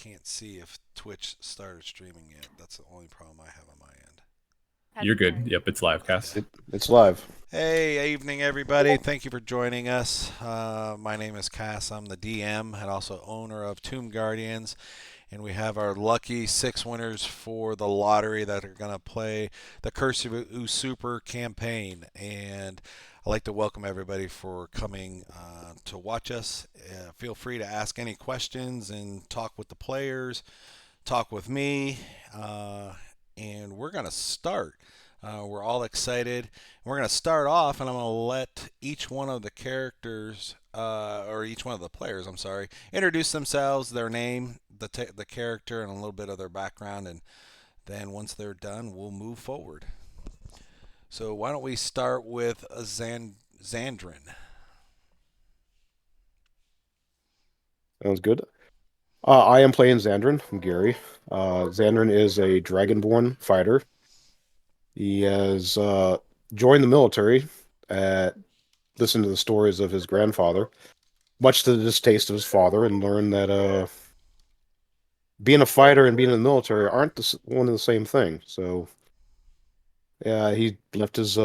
can't see if Twitch started streaming yet. That's the only problem I have on my end. You're Hasn't good. started. Yep, it's live, Okay. Cass. It's live. Hey, evening, everybody. Thank you for joining us. My name is Cass. I'm the DM and also owner of Tomb Guardians. And we have our lucky 6 winners for the lottery that are going to play the Curse of Usurper campaign. And I'd like to welcome everybody for coming to watch us. Feel free to ask any questions and talk with the players, talk with me, and we're going to start. We're all excited. We're going to start off, and I'm going to let each one of the characters, or each one of the players, I'm sorry, introduce themselves, their name, the character, and a little bit of their background. And then once they're done, we'll move forward. So why don't we start with Zandrin? Sounds good. I am playing Xandrin. I'm Gary. Xandrin is a Dragonborn fighter. He has joined the military, at, listened to the stories of his grandfather, much to the distaste of his father, and learned that being a fighter and being in the military aren't one and the same thing. So, yeah, he left his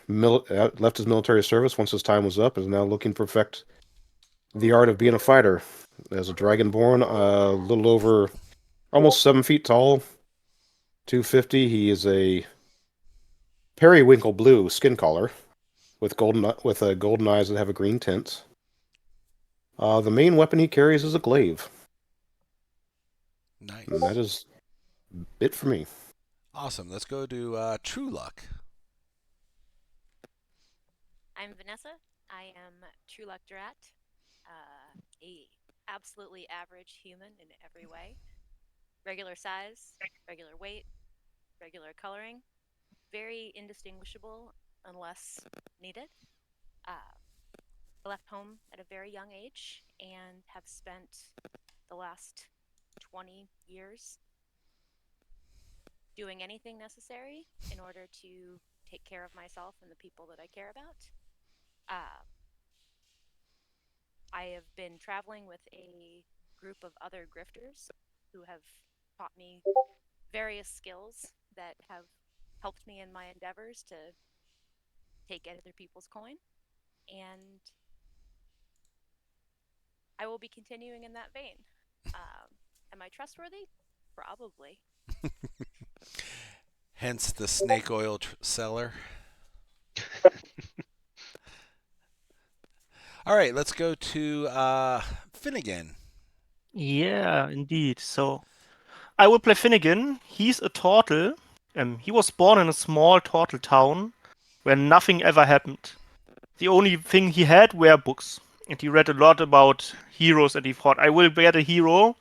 military service once his time was up, and is now looking to perfect the art of being a fighter. As a Dragonborn, a little over almost 7 feet tall, 250. He is a periwinkle blue skin color with golden eyes that have a green tint. The main weapon he carries is a glaive, and Nice. that is it for me. Awesome. Let's go to True Luck. I'm Vanessa. I am True Luck Drat, a absolutely average human in every way. Regular size, regular weight, regular coloring, very indistinguishable unless needed. Uh, I left home at a very young age and have spent the last 20 years doing anything necessary in order to take care of myself and the people that I care about. Uh, I have been traveling with a group of other grifters who have taught me various skills that have helped me in my endeavors to take other people's coin. And I will be continuing in that vein. Am I trustworthy? Probably. Hence the snake oil seller. All right, let's go to Finnegan. Yeah, indeed. So I will play Finnegan. He's a turtle. He was born in a small turtle town where nothing ever happened. The only thing he had were books. And he read a lot about heroes and he thought, I will get a hero.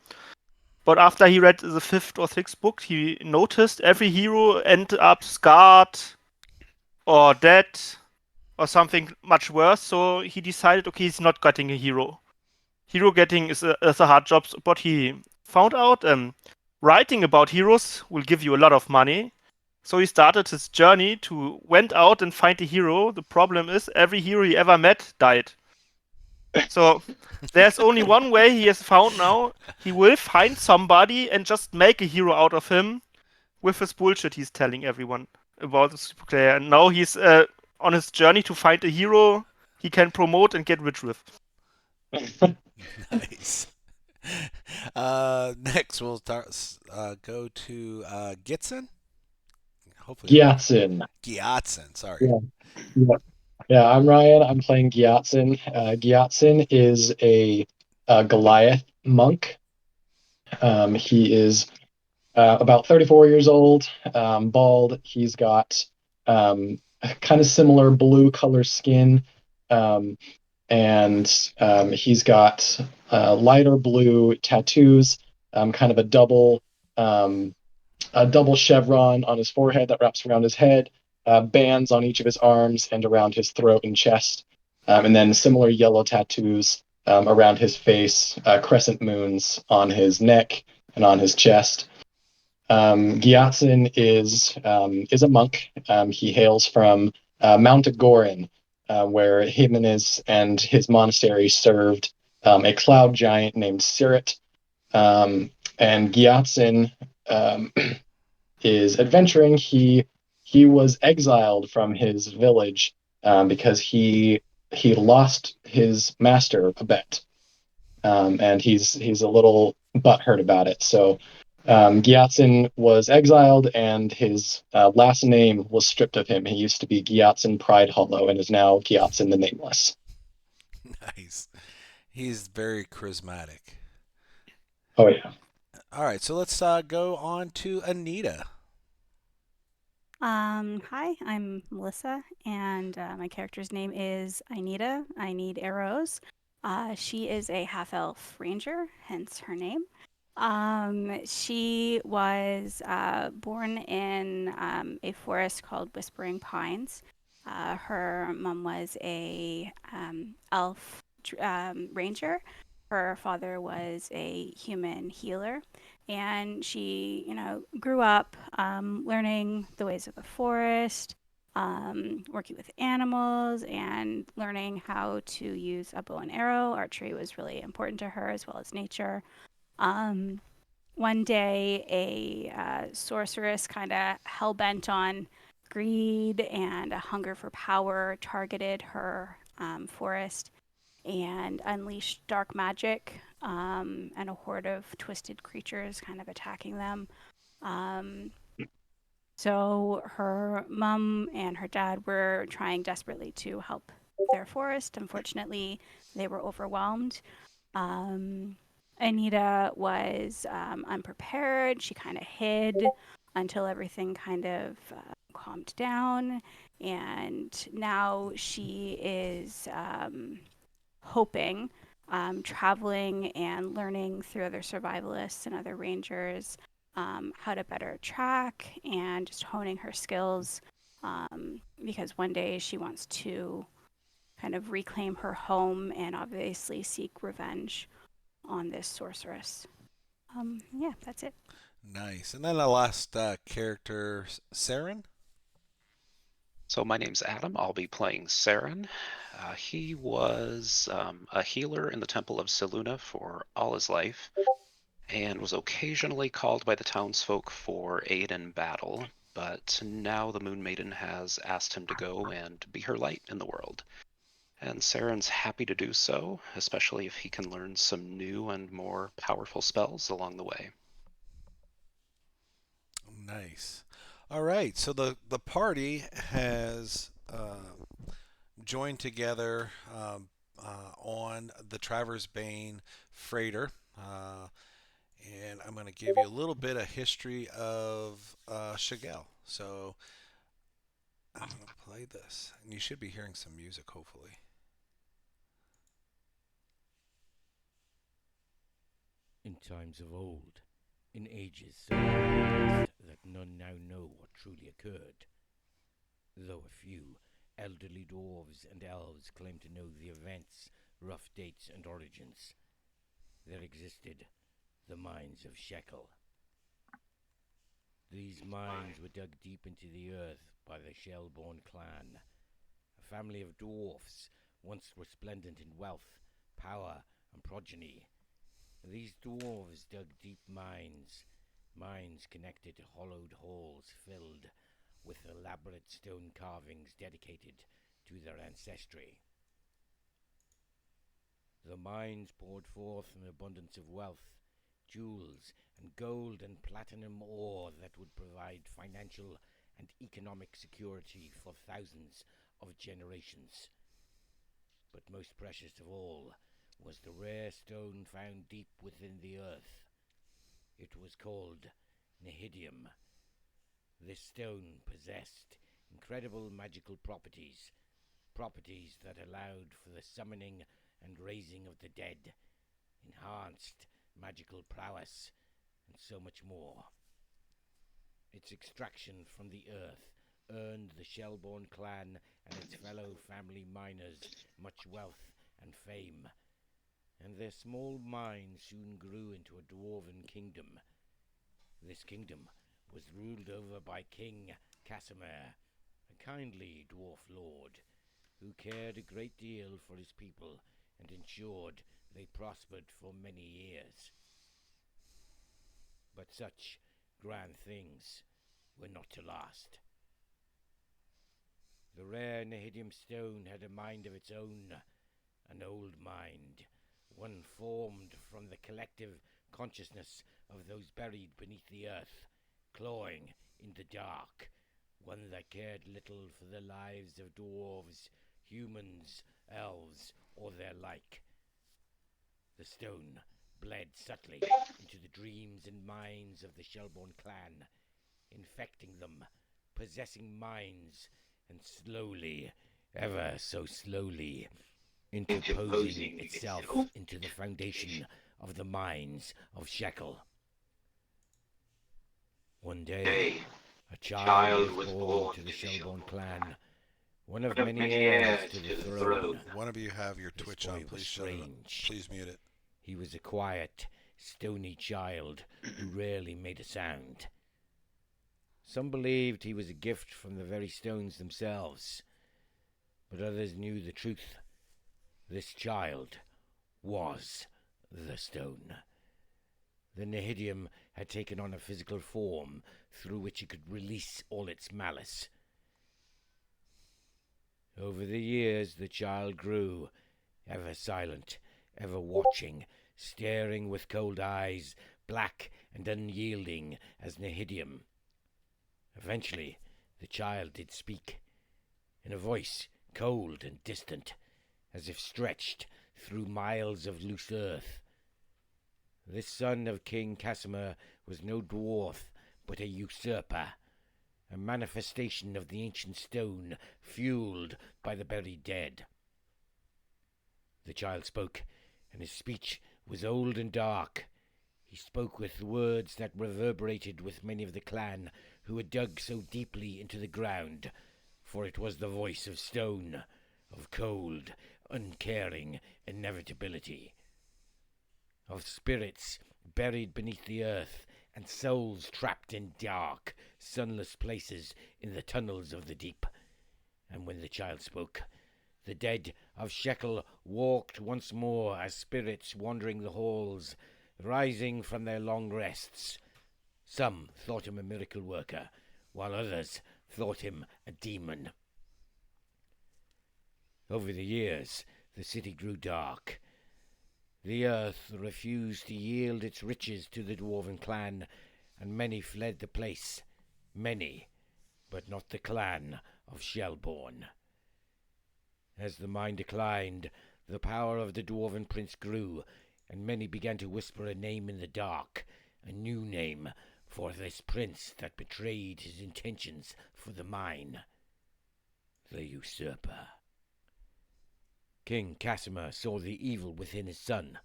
But after he read the fifth or sixth book, he noticed every hero ended up scarred or dead or something much worse. So he decided, okay, he's not getting a hero. Hero getting is a hard job, but he found out writing about heroes will give you a lot of money. So he started his journey to went out and find a hero. The problem is every hero he ever met died. So there's only one way he has found now. He will find somebody and just make a hero out of him with his bullshit he's telling everyone about the super player. And now he's on his journey to find a hero he can promote and get rich with. Nice. Next, we'll go to Gitson. Hopefully, Gyatson. Gyatson. Sorry. Yeah, yeah, yeah. I'm Ryan. I'm playing Gyatson. Gyatson is a Goliath monk. He is about 34 years old, bald. He's got kind of similar blue color skin, um, and he's got lighter blue tattoos, kind of um, a double chevron on his forehead that wraps around his head, bands on each of his arms and around his throat and chest, and then similar yellow tattoos around his face, crescent moons on his neck and on his chest. Gyatson is a monk. He hails from Mount Agorin, where him and his monastery served a cloud giant named Sirit. and Gyatso is adventuring. He was exiled from his village because he lost his master a bet, and he's a little butthurt about it. So Gyatso was exiled, and his last name was stripped of him. He used to be Gyatso Pride Hollow, and is now Gyatso the Nameless. Nice. He's very charismatic. Oh yeah. All right, so let's go on to Anita. Hi, I'm Melissa, and my character's name is Ainita. I need arrows. She is a half elf ranger, hence her name. She was born in a forest called Whispering Pines. Her mom was a elf ranger. Her father was a human healer, and she, grew up learning the ways of the forest, working with animals, and learning how to use a bow and arrow. Archery was really important to her, as well as nature. Um, One day, a sorceress, kind of hell bent on greed and a hunger for power, targeted her forest and unleashed dark magic, and a horde of twisted creatures kind of attacking them. Um, so her mom and her dad were trying desperately to help their forest. Unfortunately, they were overwhelmed. Um, Anita was unprepared. She kind of hid until everything kind of calmed down. And now she is hoping, traveling and learning through other survivalists and other rangers, how to better track and just honing her skills, because one day she wants to kind of reclaim her home and obviously seek revenge on this sorceress. Yeah, that's it. Nice. And then the last character, Saren. So my name's Adam. I'll be playing Saren. He was a healer in the Temple of Selûne for all his life, and was occasionally called by the townsfolk for aid in battle, but now the Moon Maiden has asked him to go and be her light in the world. And Saren's happy to do so, especially if he can learn some new and more powerful spells along the way. Nice. All right, so the party has joined together on the Travers Bane freighter. And I'm going to give you a little bit of history of Chagall. So I'm going to play this, and you should be hearing some music, hopefully. In times of old, in ages so past that none now know what truly occurred, though a few elderly dwarves and elves claim to know the events, rough dates, and origins, there existed the mines of Shekel. These mines were dug deep into the earth by the Shellborn clan, a family of dwarfs once resplendent in wealth, power, and progeny. These dwarves dug deep mines connected to hollowed halls filled with elaborate stone carvings dedicated to their ancestry. The mines poured forth an abundance of wealth, jewels, and gold and platinum ore that would provide financial and economic security for thousands of generations. But most precious of all was the rare stone found deep within the earth. It was called Nehidium. This stone possessed incredible magical properties, properties that allowed for the summoning and raising of the dead, enhanced magical prowess, and so much more. Its extraction from the earth earned the Shellborn clan and its fellow family miners much wealth and fame, and their small mine soon grew into a dwarven kingdom. This kingdom was ruled over by King Casimir, a kindly dwarf lord, who cared a great deal for his people and ensured they prospered for many years. but such grand things were not to last. The rare Nehidium stone had a mind of its own, an old mind, one formed from the collective consciousness of those buried beneath the earth, clawing in the dark, one that cared little for the lives of dwarves, humans, elves, or their like. The stone bled subtly into the dreams and minds of the Shellborn clan, infecting them, possessing minds, and slowly, ever so slowly, interposing itself into the foundation of the minds of Shekel. One day, a child was born to the Shellborn clan, one of many heirs to the throne. One of you have your This Twitch boy on. was Please shut it up. strange. Please mute it. He was a quiet, stony child who rarely made a sound. Some believed he was a gift from the very stones themselves, but others knew the truth. This child was the stone. The Nehidium had taken on a physical form through which it could release all its malice. Over the years the child grew, ever silent, ever watching, staring with cold eyes, black and unyielding as Nehidium. Eventually the child did speak, in a voice cold and distant, as if stretched through miles of loose earth. This son of King Casimir was no dwarf, but a usurper, a manifestation of the ancient stone, fueled by the buried dead. The child spoke, and his speech was old and dark. He spoke with words that reverberated with many of the clan who had dug so deeply into the ground, for it was the voice of stone, of cold, uncaring inevitability, of spirits buried beneath the earth and souls trapped in dark, sunless places in the tunnels of the deep. And when the child spoke, the dead of Shekel walked once more as spirits wandering the halls, rising from their long rests. Some thought him a miracle worker, while others thought him a demon. Over the years, the city grew dark. The earth refused to yield its riches to the dwarven clan, and many fled the place. Many, but not the clan of Shellborn. As the mine declined, the power of the dwarven prince grew, and many began to whisper a name in the dark, a new name for this prince that betrayed his intentions for the mine. The Usurper. King Casimir saw the evil within his son,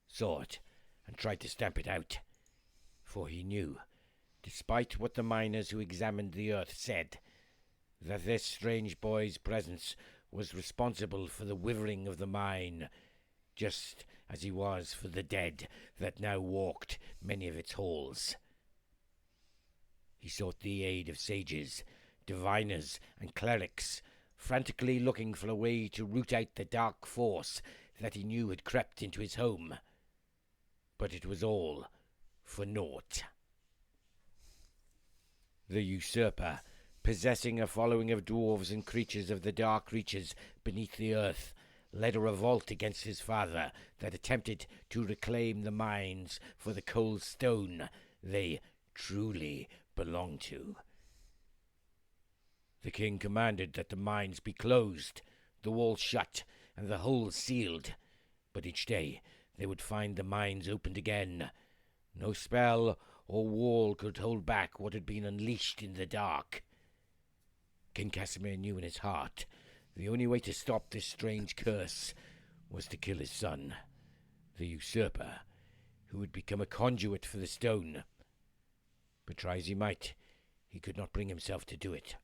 saw it, and tried to stamp it out. For he knew, despite what the miners who examined the earth said, that this strange boy's presence was responsible for the withering of the mine, just as he was for the dead that now walked many of its halls. He sought the aid of sages, diviners, and clerics, frantically looking for a way to root out the dark force that he knew had crept into his home. But it was all for naught. The Usurper, possessing a following of dwarves and creatures of the dark reaches beneath the earth, led a revolt against his father that attempted to reclaim the mines for the cold stone they truly belonged to. The king commanded that the mines be closed, the walls shut, and the holes sealed. But each day they would find the mines opened again. No spell or wall could hold back what had been unleashed in the dark. King Casimir knew in his heart the only way to stop this strange curse was to kill his son, the Usurper, who would become a conduit for the stone. But try as he might, he could not bring himself to do it.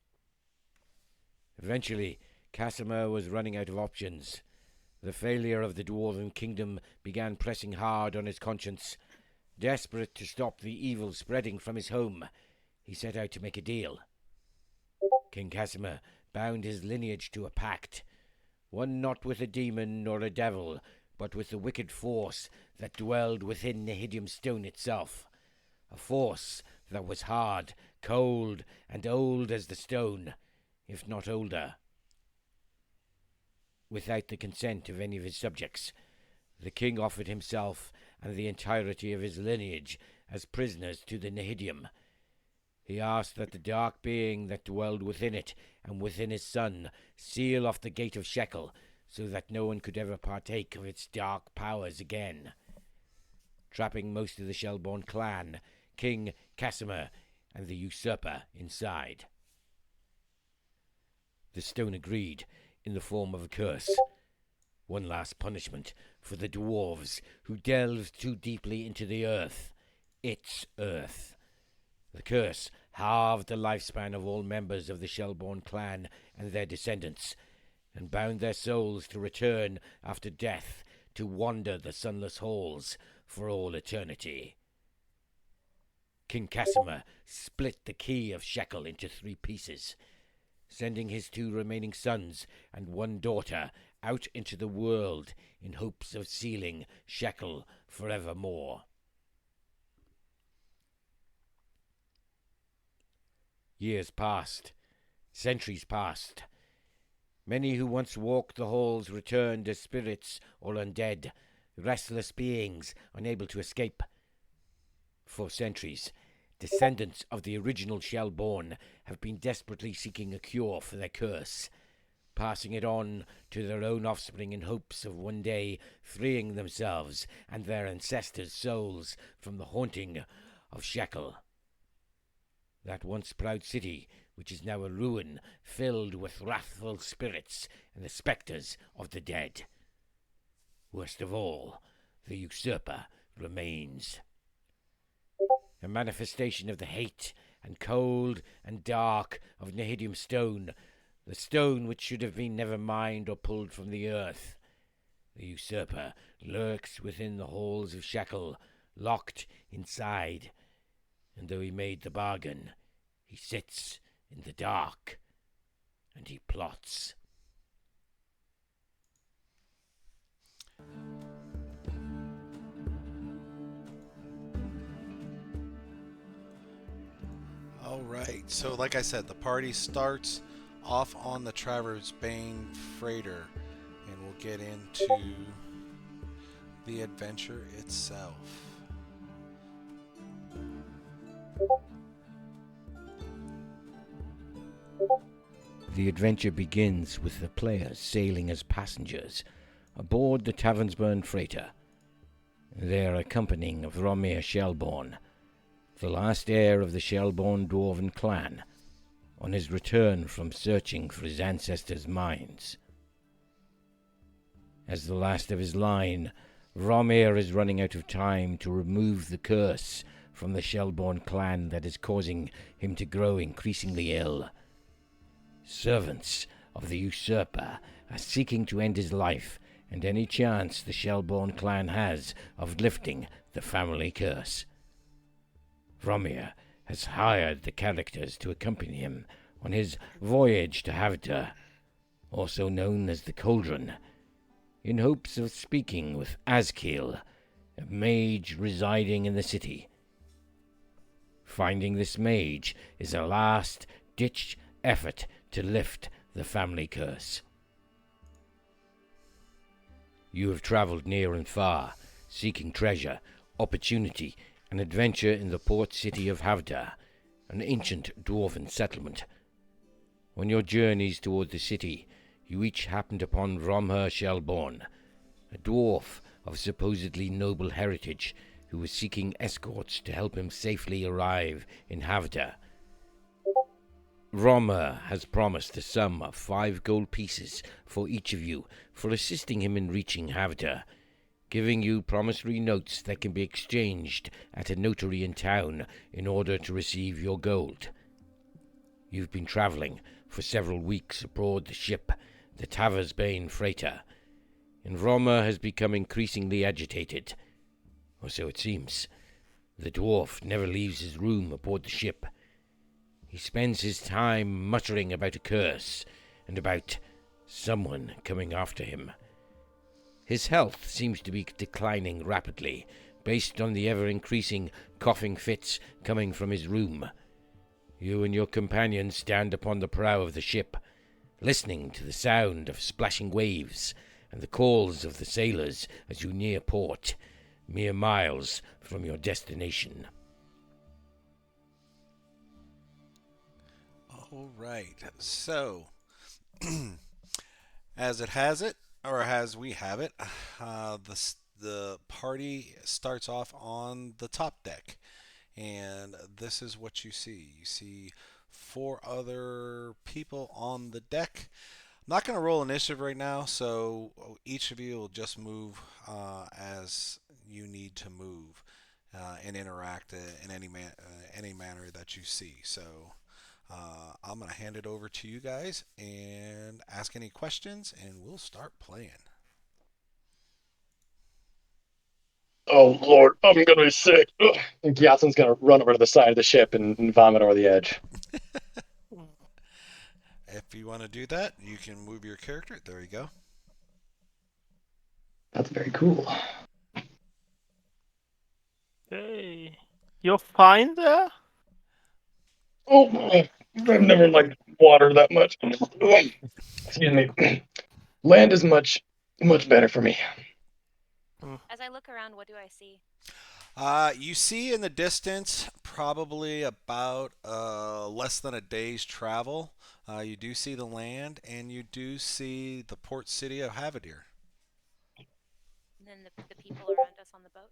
Eventually, Casimir was running out of options. The failure of the Dwarven Kingdom began pressing hard on his conscience. Desperate to stop the evil spreading from his home, he set out to make a deal. King Casimir bound his lineage to a pact, one not with a demon nor a devil, but with the wicked force that dwelled within Nehidium stone itself. a force that was hard, cold, and old as the stone, if not older. Without the consent of any of his subjects, the king offered himself and the entirety of his lineage as prisoners to the Nehidium. He asked that the dark being that dwelled within it and within his son seal off the gate of Shekel, so that no one could ever partake of its dark powers again. Trapping most of the Shellborn clan, King Casimir and the Usurper inside. The stone agreed, in the form of a curse. One last punishment for the dwarves who delved too deeply into the earth. Its earth. The curse halved the lifespan of all members of the Shellborn clan and their descendants, and bound their souls to return after death to wander the sunless halls for all eternity. King Casimir split the key of Shekel into 3 pieces, sending his 2 remaining sons and 1 daughter out into the world in hopes of sealing Shekel forevermore. Years passed, centuries passed. Many who once walked the halls returned as spirits or undead, restless beings unable to escape. For centuries, descendants of the original Shellborn have been desperately seeking a cure for their curse, passing it on to their own offspring in hopes of one day freeing themselves and their ancestors' souls from the haunting of Shekel. That once proud city, which is now a ruin filled with wrathful spirits and the spectres of the dead. Worst of all, the Usurper remains. A manifestation of the hate and cold and dark of Nehidium stone, the stone which should have been never mined or pulled from the earth. The Usurper lurks within the halls of Shekel, locked inside, and though he made the bargain, he sits in the dark, and he plots. All right. So, like I said, the party starts off on the Travers Bane freighter, and we'll get into the adventure itself. The adventure begins with the players sailing as passengers aboard the Tavernsburn freighter. They are accompanying Vromir Shellborn, the last heir of the Shellborn dwarven clan, on his return from searching for his ancestors' mines. As the last of his line, Vromir is running out of time to remove the curse from the Shellborn clan that is causing him to grow increasingly ill. Servants of the Usurper are seeking to end his life and any chance the Shellborn clan has of lifting the family curse. Vromir has hired the characters to accompany him on his voyage to Havda, also known as the Cauldron, in hopes of speaking with Azkiel, a mage residing in the city. Finding this mage is a last-ditch effort to lift the family curse. You have traveled near and far, seeking treasure, opportunity, and adventure in the port city of Havda, an ancient dwarven settlement. On your journeys toward the city, you each happened upon Vromir Shellborn, a dwarf of supposedly noble heritage who was seeking escorts to help him safely arrive in Havda. Vromir has promised a sum of 5 gold pieces for each of you for assisting him in reaching Havda, giving you promissory notes that can be exchanged at a notary in town in order to receive your gold. You've been traveling for several weeks aboard the ship, the Taversbane freighter, and Vromir has become increasingly agitated, or so it seems. The dwarf never leaves his room aboard the ship. He spends his time muttering about a curse and about someone coming after him. His health seems to be declining rapidly, based on the ever-increasing coughing fits coming from his room. You and your companions stand upon the prow of the ship, listening to the sound of splashing waves and the calls of the sailors as you near port, mere miles from your destination. All right. So, as it has it, or as we have it, the party starts off on the top deck, and this is what you see. You see four other people on the deck. I'm not going to roll initiative right now, so each of you will just move as you need to move and interact in any manner that you see. So I'm going to hand it over to you guys and ask any questions, and we'll start playing. Oh Lord, I'm gonna be sick. Ugh. And Gyatso's gonna run over to the side of the ship and vomit over the edge. If you want to do that, you can move your character. There you go. That's very cool. Hey, you're fine there? Oh, I've never liked water that much. Excuse me. Land is much better for me. As I look around, what do I see? You see in the distance, probably about less than a day's travel. You do see the land, and you do see the port city of Havadir. And then the people around us on the boat?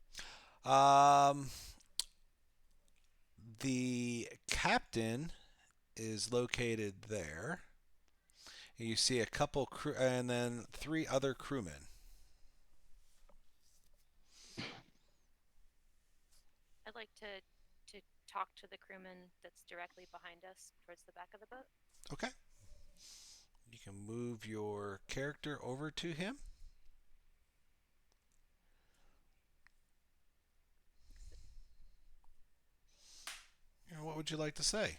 Um, the captain is located there. You see a couple crew, and then three other crewmen. I'd like to talk to the crewman that's directly behind us towards the back of the boat. Okay. You can move your character over to him. And what would you like to say?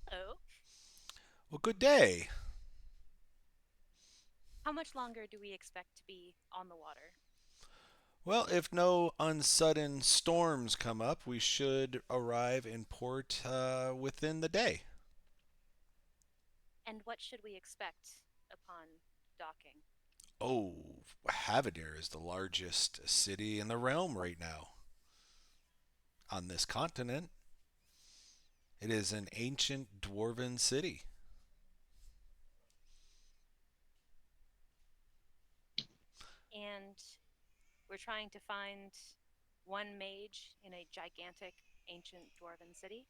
Hello. Well, good day. How much longer do we expect to be on the water? Well, if no unsudden storms come up, we should arrive in port within the day. And what should we expect upon docking? Oh, Havadir is the largest city in the realm right now on this continent. It is an ancient dwarven city. And we're trying to find one mage in a gigantic ancient dwarven city.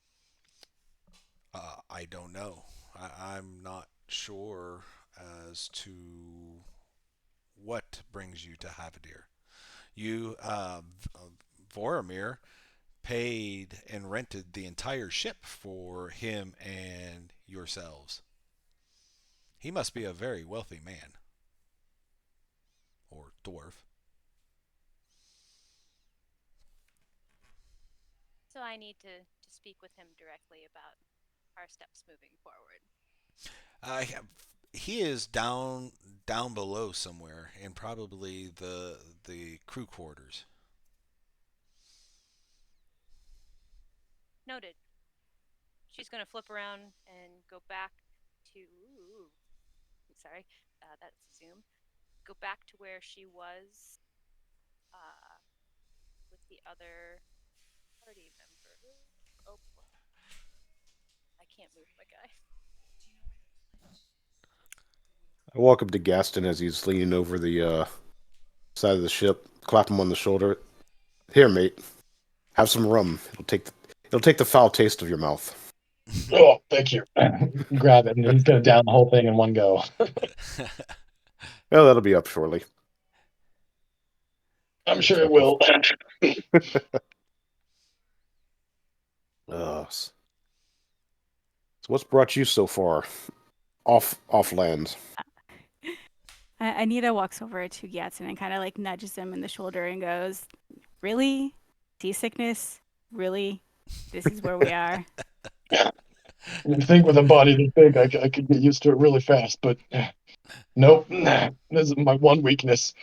I don't know. I'm not sure as to what brings you to Havadir. You, Voromir, paid and rented the entire ship for him and yourselves. He must be a very wealthy man. Or dwarf. So I need to speak with him directly about our steps moving forward. He is down below somewhere in probably the crew quarters. Noted. She's going to flip around and go back to. Sorry, that's Zoom. Go back to where she was with the other party member. Oh boy. I can't move my guy. I walk up to Gaston as he's leaning over the side of the ship, clap him on the shoulder. Here, mate, have some rum. It'll take the foul taste of your mouth. Oh, thank you. Grab it, and he's gonna down the whole thing in one go. Well, that'll be up shortly. I'm sure it will. So what's brought you so far off land? Anita walks over to Gyatson and kind of like nudges him in the shoulder and goes, "Really? Seasickness? Really? This is where we are." You'd think with a body this big, I could get used to it really fast, but nope. This is my one weakness.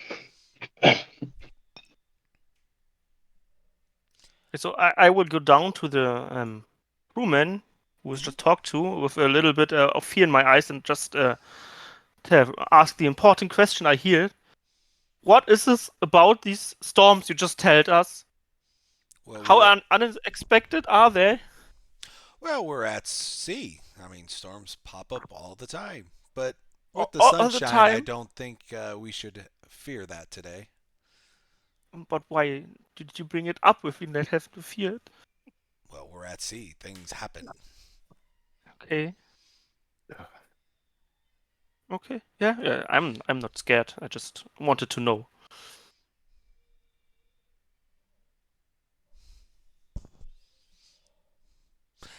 So I will go down to the crewman who was just talked to with a little bit of fear in my eyes and just ask the important question I hear. What is this about these storms you just told us? Well, How unexpected are they? we're at sea. I mean, storms pop up all the time. But with the All the sunshine, I time? don't think we should fear that today. But why did you bring it up if we not have to fear it? Well, we're at sea. Things happen. Okay. Okay. Yeah. I'm not scared. I just wanted to know.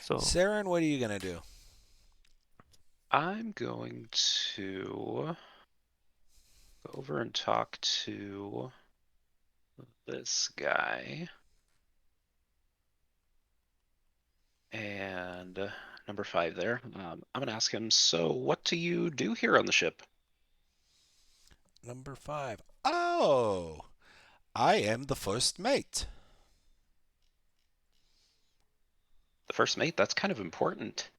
So Saren, what are you going to do? I'm going to go over and talk to this guy. And number 5 there. I'm going to ask him, so what do you do here on the ship? Number 5. Oh, I am the first mate. The first mate? That's kind of important.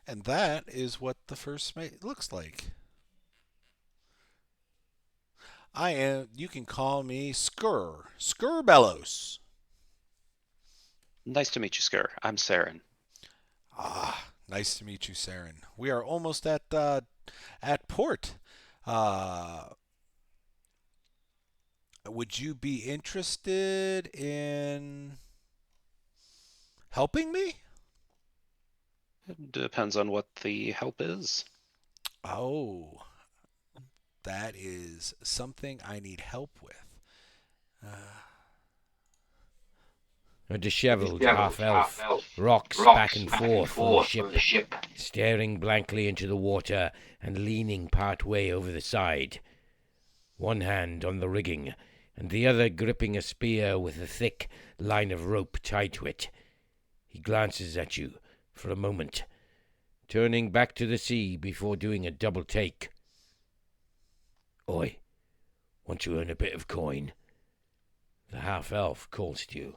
And that is what the first mate looks like. You can call me Skur Bellows. Nice to meet you, Skur. I'm Saren. Ah, nice to meet you, Saren. We are almost at port. Would you be interested in helping me? It depends on what the help is. Oh, that is something I need help with. A dishevelled half-elf rocks back and forth on the ship, staring blankly into the water and leaning part way over the side. One hand on the rigging, and the other gripping a spear with a thick line of rope tied to it. He glances at you for a moment, turning back to the sea before doing a double take. Oi, want to earn a bit of coin? The half-elf calls to you.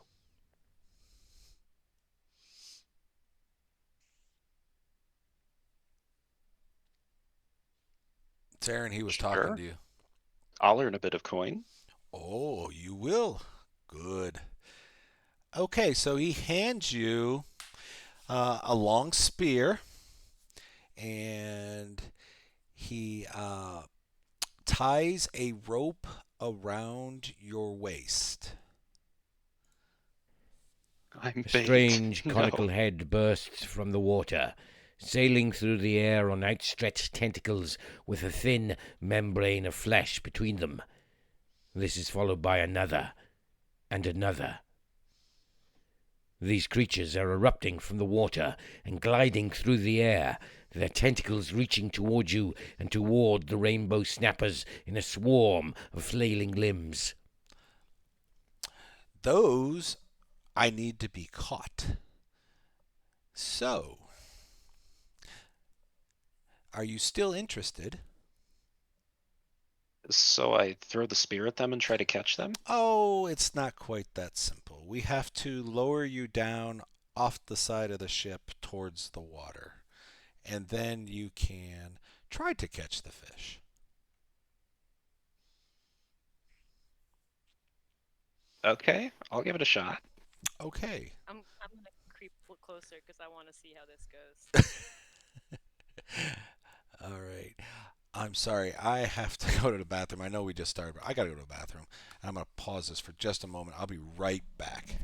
Saren, he was Sure. talking to you. I'll earn a bit of coin. Oh, you will? Good. Okay, so he hands you a long spear, and he ties a rope around your waist. I'm A bait. strange No. conical head bursts from the water, sailing through the air on outstretched tentacles with a thin membrane of flesh between them. This is followed by another, and another. These creatures are erupting from the water and gliding through the air, their tentacles reaching toward you and toward the rainbow snappers in a swarm of flailing limbs. Those I need to be caught. So, are you still interested? So I throw the spear at them and try to catch them? Oh, it's not quite that simple. We have to lower you down off the side of the ship towards the water, and then you can try to catch the fish. Okay, I'll give it a shot. Okay. I'm gonna creep closer because I want to see how this goes. All right. I'm sorry. I have to go to the bathroom. I know we just started, but I got to go to the bathroom. I'm going to pause this for just a moment. I'll be right back.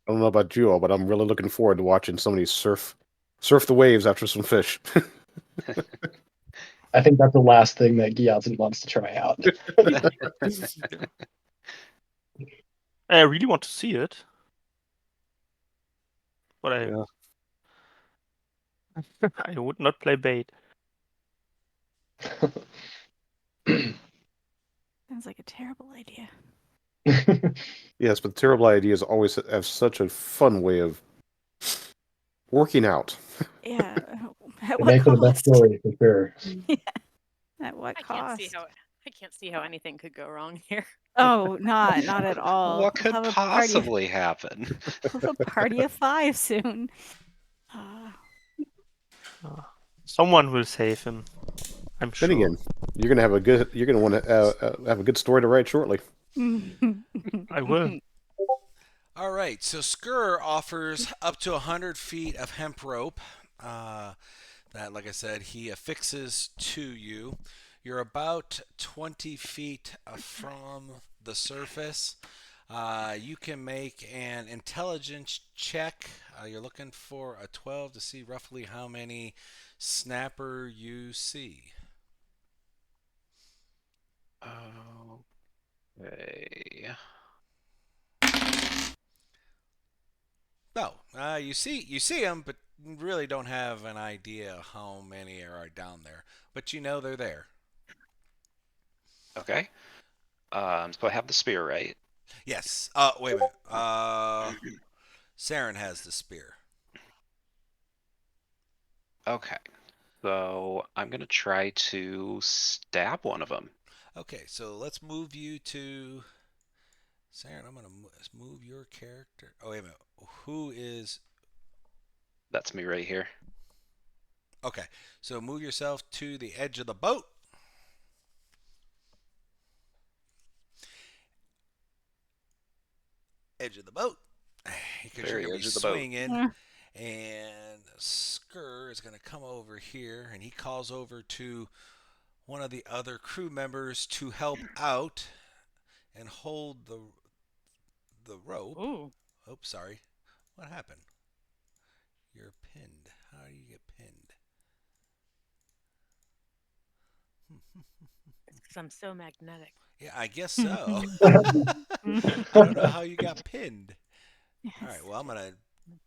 I don't know about you all, but I'm really looking forward to watching somebody surf the waves after some fish. I think that's the last thing that Gyatson wants to try out. I really want to see it. But Yeah. I would not play bait. Sounds like a terrible idea. Yes, but terrible ideas always have such a fun way of working out. Yeah. At It what makes for the best cost? story for sure. Yeah. At what I cost? can't see how anything could go wrong here. Oh, not at all. What We'll could have a party. possibly happen? We'll have a party of 5 soon. Someone will save him. I'm Then sure. again, you're gonna want to have a good story to write shortly. I will. All right, so Skur offers up to 100 feet of hemp rope. That, like I said, he affixes to you. You're about 20 feet from the surface. You can make an intelligence check. You're looking for a 12 to see roughly how many snapper you see. Okay. No, you see them, but really don't have an idea how many are down there. But you know they're there. Okay. So I have the spear, right? Yes. Wait a minute. Saren has the spear. Okay. So I'm gonna try to stab one of them. Okay, so let's move you to Saren. I'm gonna move your character. Oh wait a minute. Who is? That's me right here. Okay, so move yourself to the edge of the boat. Edge of the boat. Because you're Very gonna be edge of the boat. swinging, and Skur is gonna come over here, and he calls over to one of the other crew members to help out and hold the rope. Ooh. Oh, sorry. What happened? You're pinned. How do you get pinned? It's because I'm so magnetic. Yeah, I guess so. I don't know how you got pinned. Yes. All right, well, I'm going to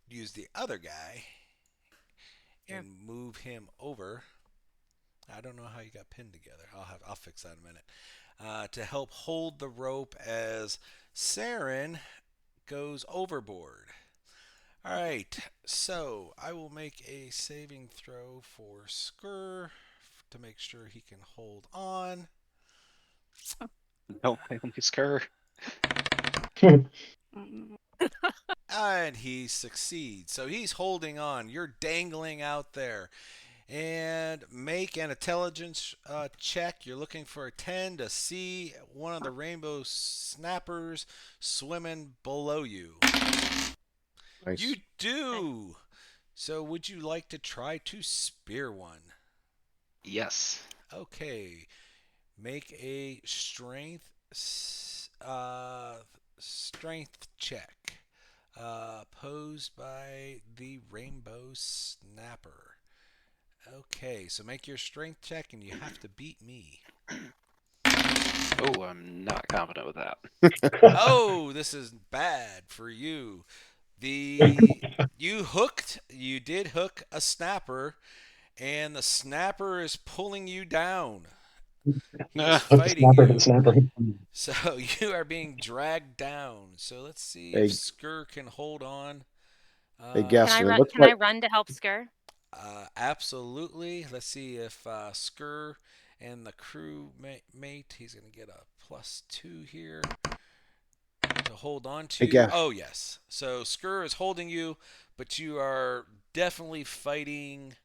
use the other guy Here. and move him over. I don't know how you got pinned together. I'll fix that in a minute. To help hold the rope as Saren goes overboard. All right, so I will make a saving throw for Skur to make sure he can hold on. No, I only scur. And he succeeds. So he's holding on. You're dangling out there. And make an intelligence check. You're looking for a 10 to see one of the rainbow snappers swimming below you. Nice. You do. So would you like to try to spear one? Yes. Okay. Make a strength check. Posed by the rainbow snapper. Okay, so make your strength check, and you have to beat me. Oh, I'm not confident with that. Oh, this is bad for you. You did hook a snapper, and the snapper is pulling you down. He's fighting you. Snapper. So you are being dragged down. So let's see Hey. if Skur can hold on. Hey, Can Gaston, I it run? looks Can I like run to help Skur? Absolutely. Let's see if Skur and the crew mate, he's going to get a +2 here to hold on to. Hey, Gav. Oh, yes. So Skur is holding you, but you are definitely fighting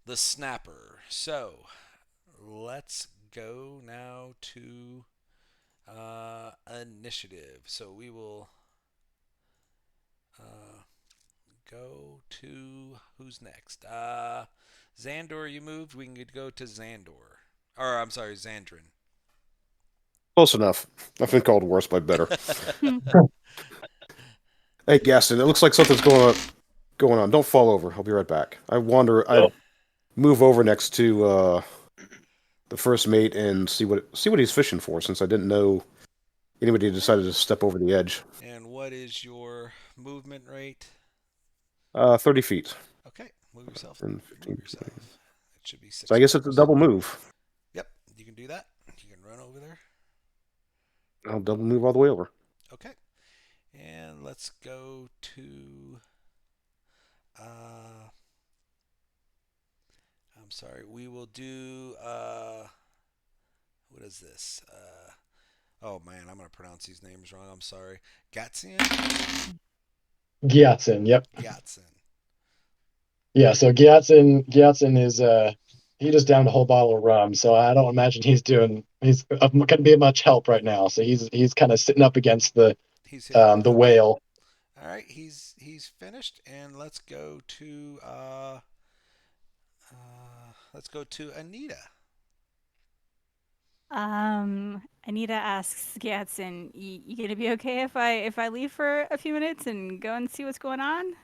the snapper. So let's go now to initiative. So we will go to who's next? Xandor, you moved. We can go to Xandor. Or I'm sorry, Xandrin. close enough. I've been called worse by better. Hey, Gaston, it looks like something's going on. Don't fall over. I'll be right back. I move over next to the first mate and see what he's fishing for, since I didn't know anybody decided to step over the edge. And what is your movement rate? 30 feet. Okay, move yourself. 10, 15, Move yourself. It should be 6 So I guess it's a squares. double move. Yep, you can do that. You can run over there. I'll double move all the way over. Okay, and let's go to. I'm sorry. We will do. What is this? Oh man, I'm gonna pronounce these names wrong. I'm sorry. Gatzian. Gyatson, yep. Gatson. Yeah, so Gyatson is he just downed a whole bottle of rum, so I don't imagine he's gonna be much help right now. So he's kind of sitting up against the He's hitting. the Okay. whale. All right, he's finished, and let's go to Anita. Anita asks Gatson, "You gonna be okay if I leave for a few minutes and go and see what's going on?"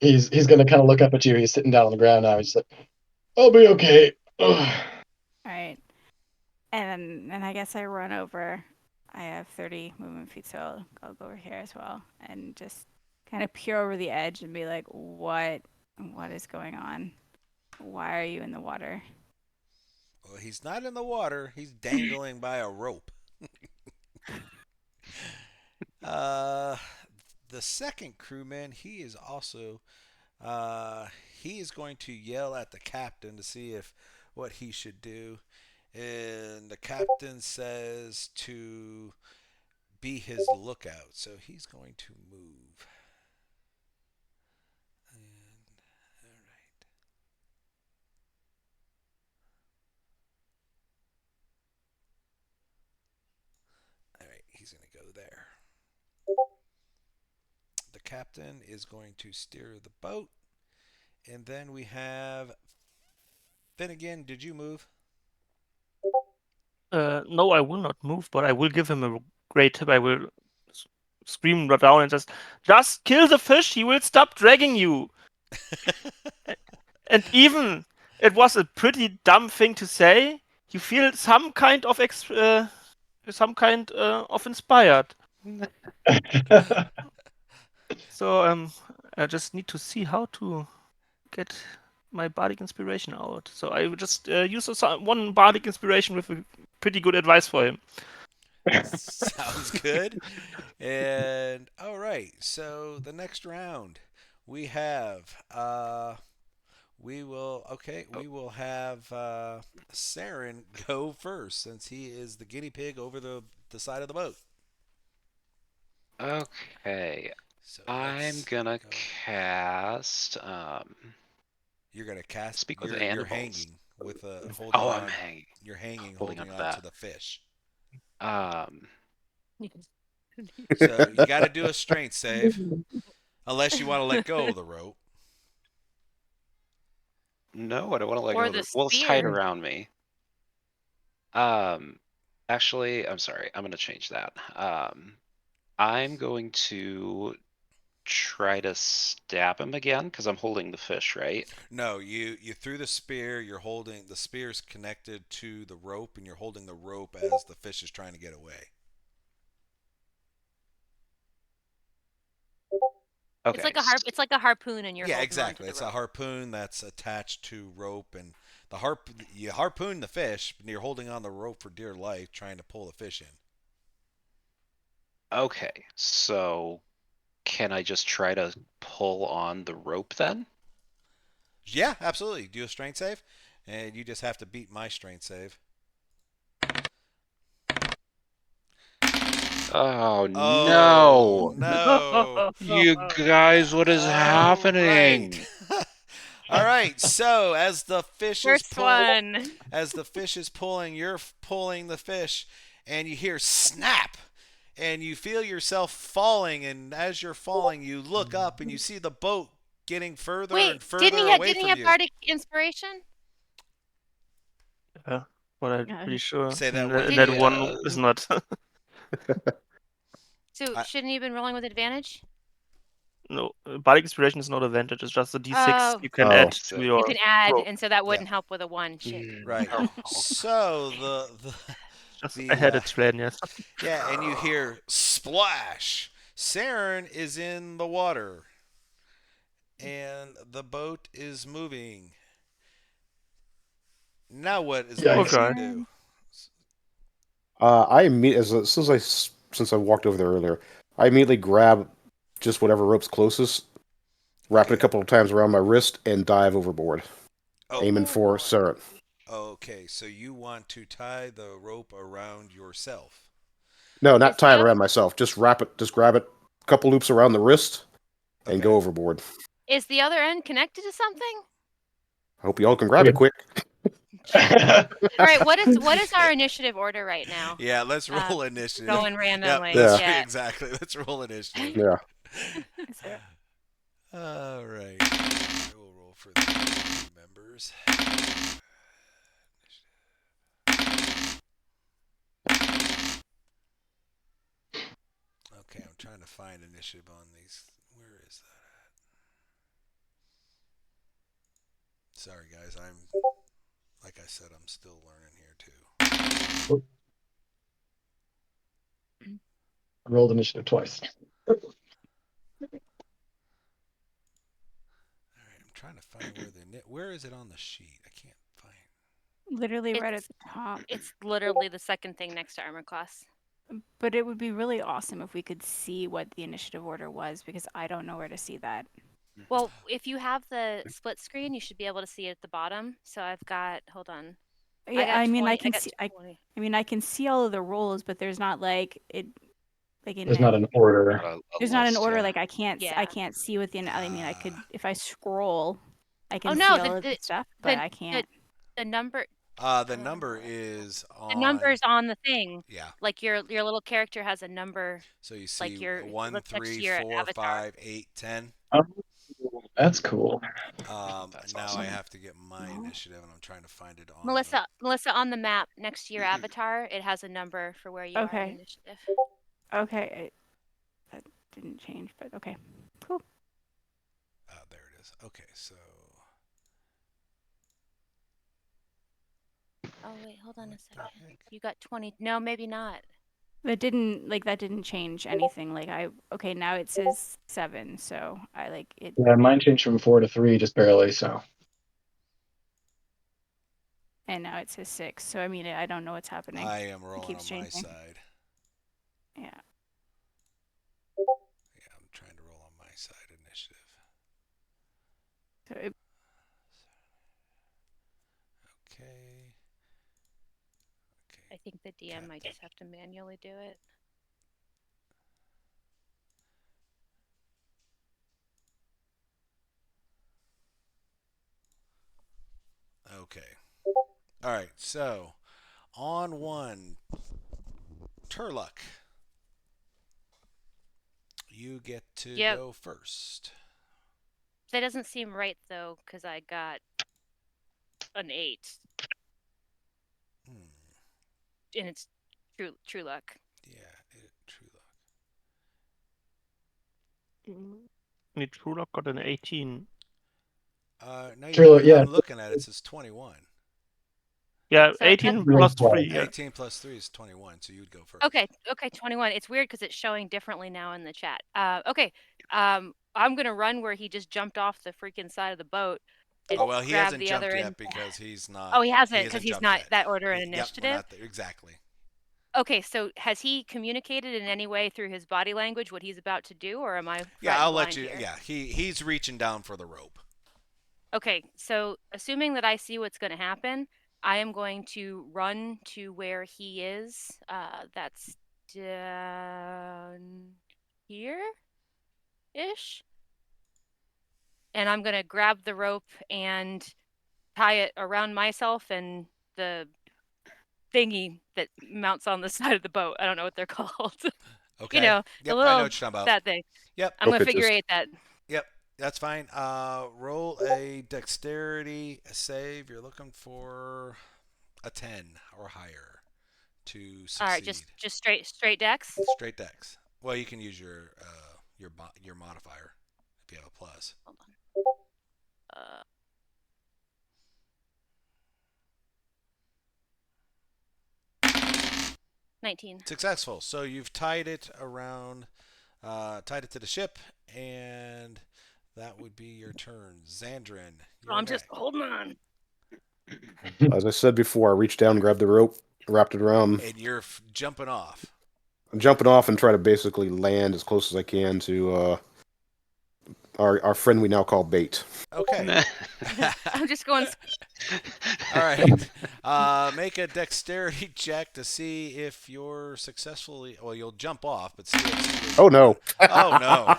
He's gonna kind of look up at you. He's sitting down on the ground now. He's like, "I'll be okay." All right, and I guess I run over. I have 30 movement feet, so I'll go over here as well, and just kind of peer over the edge and be like, "What is going on? Why are you in the water?" Well, he's not in the water. He's dangling by a rope. The second crewman, he is also he is going to yell at the captain to see what he should do, and the captain says to be his lookout. So he's going to move. And all right. All right, he's going to go there. The captain is going to steer the boat. And then we have Finnegan. Did you move? No, I will not move, but I will give him a great tip. I will scream down and just kill the fish. He will stop dragging you. And even it was a pretty dumb thing to say. You feel some kind of inspired. So I just need to see how to get my bardic inspiration out. So I will just use one bardic inspiration with a pretty good advice for him. Sounds good. And all right, so the next round we have we will have Saren go first since he is the guinea pig over the side of the boat. Okay. So I'm gonna cast. You're gonna cast. Speak with you're animals. hanging with a holding Oh, on. I'm hanging. You're hanging, Holding holding onto on that. to the fish. So you got to do a strength save, unless you want to let go of the rope. No, I don't want to let Or go of the the. Well, it's tied spear. around me. Actually, I'm sorry. I'm gonna change that. I'm going to try to stab him again because I'm holding the fish, right? No, you threw the spear. You're holding the spear's connected to the rope, and you're holding the rope as the fish is trying to get away. Okay. It's like a harpoon, and you're Yeah, holding exactly. onto It's the a rope. harpoon that's attached to rope, and you harpoon the fish, and you're holding on the rope for dear life, trying to pull the fish in. Okay, so can I just try to pull on the rope then? Yeah, absolutely. Do a strength save, and you just have to beat my strength save. Oh Oh, no! no. You guys, what is happening? Right. All right. So as the fish is First one. as the fish is pulling, you're pulling the fish, and you hear snap, and you feel yourself falling. And as you're falling, you look up and you see the boat getting further and Wait, further away didn't from he have you. bardic inspiration? Yeah, but I'm pretty sure Say that in one that again. one is not. So shouldn't he have been rolling with advantage? No, bardic inspiration is not advantage. It's just a d6 Oh. you can Oh. add to your. You can add, roll. and so that wouldn't help with a 1. Shit. Right. Oh. So the Yes, The I had its plan, yes. yeah, and you hear splash. Saren is in the water, and the boat is moving. Now what is Yeah. everybody Okay. do? As soon as since I walked over there earlier, I immediately grab just whatever rope's closest, wrap it a Okay. couple of times around my wrist, and dive overboard, Oh, aiming for Saren. okay. So you want to tie the rope around yourself. No, Is not the tie it other around myself. Just wrap it. Just grab it, a couple loops around the wrist, and Okay. go overboard. is the other end connected to something? Hope y'all can grab it quick. All right. What is our initiative order right now? Yeah, let's roll initiative. Going Yep, randomly. let's Yeah. exactly. Let's roll initiative. Yeah. Is there- All right. I will roll for the team members. Okay, I'm trying to find initiative on these. Where is that at? Sorry, guys. Like I said, I'm still learning here too. Rolled initiative twice. All right, I'm trying to find where is it on the sheet? I can't find. Literally right at It's the top. it's literally the second thing next to armor class. But it would be really awesome if we could see what the initiative order was, because I don't know where to see that. Well, if you have the split screen, you should be able to see it at the bottom. So I've got, hold on. Yeah, got I mean, 20 I can got see. 20. I mean, I can see all of the rolls, but there's not like it, like in There's it. not an order. A There's not an list, order. yeah. Like I can't. I Yeah. can't see what the. I mean, I could if I scroll, I Oh can no, see all of the stuff, but I the can't. the number The number is the on. number's on the thing. Yeah. Like your little character has a number. So you Like see your it 1, looks next 3, to your 4, avatar. 5, 8, 10. Oh, that's cool. That's Now awesome. I have to get my initiative, and I'm trying to find it on. Melissa, on the map next to your avatar, it has a number for where you are in Okay. initiative. Okay, that didn't change, but okay, cool. There it is. Okay, so Oh wait, hold on a what the second. heck? You got 20. No, maybe not. That didn't change anything. Like okay, now it says 7, so I like it. Yeah, mine changed from 4 to 3 just barely. So And now it says 6. So I mean, I don't know what's happening. I am rolling keeps on my changing. side. Yeah. Yeah, I'm trying to roll on my side initiative. So Okay. I think the DM might just have to manually do it. Okay. All right. So, on 1, Turluck, you get to go first. That doesn't seem right though, because I got an 8. And it's true luck. Yeah, true luck. True Luck got an 18. No, True Luck, yeah. I'm looking at it. It says 21. Yeah, So 18 that's- plus 3. Yeah. 18 plus 3 is 21, so you'd go first. Okay, 21. It's weird because it's showing differently now in the chat. Okay, I'm gonna run where he just jumped off the freaking side of the boat. Oh well, he grab hasn't the jumped other yet end. because he's not. Oh, he hasn't because he's jumped not yet. that order in Yep, initiative. we're not there. Exactly. Okay, so has he communicated in any way through his body language what he's about to do, or am I? Yeah, I'll let you. Here? Yeah, he's reaching down for the rope. Okay, so assuming that I see what's going to happen, I am going to run to where he is. That's down here ish. And I'm going to grab the rope and tie it around myself and the thingy that mounts on the side of the boat. I don't know what they're called. Okay. You know, Yep, the little I know what you're talking about. that thing. Yep. I'm going to Pitches. figure that. Yep, that's fine. Roll a dexterity save. You're looking for a 10 or higher to succeed. All right, just straight dex. Straight dex. Well, you can use your modifier if you have a plus. Hold on. 19. Successful. So you've tied it around, tied it to the ship, and that would be your turn. Xandrin, you're I'm just next. holding on. As I said before, I reached down, grabbed the rope, wrapped it around. And you're jumping off. I'm jumping off and try to basically land as close as I can to our friend we now call Bait. Okay. I'm just going. All right. Make a dexterity check to see if you're successfully. Well, you'll jump off, but see if. Oh no! Oh no.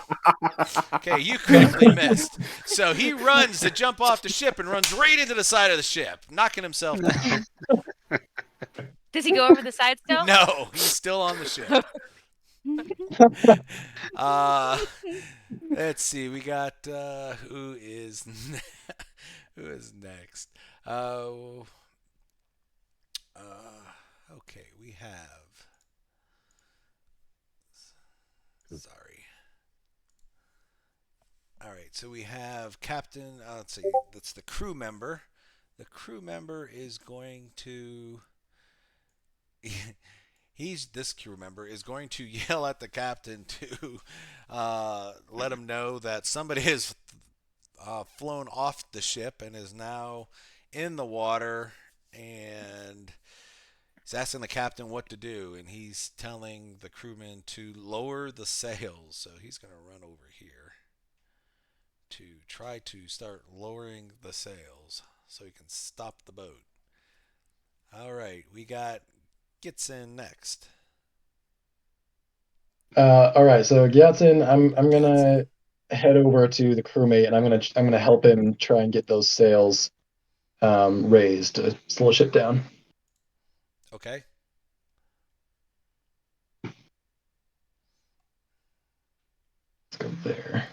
Okay, you critically missed. So he runs to jump off the ship and runs right into the side of the ship, knocking himself down. Does he go over the side still? No, he's still on the ship. Let's see. We got who is who is next? Okay, we have. Sorry. All right, so we have Captain. Let's see. That's the crew member. The crew member is going to. This crew member is going to yell at the captain to let him know that somebody has flown off the ship and is now in the water, and he's asking the captain what to do, and he's telling the crewmen to lower the sails. So he's going to run over here to try to start lowering the sails so he can stop the boat. All right, we got Gitsin next. All right, so Gyatson, I'm gonna head over to the crewmate and I'm gonna help him try and get those sails raised to slow ship down. Okay. Let's go there.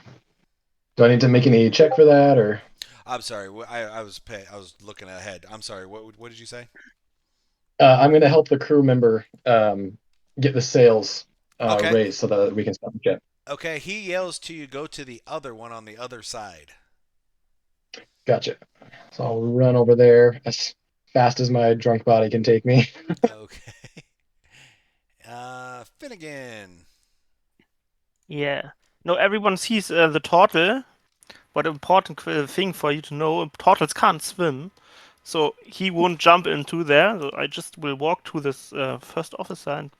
Do I need to make any check for that, or? I'm sorry. I was looking ahead. I'm sorry. What did you say? I'm gonna help the crew member get the sails Okay. raised so that we can stop the ship. Okay. He yells to you, go to the other one on the other side. Gotcha. So I'll run over there as fast as my drunk body can take me. Okay. Finnegan. Yeah. No, everyone sees the turtle, but important thing for you to know, turtles can't swim, so he won't jump into there. So I just will walk to this first officer and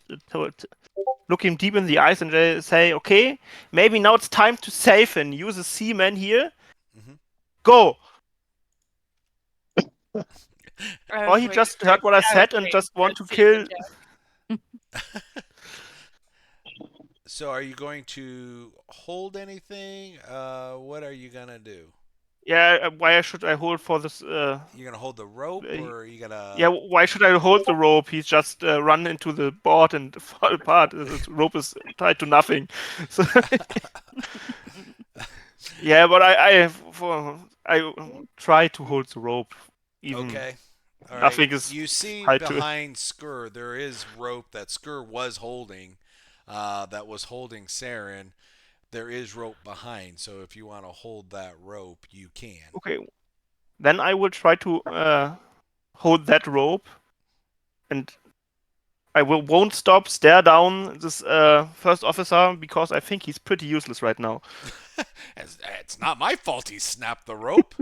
look him deep in the eyes and say, okay, maybe now it's time to save him. Use a seaman here. Mhm. Go! I Or was he waiting just for heard it- what I I was said and waiting just for want it to see kill. the So are you going to hold anything? What are you gonna do? Yeah, why should I hold for this? You gonna hold the rope, or are you Yeah, gonna? why should I hold the rope? He's just run into the board and fall apart. The rope is tied to nothing. So yeah, but I try to hold the rope. Even Okay. All right. nothing is You see tied to it. behind Skur, there is rope that Skur was holding, that was holding Saren. There is rope behind, so if you want to hold that rope, you can. Okay, then I will try to hold that rope, and I won't stop stare down this first officer because I think he's pretty useless right now. It's not my fault he snapped the rope.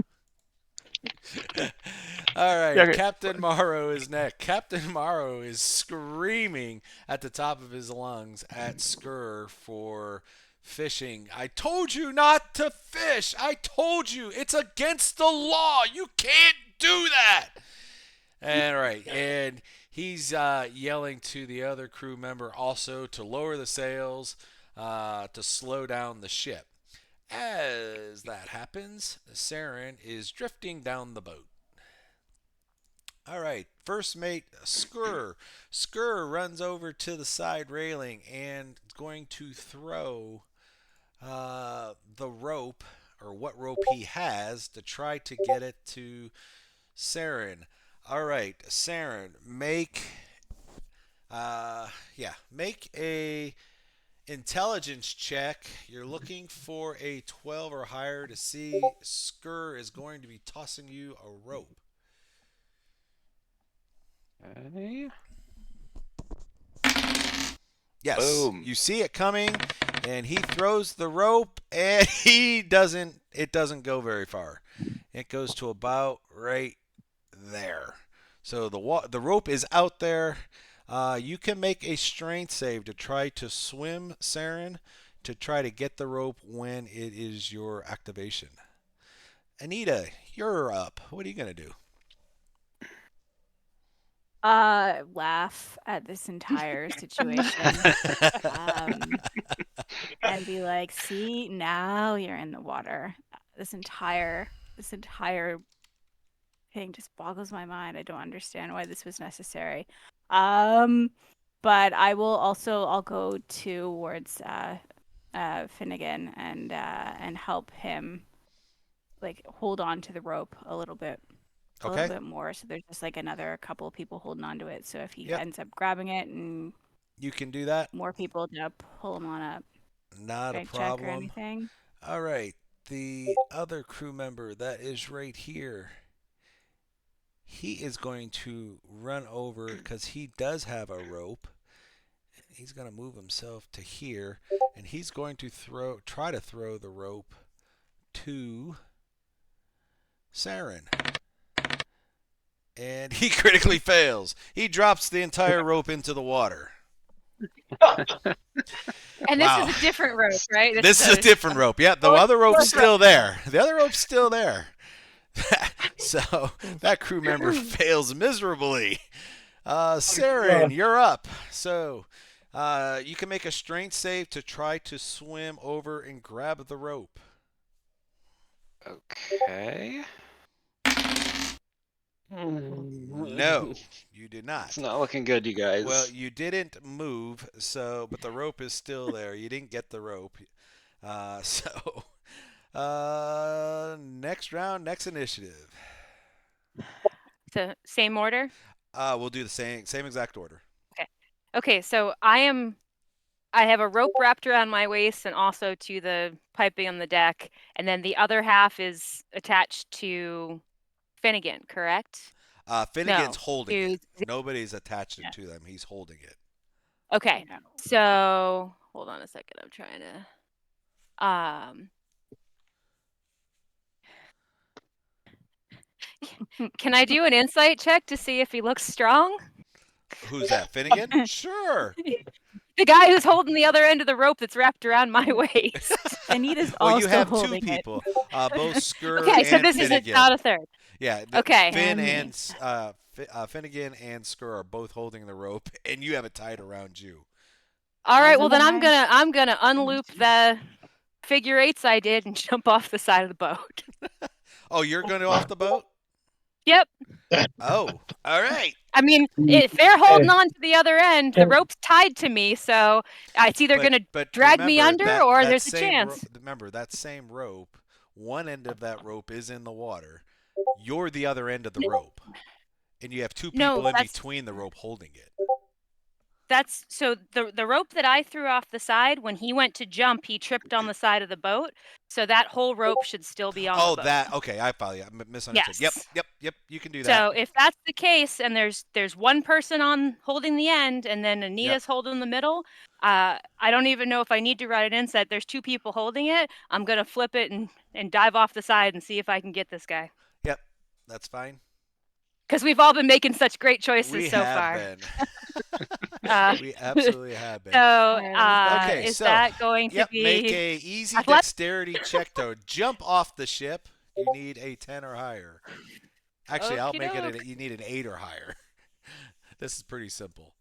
All right, Yeah, okay. Captain Morrow is next. Captain Morrow is screaming at the top of his lungs at Skur for fishing. I told you not to fish. I told you it's against the law. You can't do that. And he's yelling to the other crew member also to lower the sails, to slow down the ship. As that happens, Saren is drifting down the boat. All right, first mate Skur. Skur runs over to the side railing and is going to throw the rope, or what rope he has, to try to get it to Saren. All right, Saren, make a intelligence check. You're looking for a 12 or higher to see Skur is going to be tossing you a rope. Okay. Yes. Boom. You see it coming, and he throws the rope, and he doesn't. It doesn't go very far. It goes to about right there. So the rope is out there. You can make a strength save to try to swim, Saren, to try to get the rope when it is your activation. Anita, you're up. What are you gonna do? Laugh at this entire situation. And be like, see, now you're in the water. This entire thing just boggles my mind. I don't understand why this was necessary. But I'll go towards Finnegan and help him like hold on to the rope a little bit more. So there's just like another couple of people holding on to it. So if he Yep. ends up grabbing it and You can do that. more people to pull him on up. Not a Strength check or problem. anything. All right. The other crew member that is right here, he is going to run over because he does have a rope. He's going to move himself to here, and he's going to try to throw the rope to Saren. And he critically fails. He drops the entire rope into the water. And Wow. this is a different rope, right? This is a different rope. Yeah, the other rope's still there. The other rope's still there. So that crew member fails miserably. Saren, you're up. So you can make a strength save to try to swim over and grab the rope. Okay. No, you did not. It's not looking good, you guys. Well, you didn't move, but the rope is still there. You didn't get the rope. Next round, next initiative. So same order. We'll do the same exact order. Okay, so I have a rope wrapped around my waist and also to the piping on the deck, and then the other half is attached to Finnegan, correct? Finnegan's No, holding it. to- Nobody's attached it to them. He's holding it. Okay, so hold on a second. I'm trying to. Can I do an insight check to see if he looks strong? Who's that? Finnegan? Sure. The guy who's holding the other end of the rope that's wrapped around my waist. Anita's Well, also you have two holding people, both Skur Okay, so and this is Finnegan. not a third. Yeah. Okay. Finn And and Finnegan and Skur are both holding the rope, and you have it tied around you. All right, As well am then I. I'm gonna unloop the figure eights I did and jump off the side of the boat. Oh, you're going off the boat? Yep. Oh, all right. I mean, if they're holding on to the other end, the rope's tied to me, so it's either gonna But drag me remember under that- or that there's a same chance. remember, that same rope, one end of that rope is in the water. You're the other end of the rope. And you have two No, people in that's- between the rope holding it. That's so the rope that I threw off the side, when he went to jump, he tripped on the side of the boat. So that whole rope should still be on the boat. Okay, I follow you. I misunderstood. Yes. Yep, you can do that. So if that's the case, and there's one person on holding the end, and then Anita's holding the middle, I don't even know if I need to write it in. Said there's two people holding it. I'm gonna flip it and dive off the side and see if I can get this guy. Yep, that's fine. Because we've all been making such great choices We so have far. been. Uh, We absolutely have been. So Okay, is so, that going to be? Make a easy athletic? dexterity check to jump off the ship. You need a 10 or higher. Actually, I'll make it. You need an 8 or higher. This is pretty simple.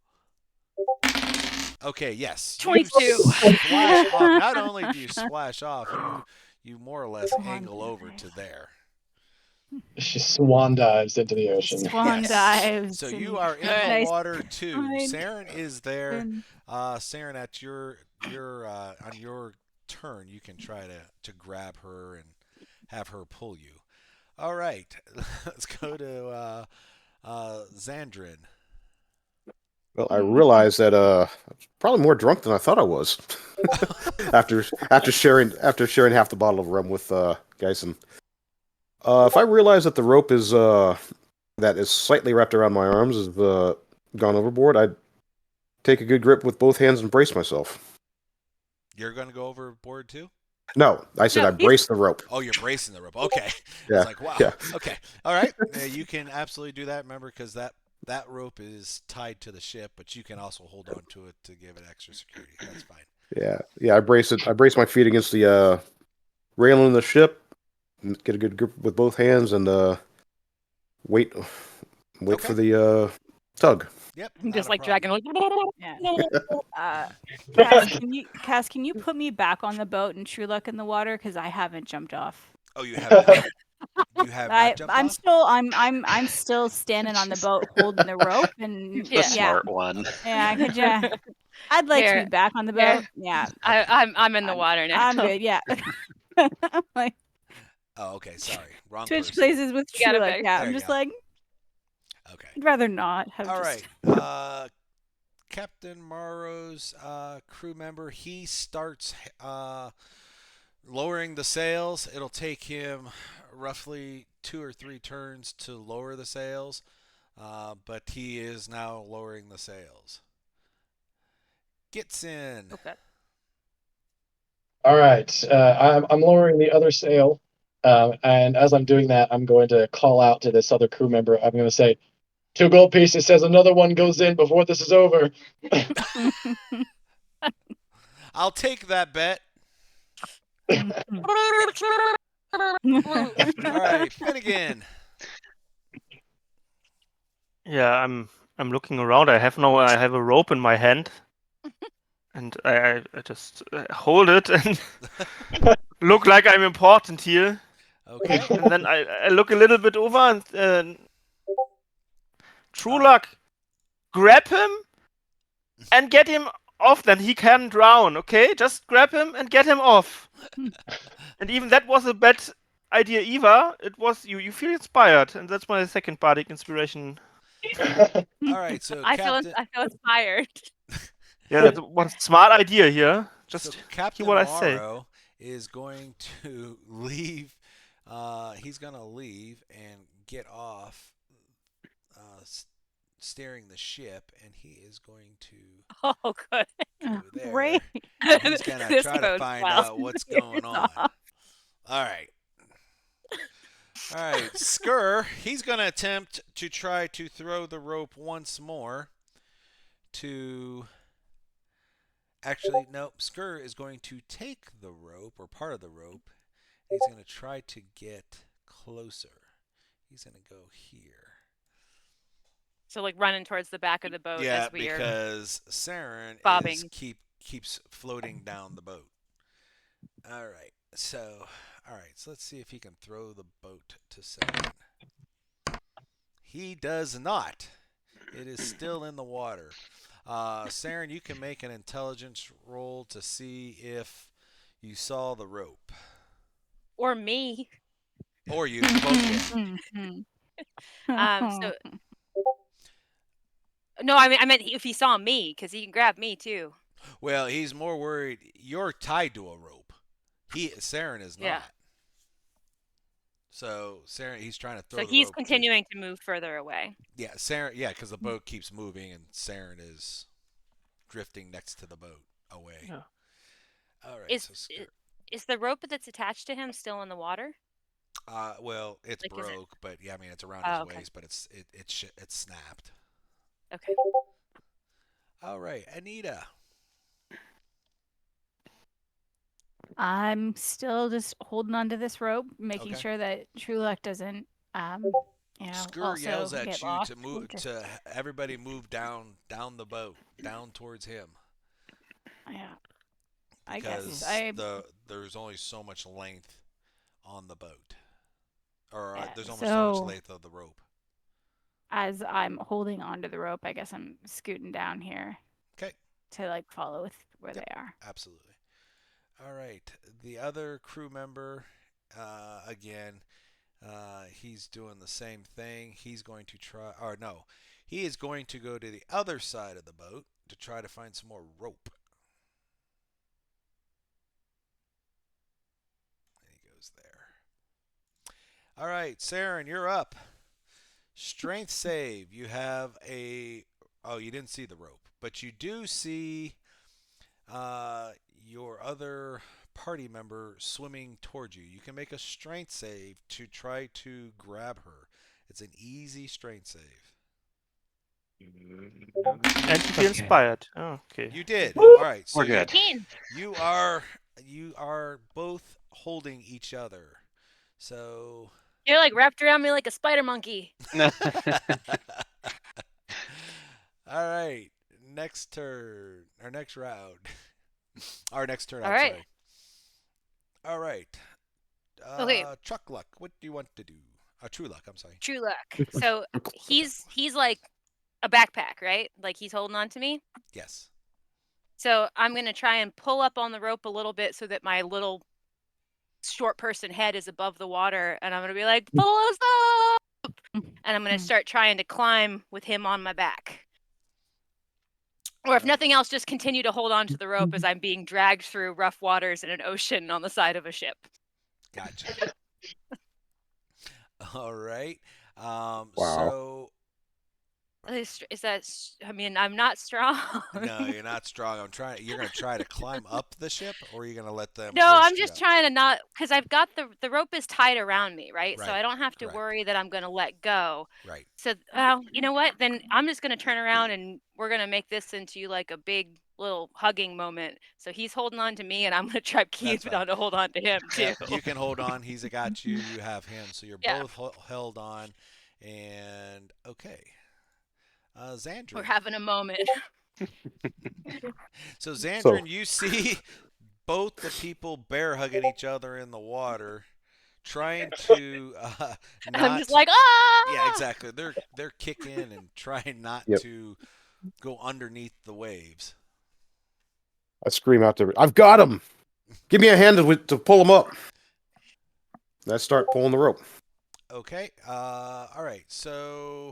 Okay, yes. 22. You splash off. Not only do you splash off, you more or less angle over to there. She swan dives into the ocean. Swan Yes. dives. So and you are in nice the water too. behind Saren is there. and- Saren, at your on your turn, you can try to grab her and have her pull you. All right, let's go to Xandrin. Well, I realized that I was probably more drunk than I thought I was after sharing half the bottle of rum with Geisen. If I realize that the rope is that is slightly wrapped around my arms is gone overboard, take a good grip with both hands and brace myself. You're going to go overboard too? No, I said No, I brace the rope. Oh, you're bracing the rope. Okay. I Yeah, was like, wow. yeah. Okay. All right. Yeah, you can absolutely do that. Remember, because that rope is tied to the ship, but you can also hold on to it to give it extra security. That's fine. Yeah. I brace it. I brace my feet against the railing of the ship. Get a good grip with both hands and wait Okay. for the tug. Yep. I'm Not just a like problem. dragging. Yeah. Cass, can you put me back on the boat and True Luck in the water? Because I haven't jumped off. Oh, you have not. You have not jumped I'm off. still I'm still standing on the boat holding the rope and The Yeah. smart one. yeah, could ya? I'd like to Here, be back on the here. boat. Yeah, I'm in the water now. I'm good. Yeah, I'm like Oh, okay. Sorry. Wrong switch person. places with You got True it Luck. back. Yeah, There I'm you just go. like Okay. I'd rather not have All just. right. Captain Morrow's crew member, he starts lowering the sails. It'll take him roughly 2 or 3 turns to lower the sails, but he is now lowering the sails. Gets in. Okay. All right. I'm lowering the other sail, and as I'm doing that, I'm going to call out to this other crew member. I'm going to say, 2 gold pieces says another one goes in before this is over. I'll take that bet. All right, Finnegan. Yeah, I'm looking around. I have a rope in my hand, and I just hold it and look like I'm important here. Okay. And then I look a little bit over and True Luck, grab him and get him off. Then he can drown. Okay, just grab him and get him off. And even that was a bad idea, Eva. It was you feel inspired, and that's my second bardic inspiration. All right, so I Captain feel inspired. Yeah, that was a smart idea here. Just so hear Captain what I say. Morrow is going to leave. He's going to leave and get off steering the ship, and he is going to Oh, good. go there. Great. And he's going to This try to bodes find well. out what's going on. All right. All right, Skur, he's going to attempt to try to throw the rope once more to... Actually, no, Skur is going to take the rope, or part of the rope, and he's going to try to get closer. He's going to go here. So like running towards the back of the boat Yeah, as we are. because Saren bobbing. keeps floating down the boat. All right, so let's see if he can throw the boat to Saren. He does not. It is still in the water. Saren, you can make an intelligence roll to see if you saw the rope. Or me. Or you both can. So no, I meant if he saw me, because he can grab me too. Well, he's more worried. You're tied to a rope. Saren is not. Yeah. So Saren, he's trying to throw So the he's rope. continuing to move further away. Yeah, Saren. Yeah, because the boat keeps moving and Saren is drifting next to the boat away. Yeah. All right. Is the rope that's attached to him still in the water? Well, it's Like, broke, but yeah, I mean it's around Oh, his okay. waist, but it's snapped. Okay. All right, Anita. I'm still just holding onto this rope, making Okay. sure that True Luck doesn't, Skur also yells at get you lost. to move to everybody move down the boat, down towards him. Yeah, I Because guess there's only so much length on the boat, or Yeah, there's almost so much so- length of the rope. as I'm holding onto the rope, I guess I'm scooting down here. Okay. To like follow with where Yep. they are. Absolutely. All right, the other crew member, again, he's doing the same thing. He's going to try, or no, he is going to go to the other side of the boat to try to find some more rope. And he goes there. All right, Saren, you're up. Strength save. You have a Oh, you didn't see the rope, but you do see your other party member swimming towards you. You can make a strength save to try to grab her. It's an easy strength save. And to be Okay. inspired. Oh, okay. You did. Woo! All right. So We're good. 14. you are both holding each other. So You're like wrapped around me like a spider monkey. all right. Next turn or next round. Our next turn, All I'm right. sorry. All right. Okay. Truck luck. What do you want to do? True luck. I'm sorry. True luck. So he's like a backpack, right? Like he's holding on to me. Yes. So I'm gonna try and pull up on the rope a little bit so that my little short person head is above the water, and I'm gonna be like, pull us up, and I'm gonna start trying to climb with him on my back. Or if nothing else, just continue to hold on to the rope as I'm being dragged through rough waters in an ocean on the side of a ship. Gotcha. All right. Wow. So Is that? I mean, I'm not strong. no, you're not strong. You're gonna try to climb up the ship, or you're gonna let them No, hoist I'm you just up? trying to not, because I've got the rope is tied around me, right? So Right. I don't have to Correct. worry that I'm going to let go. Right. So, you know what? Then I'm just going to turn around and we're going to make this into like a big little hugging moment. So he's holding on to me, and I'm going to try to keep fine. on to hold on to him too. Yep. You can hold on. He's got you. You have him. So you're Yeah. both held on. And okay. We're Xandrin. having a moment. So Xandrin, you see both the people bear hugging each other in the water, trying to not. I'm just like, ah! Yeah, exactly. They're kicking and trying not Yep. to go underneath the waves. I scream out there, I've got him! Give me a hand to pull him up. I start pulling the rope. Okay. All right. So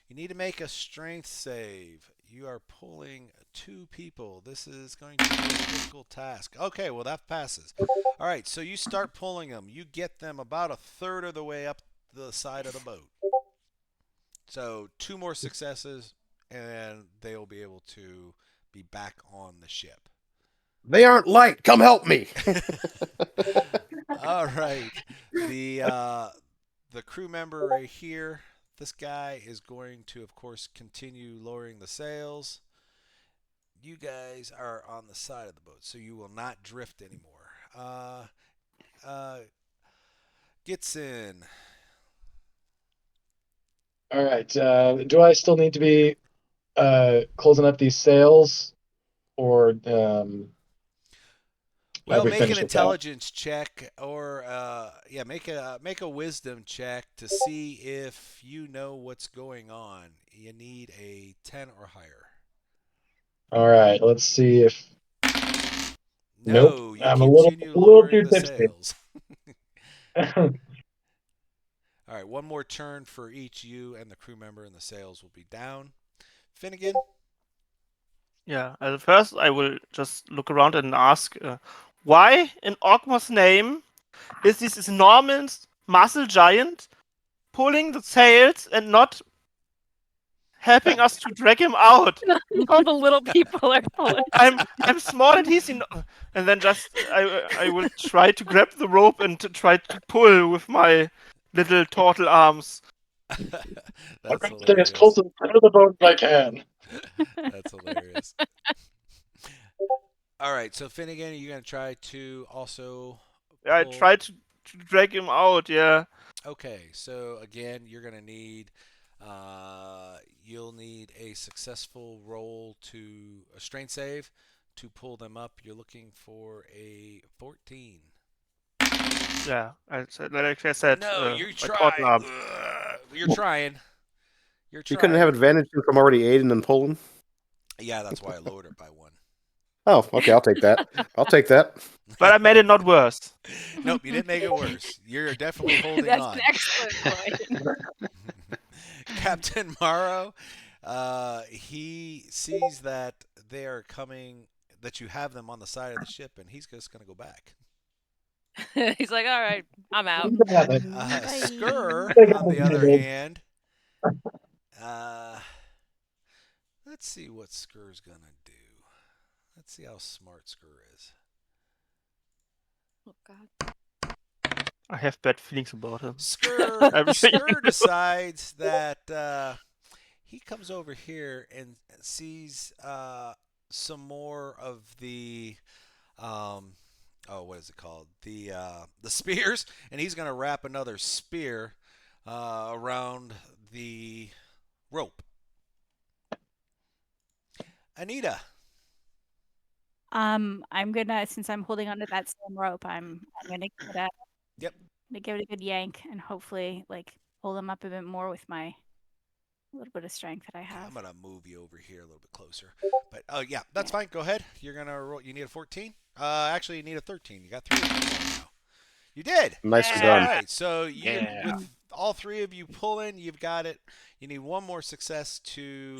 you need to make a strength save. You are pulling two people. This is going to be a difficult task. Okay. Well, that passes. All right. So you start pulling them. You get them about a third of the way up the side of the boat. So 2 more successes, and they'll be able to be back on the ship. They aren't light. Come help me. All right. The crew member right here, this guy is going to, of course, continue lowering the sails. You guys are on the side of the boat, so you will not drift anymore. Gitsin. All right. Do I still need to be closing up these sails, or have Well, we make an finished with that? intelligence check, or make a wisdom check to see if you know what's going on. You need a 10 or higher. All right. Let's see if. No, Nope. you I'm a continue little lowering too the tipsy. sails. All right, one more turn for each you and the crew member, and the sails will be down. Finnegan. Yeah. First, I will just look around and ask, why in Ogmar's name is this enormous muscle giant pulling the sails and not helping us to drag him out? All the little people are pulling. I'm small and he's and then just I will try to grab the rope and to try to pull with my little turtle arms. I'm That's going to stay as close hilarious. to the front of the boat as I can. That's hilarious. All right, so Finnegan, are you going to try to also I pull? try to drag him out. Yeah. Okay, so again, you're going to need you'll need a successful roll to a strength save to pull them up. You're looking for a 14. Yeah. Like I said, No, you're my trying. turtle arms. You're trying. You're You trying. couldn't have advantage since I'm already aiding and pulling? Yeah, that's why I lowered it by 1. Oh, okay, I'll take that. I'll take that. But I made it not worse. Nope, you didn't make it worse. You're definitely holding That's on. an excellent point. Captain Morrow, he sees that they are coming, that you have them on the side of the ship, and he's just going to go back. He's like, all right, I'm out. Skur, Bye. on the other hand, Let's see what Skur's gonna do. Let's see how smart Skur is. Oh God. I have bad feelings about him. Skur I really Skur do. decides that he comes over here and sees some more of the um, what is it called? The spears, and he's gonna wrap another spear around the rope. Anita. I'm gonna since I'm holding onto that same rope, I'm gonna Yep. give it a good yank and hopefully like pull them up a bit more with my little bit of strength that I Okay, I'm have. gonna move you over here a little bit closer. But oh yeah, that's fine. Go ahead. You're gonna roll. You need a 14. Actually, you need a 13. You got 3 of them now. You did. Nicely All done. right. So you, Yeah. with all 3 of you pulling, you've got it. You need one more success to.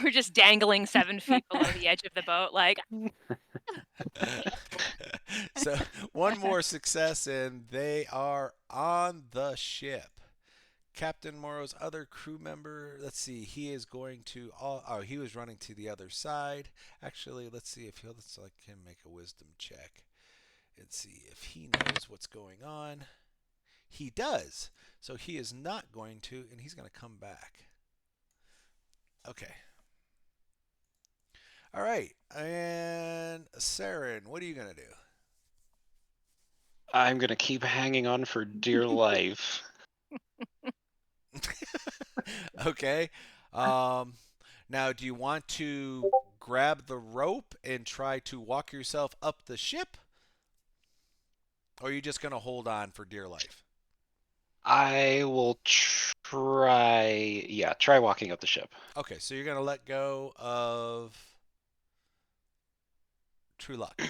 We're just dangling 7 feet below the edge of the boat, like. So one more success, and they are on the ship. Captain Morrow's other crew member, let's see, he is going to he was running to the other side. Actually, let's see if let's like him make a wisdom check and see if he knows what's going on. He does. So he is not going to, and he's going to come back. Okay. All right. And Saren, what are you going to do? I'm gonna keep hanging on for dear life. Okay. Now, do you want to grab the rope and try to walk yourself up the ship? Or are you just going to hold on for dear life? I will try walking up the ship. Okay, so you're going to let go of True Luck.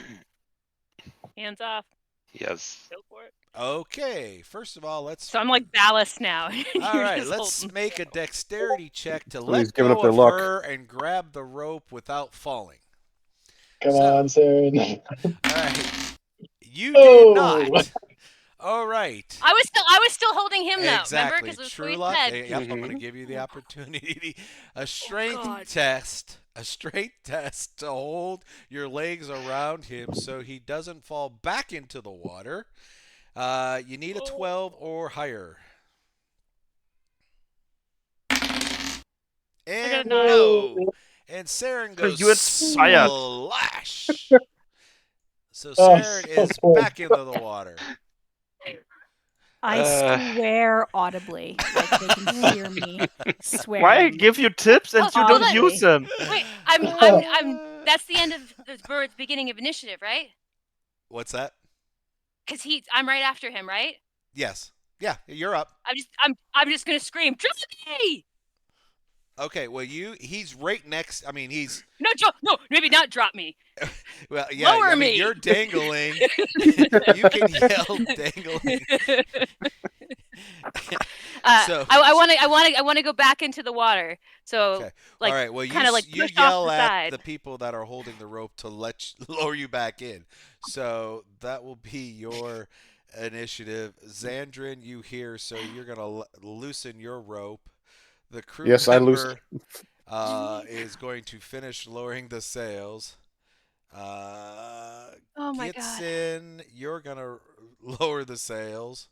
Hands off. Yes. Go for it. Okay, first of all, let's. So I'm like ballast now. All You're right, just let's holding. make a dexterity check to Somebody's let giving go up their of luck. her and grab the rope without falling. Come So- on, Saren. All right, you do Oh! not. All right. I was still holding him though. Remember, Exactly. because it was True Queen's luck. head. Yep, I'm going to Mhm. give you the opportunity. A strength God. test. A strength test to hold your legs around him so he doesn't fall back into the water. You need a 12 or higher. And nine. no. And Saren goes You inspired. splash. So Oh, Saren so is cool. back into the water. I swear audibly, like they can hear me swearing. Why I give you tips and you hold don't on. use them? Wait, I'm. That's the end of the bird's beginning of initiative, right? What's that? Because I'm right after him, right? Yes. Yeah, you're up. I'm just gonna scream, drop me! Okay, well he's right next. I mean, he's No, maybe not drop me. well, yeah. Lower I mean, me. you're dangling. You can yell dangling. So I want to go back into the water. So okay, like, all right. Well, kind of like you push off yell the at side. the people that are holding the rope to lower you back in. So that will be your initiative. Xandrin, you hear, so you're gonna loosen your rope. The crew Yes, I lose. member is going to finish lowering the sails. Oh my god. Gitsin, you're gonna lower the sails.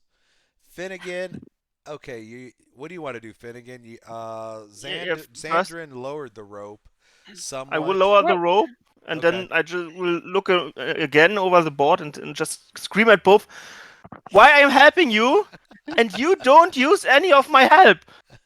Finnegan, okay, what do you want to do, Finnegan? First, Xandrin lowered the rope somewhat. I will lower the What? rope, and Okay. then I just will look again over the board and just scream at both. Why I'm helping you, and you don't use any of my help.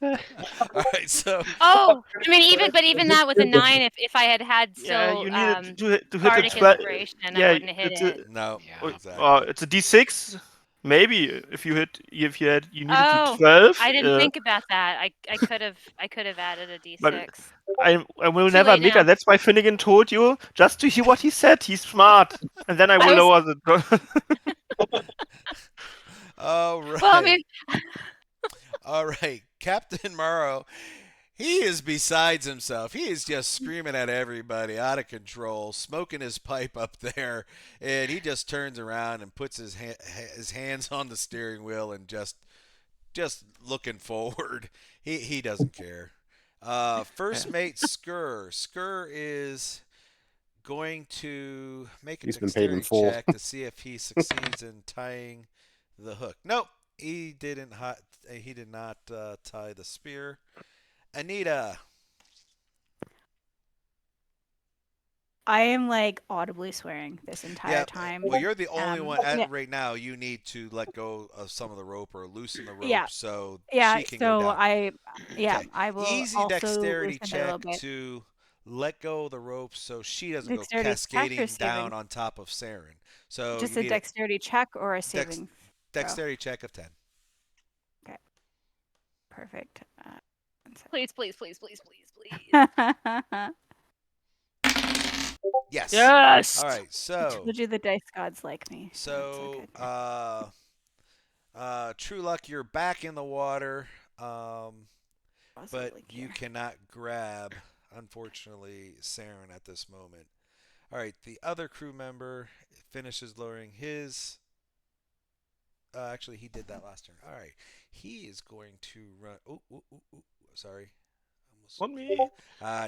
All right, so Oh, I mean, even that with a 9, if I had Yeah, still you needed to hit the bardic 12. inspiration, I Yeah, wouldn't have hit it's it. no, Yeah. exactly. it's a D6. Maybe if you needed to Oh, 12. I didn't think about that. I could have added a D6. But I will Too never late admit now. that. That's why Finnegan told you just to hear what he said. He's smart, and then I will lower the. All right. Well, I mean, All right, Captain Morrow. He is besides himself. He is just screaming at everybody, out of control, smoking his pipe up there, and he just turns around and puts his hands on the steering wheel and just looking forward. He doesn't care. First mate Skur. Skur is going to make a He's been paid in dexterity full. check to see if he succeeds in tying the hook. Nope, he didn't. He did not tie the spear. Anita. I am like audibly swearing this entire time. Well, you're the only one yeah, right now. You need to let go of some of the rope or loosen the rope yeah, so yeah. she can go So down. Okay. I will Easy also dexterity loosen it a little check bit. to let go of the rope so she doesn't go Dexterity check or cascading down saving? on top of Saren. So Just you a need dexterity check or a a saving throw? dexterity check of 10. Okay, perfect. Please, please, please, please, please, please. Yes. Yes. All right. I So told you the dice gods like me. so It's okay. True Luck, you're back in the water. But Possibly you here. cannot grab, unfortunately, Saren at this moment. All right, the other crew member finishes lowering his. Actually, he did that last turn. All right, he is going to run. Oh, sorry. Almost. On me.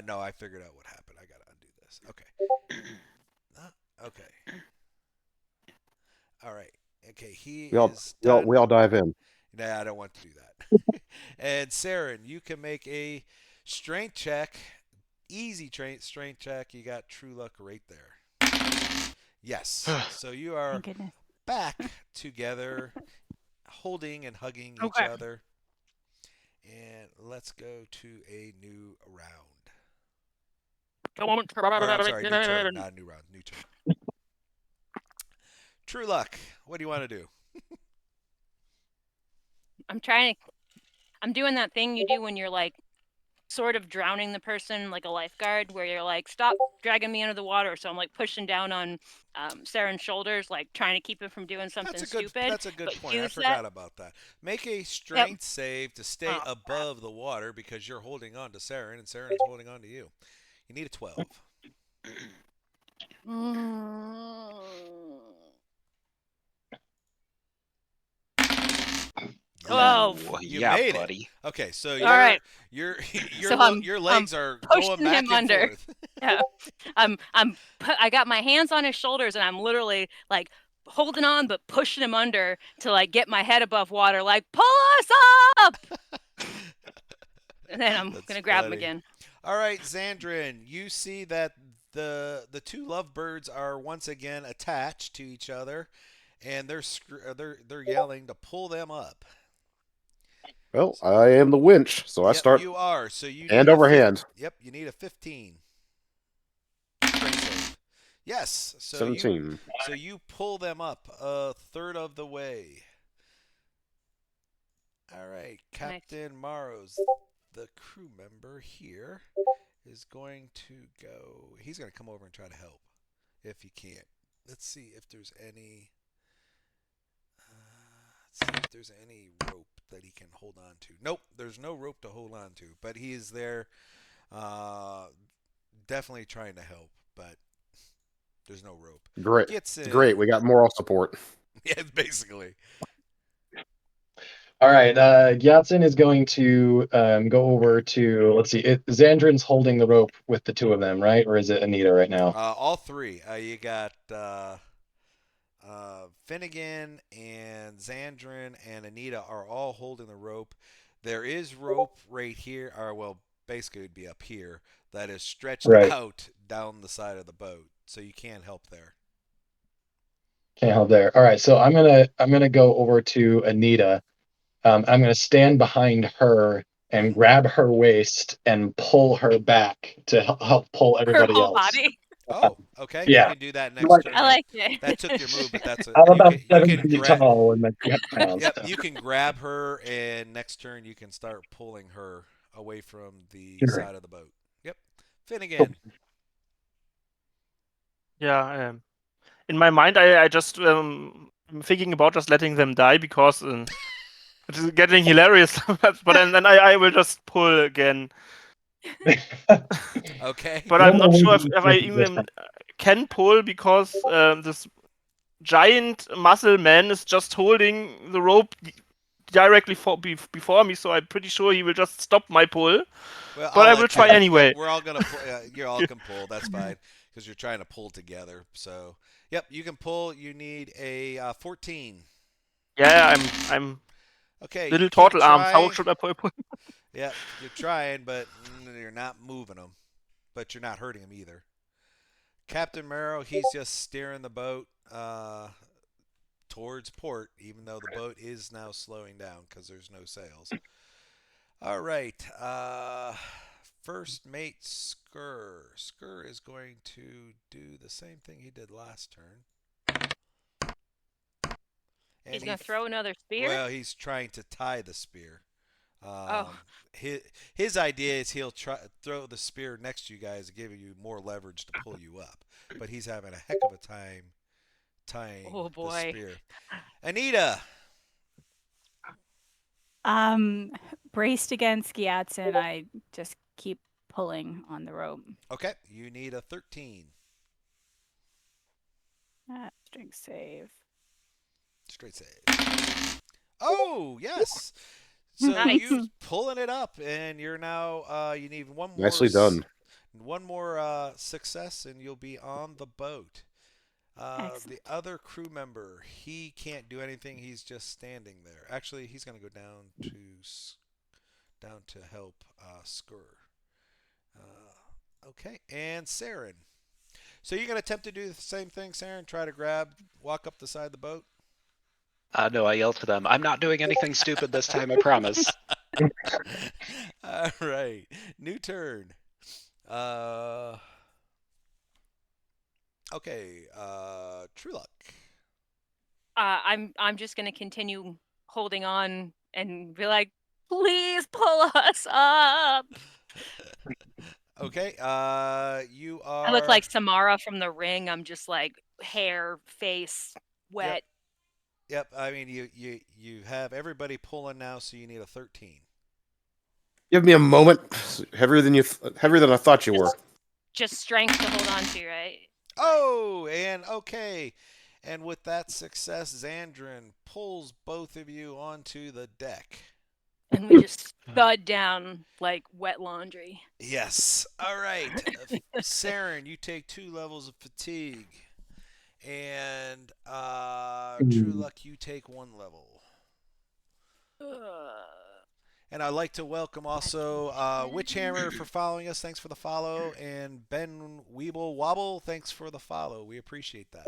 No, I figured out what happened. I gotta undo this. Okay. Okay. All right. Okay, he is done. We all dive in. Nah, I don't want to do that. And Saren, you can make a strength check. Easy strength check. You got True Luck right there. Yes. So you are Thank goodness. back together, holding and hugging each Okay. other. And let's go to a new round. Come on. Or, I'm sorry, new turn. Not a new round. New turn. True Luck, what do you want to do? I'm doing that thing you do when you're like sort of drowning the person like a lifeguard, where you're like, stop dragging me under the water. So I'm like pushing down on Saren's shoulders, like trying to keep him from doing something stupid. That's a good point. I Use forgot that. about that. Make a strength save to stay Oh, above the water because you're holding on to Saren and Saren's holding on to you. You need a 12. Oh, You yeah, made buddy. it. Okay, so all right. your So your legs are pushing going back him and under. forth. Yeah, I got my hands on his shoulders and I'm literally like holding on but pushing him under to like get my head above water, like pull us up. And then I'm gonna grab him again. All right, Xandrin, you see that the two lovebirds are once again attached to each other, and they're yelling to pull them up. Well, I am the winch, so I Yep, start you are. So you hand need over hand. Yep, you need a 15. Strength save. Yes. 17. So you pull them up a third of the way. All right, Captain Maros, the crew member here, is going to go. He's going to come over and try to help if he can. Let's see if there's any. Let's see if there's any rope that he can hold on to. Nope, there's no rope to hold on to, but he is there, definitely trying to help, but there's no rope. Great. Gets in. Great. We got moral support. Yeah, basically. All right, Gyatson is going to go over to, let's see, Xandrin's holding the rope with the two of them, right? Or is it Anita right now? All three. You got Finnegan and Xandrin and Anita are all holding the rope. There is rope right here, or well, basically it'd be up here, that is stretched out down the side of the boat, so you can't help there. Can't help there. All right, so I'm gonna go over to Anita. I'm gonna stand behind her and grab her waist and pull her back to help pull Her everybody whole else. body. Oh, okay. Yeah. You can do that next turn. I like it. That took your move, but that's a. I'm about you 7 can feet tall and like 300 pounds. Yep, you can grab her, and next turn you can start pulling her away from the side of the boat. Yep. Finnegan. Yeah. In my mind, I just I'm thinking about just letting them die because it is getting hilarious. But then I will just pull again. Okay. But I'm not sure if I even can pull because this giant muscle man is just holding the rope directly before me, so I'm pretty sure he will just stop my pull. Well, But I I'll will let try you. anyway. We're all gonna pull. You all can pull. That's fine because you're trying to pull together. So, yep, you can pull. You need a 14. Yeah, I'm Okay, you little keep turtle arms. How trying. should I pull? Yep, you're trying, but you're not moving them. But you're not hurting them either. Captain Marrow, he's just steering the boat towards port, even though the boat is now slowing down because there's no sails. All right. First mate Skur. Skur is going to do the same thing he did last turn. And He's gonna throw another spear. Well, he's trying to tie the spear. Oh. His idea is he'll throw the spear next to you guys to give you more leverage to pull you up. But he's having a heck of a time tying the spear. Anita. Braced against Gyatson, I just keep pulling on the rope. Okay, you need a 13. Strength save. Straight save. Oh, yes. So Nice. you pulling it up, and you're now. You need one more. Nicely done. One more success, and you'll be on the boat. The other crew member, he can't do anything. He's just standing there. Actually, he's going to go down to help Skur. Okay, and Saren. So you're going to attempt to do the same thing, Saren? Try to walk up the side of the boat? No, I yelled to them, I'm not doing anything stupid this time, I promise. All right. New turn. Okay. True Luck. I'm just gonna continue holding on and be like, please pull us up. Okay. You are. I look like Samara from The Ring. I'm just like hair, face, wet. Yep. I mean, you have everybody pulling now, so you need a 13. Give me a moment. Heavier than I thought you were. Just strength to hold on to, right? Oh, and okay. And with that success, Xandrin pulls both of you onto the deck. And we just thud down like wet laundry. Yes. All right. Saren, you take 2 levels of fatigue. And True Luck, you take 1 level. And I'd like to welcome also Witchhammer for following us. Thanks for the follow. And Ben Weeble Wobble, thanks for the follow. We appreciate that.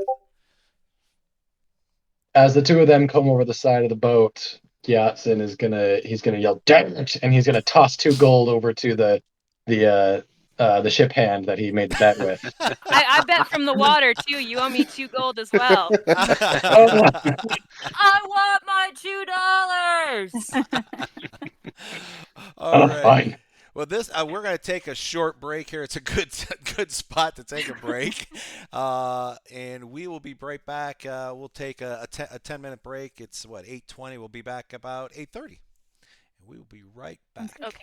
As the two of them come over the side of the boat, Gyatson is gonna yell "damn it!" and he's gonna toss 2 gold over to the ship hand that he made the bet with. I bet from the water too. You owe me 2 gold as well. I want my $2. All right. Fine. Well, we're going to take a short break here. It's a good spot to take a break, and we will be right back. We'll take a 10-minute break. It's 8:20. We'll be back about 8:30, and we will be right back. Okay.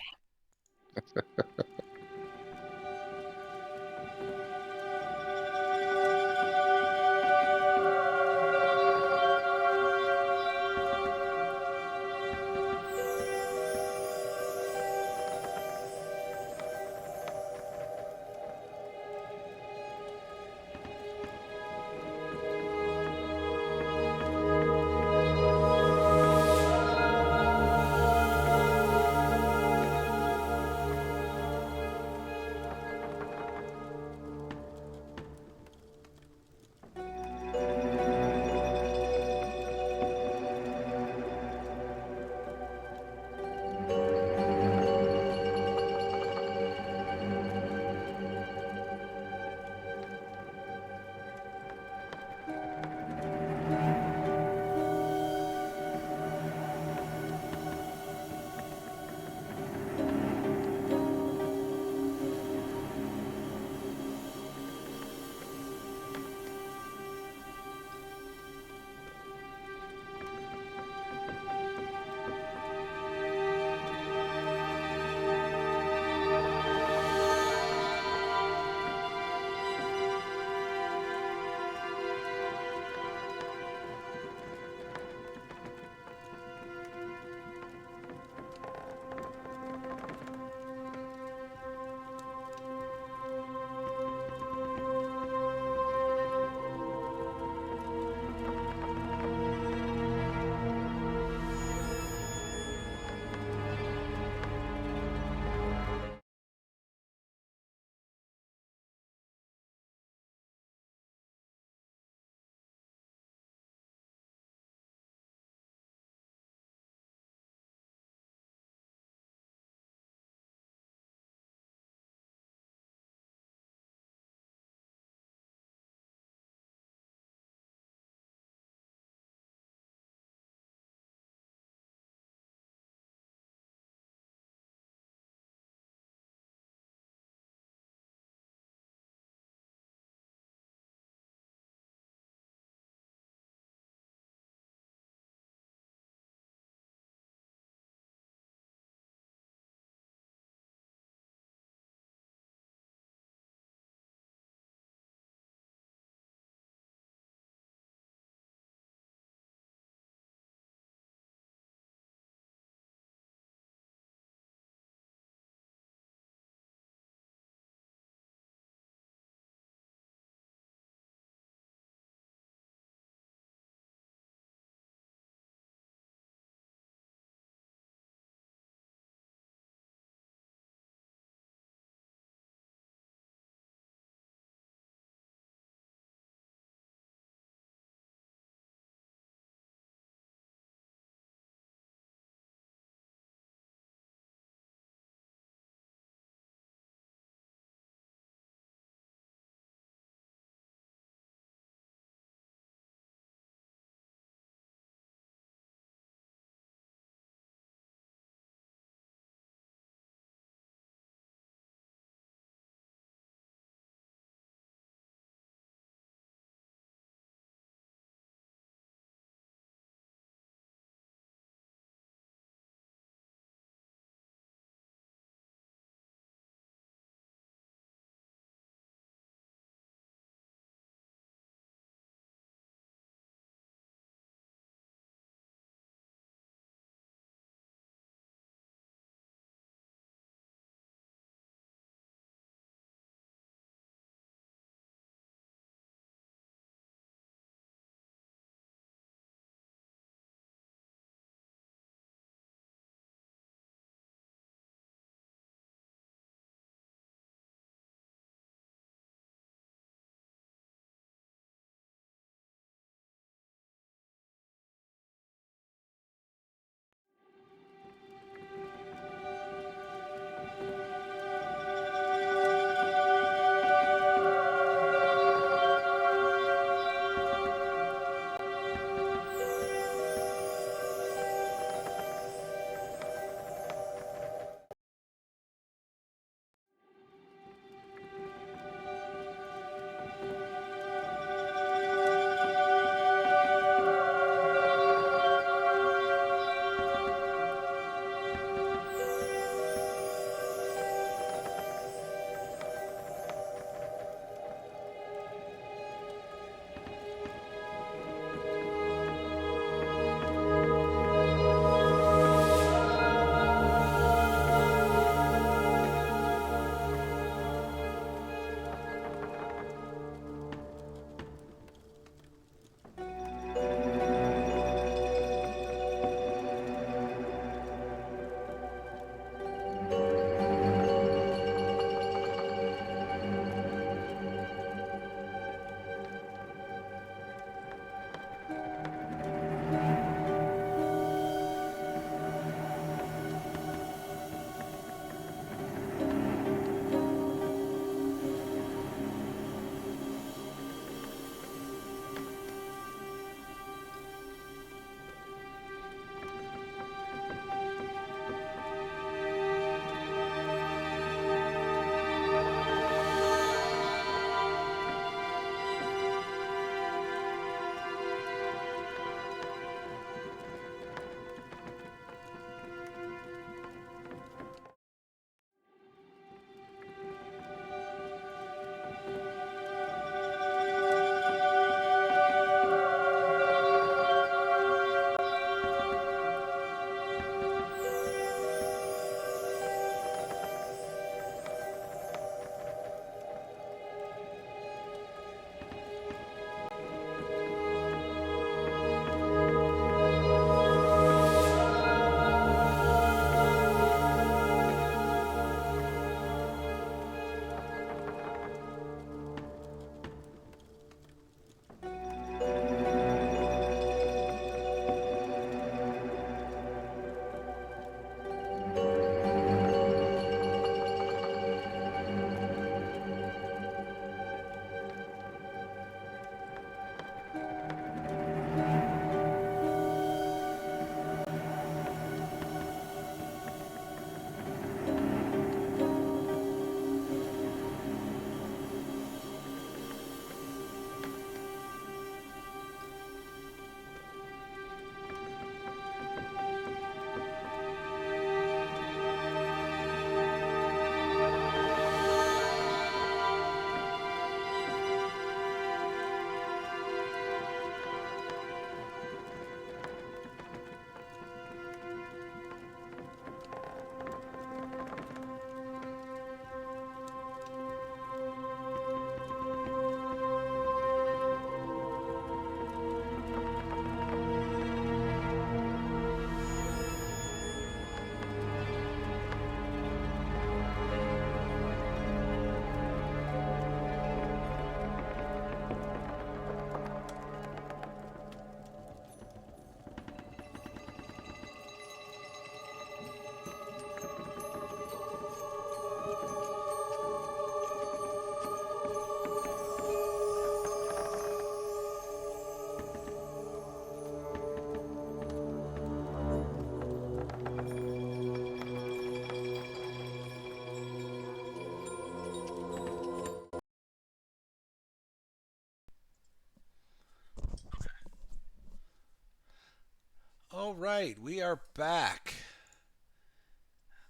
All right, we are back.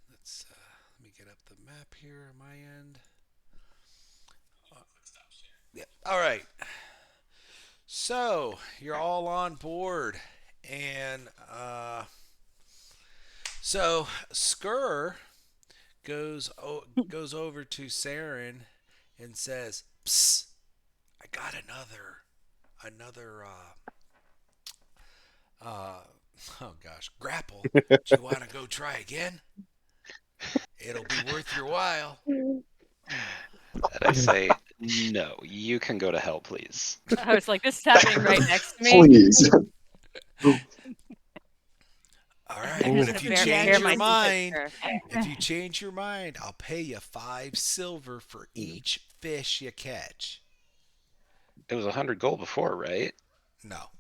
Let me get up the map here on my end. Yeah. All right. So you're all on board, and so Skur goes over to Saren and says, "Psst, I got another uh oh gosh, grapple. Do you want to go try again? It'll be worth your while." And I say, no, you can go to hell, please. I was like, this is happening right next to me. Please. All right, Oh, but yeah. if you Bear- change bear your my mind, sister. if you change your mind, I'll pay you 5 silver for each fish you catch. It was 100 gold before, right? No.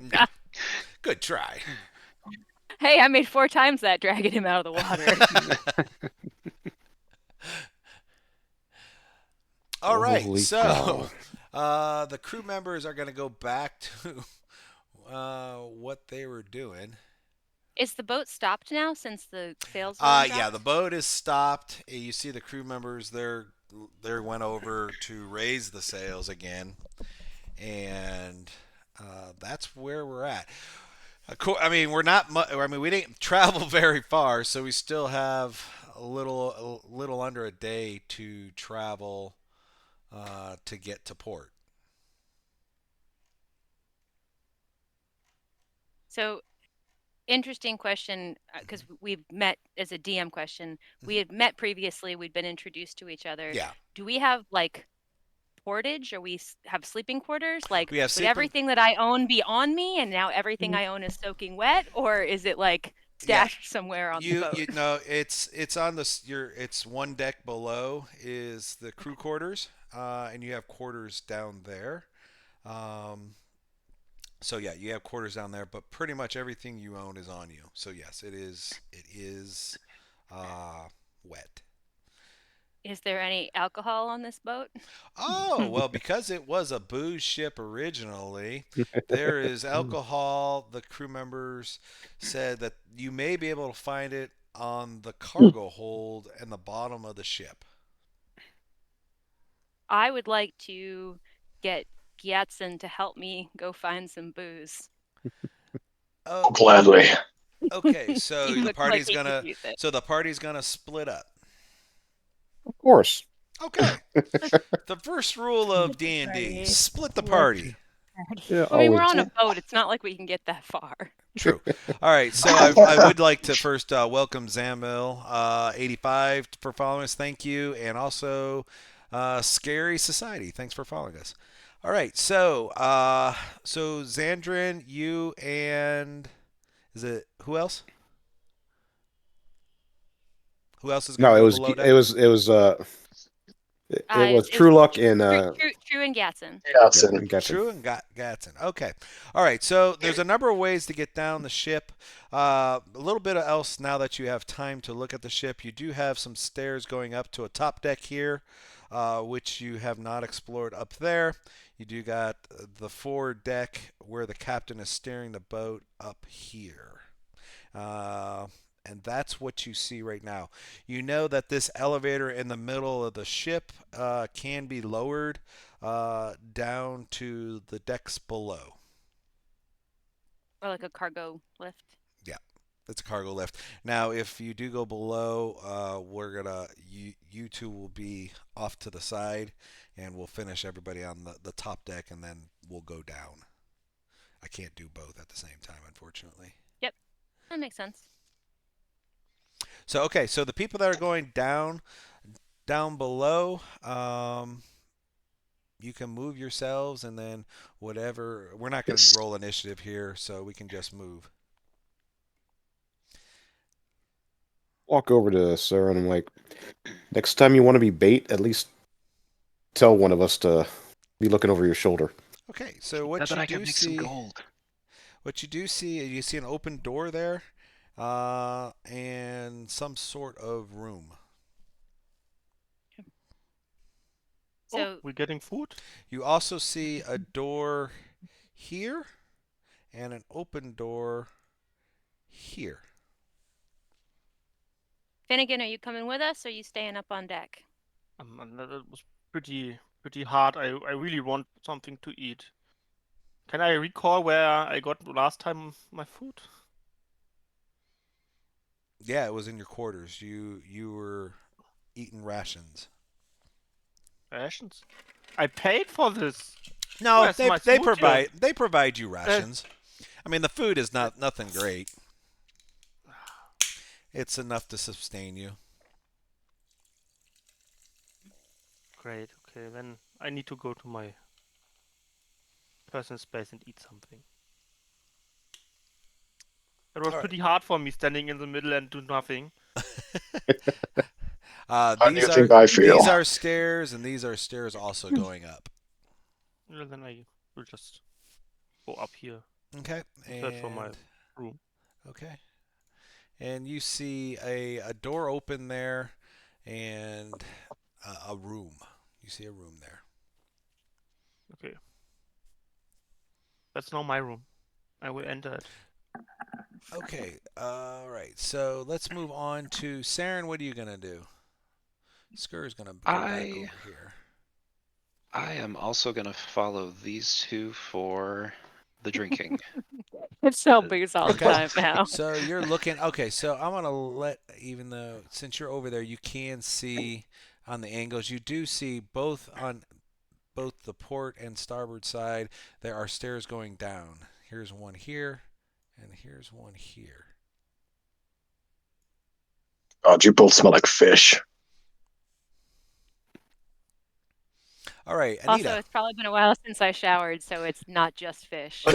No. Good try. Hey, I made 4 times that dragging him out of the water. All right, Holy so cow. the crew members are going to go back to what they were doing. Is the boat stopped now since the sails were Yeah, dropped? the boat is stopped. You see the crew members there went over to raise the sails again, and that's where we're at. I mean, we're not. I mean, we didn't travel very far, so we still have a little under a day to travel to get to port. So, interesting question, because we've met as a DM question. We had met previously. We'd been introduced to each other. Yeah, Do we have like portage, or have sleeping quarters? Like, we have would sleeping. everything that I own be on me, and now everything I own is soaking wet, or is it like Yeah, stashed somewhere on the you boat? know it's on it's one deck below is the crew quarters, and you have quarters down there. Um, so yeah, you have quarters down there, but pretty much everything you own is on you. So yes, it is uh, wet. Is there any alcohol on this boat? Oh, well, because it was a booze ship originally, there is alcohol. The crew members said that you may be able to find it on the cargo hold and the bottom of the ship. I would like to get Gyatson to help me go find some booze. Oh, Gladly. okay. So He the looks like party's he could gonna use it. so the party's gonna split up. Of course. Okay. The first rule of D&D: Party. split the Split. party. Yeah, I mean, we're always. on a boat. It's not like we can get that far. True. All right, so I would like to first welcome Zamil 85 for following us. Thank you, and also Scary Society. Thanks for following us. All right, so Zandrin, you and is it who else? Who else is going No, to it go was below deck? it was It's True Luck and True and Gatson. Yatson. and Getson. True and Gatson. Okay. All right. So there's a number of ways to get down the ship. A little bit else now that you have time to look at the ship. You do have some stairs going up to a top deck here, which you have not explored up there. You do got the forward deck where the captain is steering the boat up here. Uh, and that's what you see right now. You know that this elevator in the middle of the ship can be lowered down to the decks below. Or like a cargo lift. Yeah, it's a cargo lift. Now, if you do go below, you two will be off to the side, and we'll finish everybody on the top deck, and then we'll go down. I can't do both at the same time, unfortunately. Yep, that makes sense. So okay, so the people that are going down below, you can move yourselves, and then whatever. We're not going to roll initiative here, so we can just move. Walk over to Sarah and I'm like, next time you want to be bait, at least tell one of us to be looking over your shoulder. Okay, so Said that I can make some gold. what you see an open door there, and some sort of room. So We're getting food? You also see a door here and an open door here. Finnegan, are you coming with us, or are you staying up on deck? And that was pretty hard. I really want something to eat. Can I recall where I got last time my food? Yeah, it was in your quarters. You were eating rations. Rations? I paid for this. No, Where's my smoothie? they provide you rations. I mean, the food is not nothing great. It's enough to sustain you. Great. Okay, then I need to go to my personal space and eat something. It was All right. pretty hard for me standing in the middle and do nothing. How do These you are think I feel? these are stairs, and these are stairs also going up. Well, then I will just go up here Okay, and search for my and room. okay, and you see a door open there, and a room. You see a room there. Okay. That's not my room. I will enter it. Okay, all right. So let's move on to Saren. What are you gonna do? Skur's gonna go back over here. I am also going to follow these two for the drinking. It's so big all the Okay. time now. So you're looking. Okay, so I'm gonna let, even though since you're over there, you can see on the angles. You do see both on both the port and starboard side. There are stairs going down. Here's one here, and here's one here. God, you both smell like fish. All right, Also, Anita. it's probably been a while since I showered, so it's not just fish.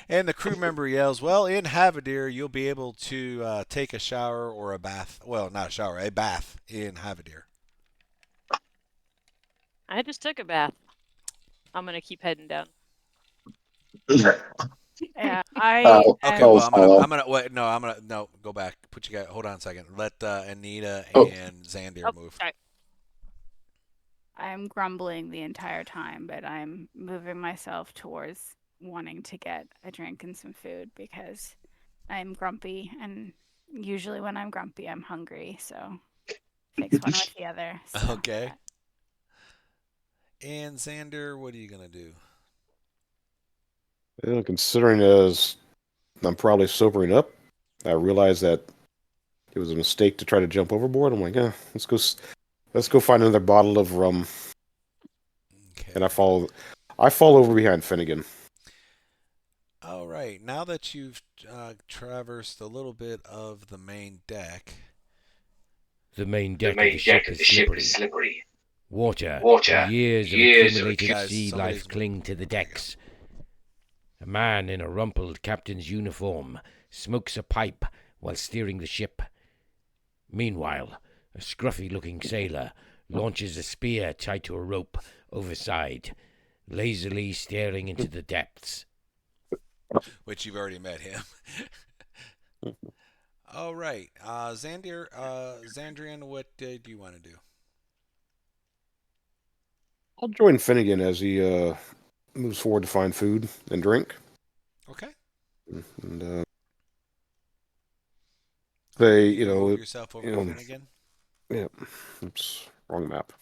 And the crew member yells, "Well, in Havadir, you'll be able to take a shower or a bath. Well, not a shower, a bath in Havadir." I just took a bath. I'm gonna keep heading down. Yeah, I Oh, Okay, am. well, oh, follow. I'm gonna wait. No, I'm gonna no. Go back. Put you guys. Hold on a second. Let Anita Oh. and Xandir Oh, move. sorry. I'm grumbling the entire time, but I'm moving myself towards wanting to get a drink and some food because I'm grumpy, and usually when I'm grumpy, I'm hungry. So takes one with the other. So Okay. And Xander, what are you gonna do? Well, considering as I'm probably sobering up, I realize that it was a mistake to try to jump overboard. I'm like, let's go find another bottle of rum. Okay. And I fall over behind Finnegan. All right. Now that you've traversed a little bit of the main deck, The main deck of the ship is slippery. Water, years of accumulated Guys, sea somebody's life cling to the decks. A man in a rumpled captain's uniform smokes a pipe while steering the ship. Meanwhile, a scruffy-looking sailor launches a spear tied to a rope overside, lazily staring into the depths. which you've already met him. All right. Xandrian, what do you want to do? I'll join Finnegan as he moves forward to find food and drink. Okay. And they, You move yourself over you to know, Finnegan. yeah, oops, wrong map.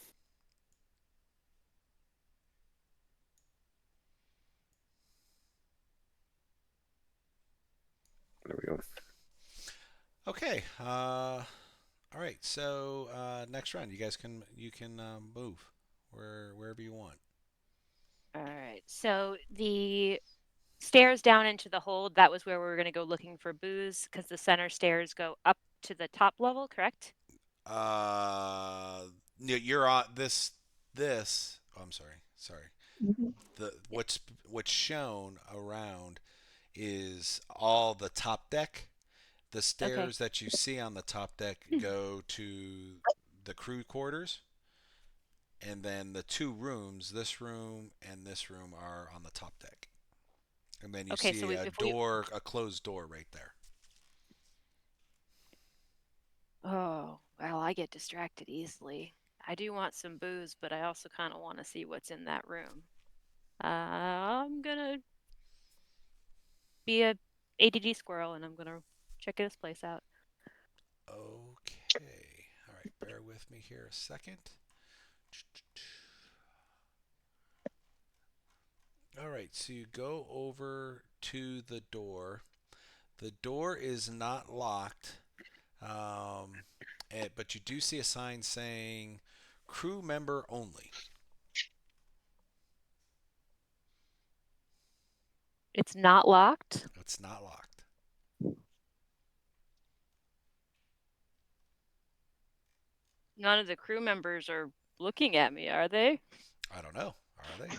There we go. Okay. All right. So next round, you guys can move wherever you want. All right. So the stairs down into the hold, that was where we were going to go looking for booze because the center stairs go up to the top level, correct? You're on this. This. Oh, I'm sorry. Sorry. What's shown around is all the top deck. The stairs that you see on the top deck go to the crew quarters, and then the two rooms, this room and this room, are on the top deck. And then you Okay, see so a door, a closed door right there. Oh, well, I get distracted easily. I do want some booze, but I also kind of want to see what's in that room. I'm gonna be a ADD squirrel and I'm gonna check this place out. Okay. All right. Bear with me here a second. All right. So you go over to the door. The door is not locked, um, but you do see a sign saying crew member only. It's not locked. It's not locked. None of the crew members are looking at me, are they? I don't know. Are they?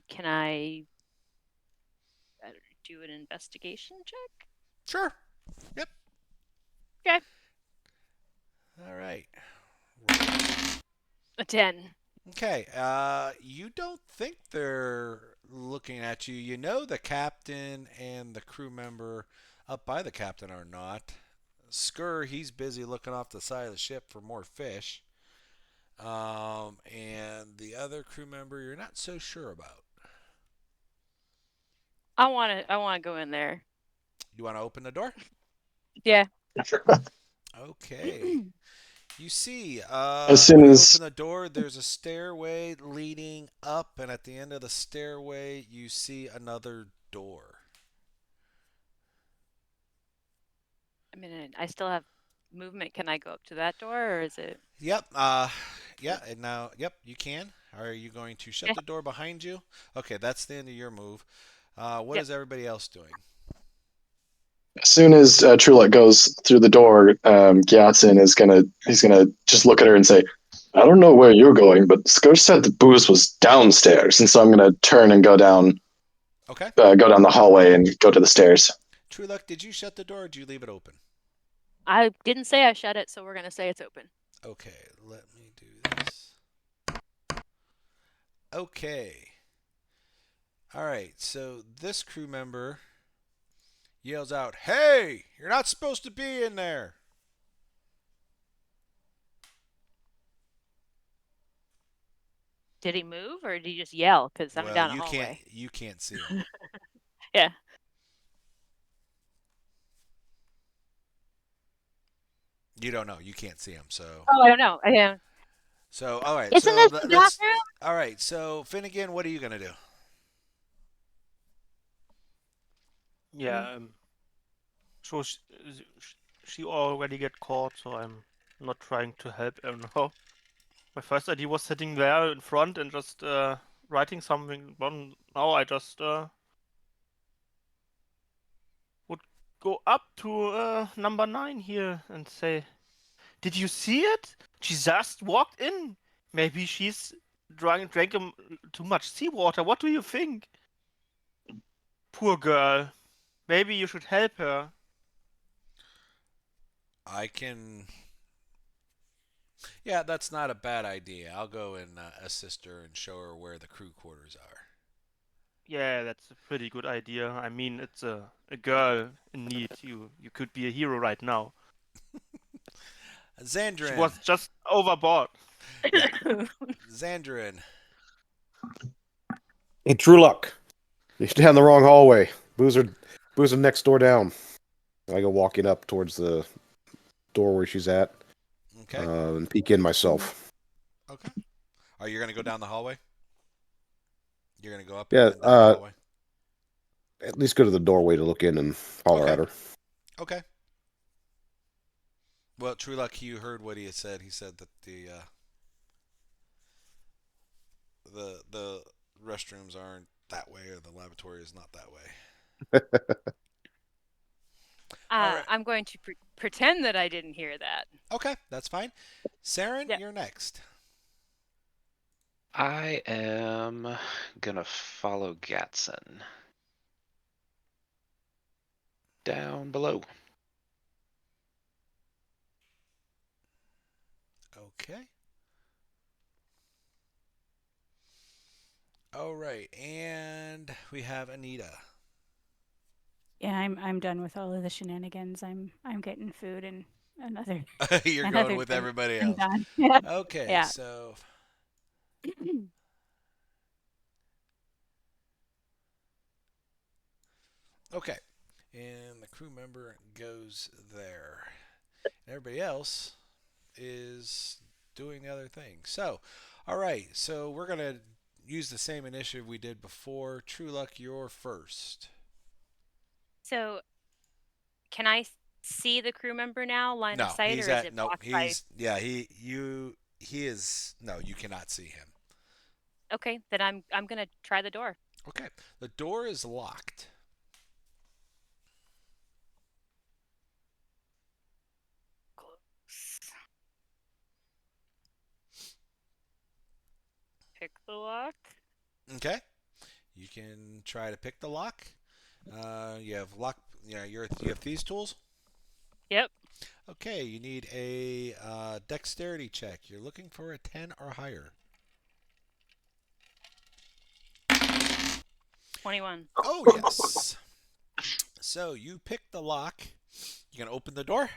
Can I do an investigation check? Sure. Yep. Okay. All right. A 10. Okay. You don't think they're looking at you. You know the captain and the crew member up by the captain are not. Skur, he's busy looking off the side of the ship for more fish. And the other crew member, you're not so sure about. I wanna go in there. You want to open the door? Yeah. Okay. You see, As soon when you as open the door, there's a stairway leading up, and at the end of the stairway, you see another door. I mean, I still have movement. Can I go up to that door, or is it? Yep. Yeah. And now, yep, you can. Are you going to shut Yeah. the door behind you? Okay, that's the end of your move. What Yep. is everybody else doing? as soon as Trulek goes through the door, Gyatson is gonna just look at her and say, "I don't know where you're going, but Scourge said the booze was downstairs, and so I'm gonna turn and Okay. go down the hallway and go to the stairs." True Luck, did you shut the door or did you leave it open? I didn't say I shut it, so we're gonna say it's open. Okay, let me do this. Okay. All right, so this crew member yells out, "Hey, you're not supposed to be in there." Did he move, or did he just yell? Because I'm Well, down a hallway. you can't see him. Yeah. You don't know. You can't see him. So Oh, I don't know. I all right. Isn't So this the let's bathroom? all right. So Finnegan, what are you going to do? Yeah. So she already get caught, so I'm not trying to help her now. My first idea was sitting there in front and just writing something. But now I just would go up to number 9 here and say, "Did you see it? She just walked in. Maybe she's drank too much seawater. What do you think? Poor girl. Maybe you should help her." I can. Yeah, that's not a bad idea. I'll go and assist her and show her where the crew quarters are. Yeah, that's a pretty good idea. I mean, it's a girl in need. You could be a hero right now. She Xandrin. was just overboard. Yeah. Xandrin. Hey, Trulek, you're down the wrong hallway. Boozer next door down. I go walking up towards the door where she's at, Okay. and peek in myself. Okay. Are you going to go down the hallway? You're going to go up and Yeah, then down the hallway? at least go to the doorway to look in and holler Okay. at her. Okay. Well, True Luck, you heard what he had said. He said that the restrooms aren't that way, or the lavatory is not that way. All right. I'm going to pretend that I didn't hear that. Okay, that's fine. Saren, Yeah. you're next. I am gonna follow Gatson down below. Okay. All right, and we have Anita. Yeah, I'm done with all of the shenanigans. I'm getting food and another You're going another with drink. everybody I'm else. done. Yeah. Okay, Yeah. so Okay. And the crew member goes there. Everybody else is doing the other thing. So, all right. So we're gonna use the same initiative we did before. True Luck, you're first. So, can I see the crew member now, line of No, sight, he's or is at it no. blocked by? He's yeah. He is no. You cannot see him. Okay, then I'm gonna try the door. Okay. The door is locked. Close. Pick the lock. Okay. You can try to pick the lock. You have lock. You have these tools. Yep. Okay. You need a dexterity check. You're looking for a 10 or higher. 21. Oh yes. So you pick the lock. You gonna open the door?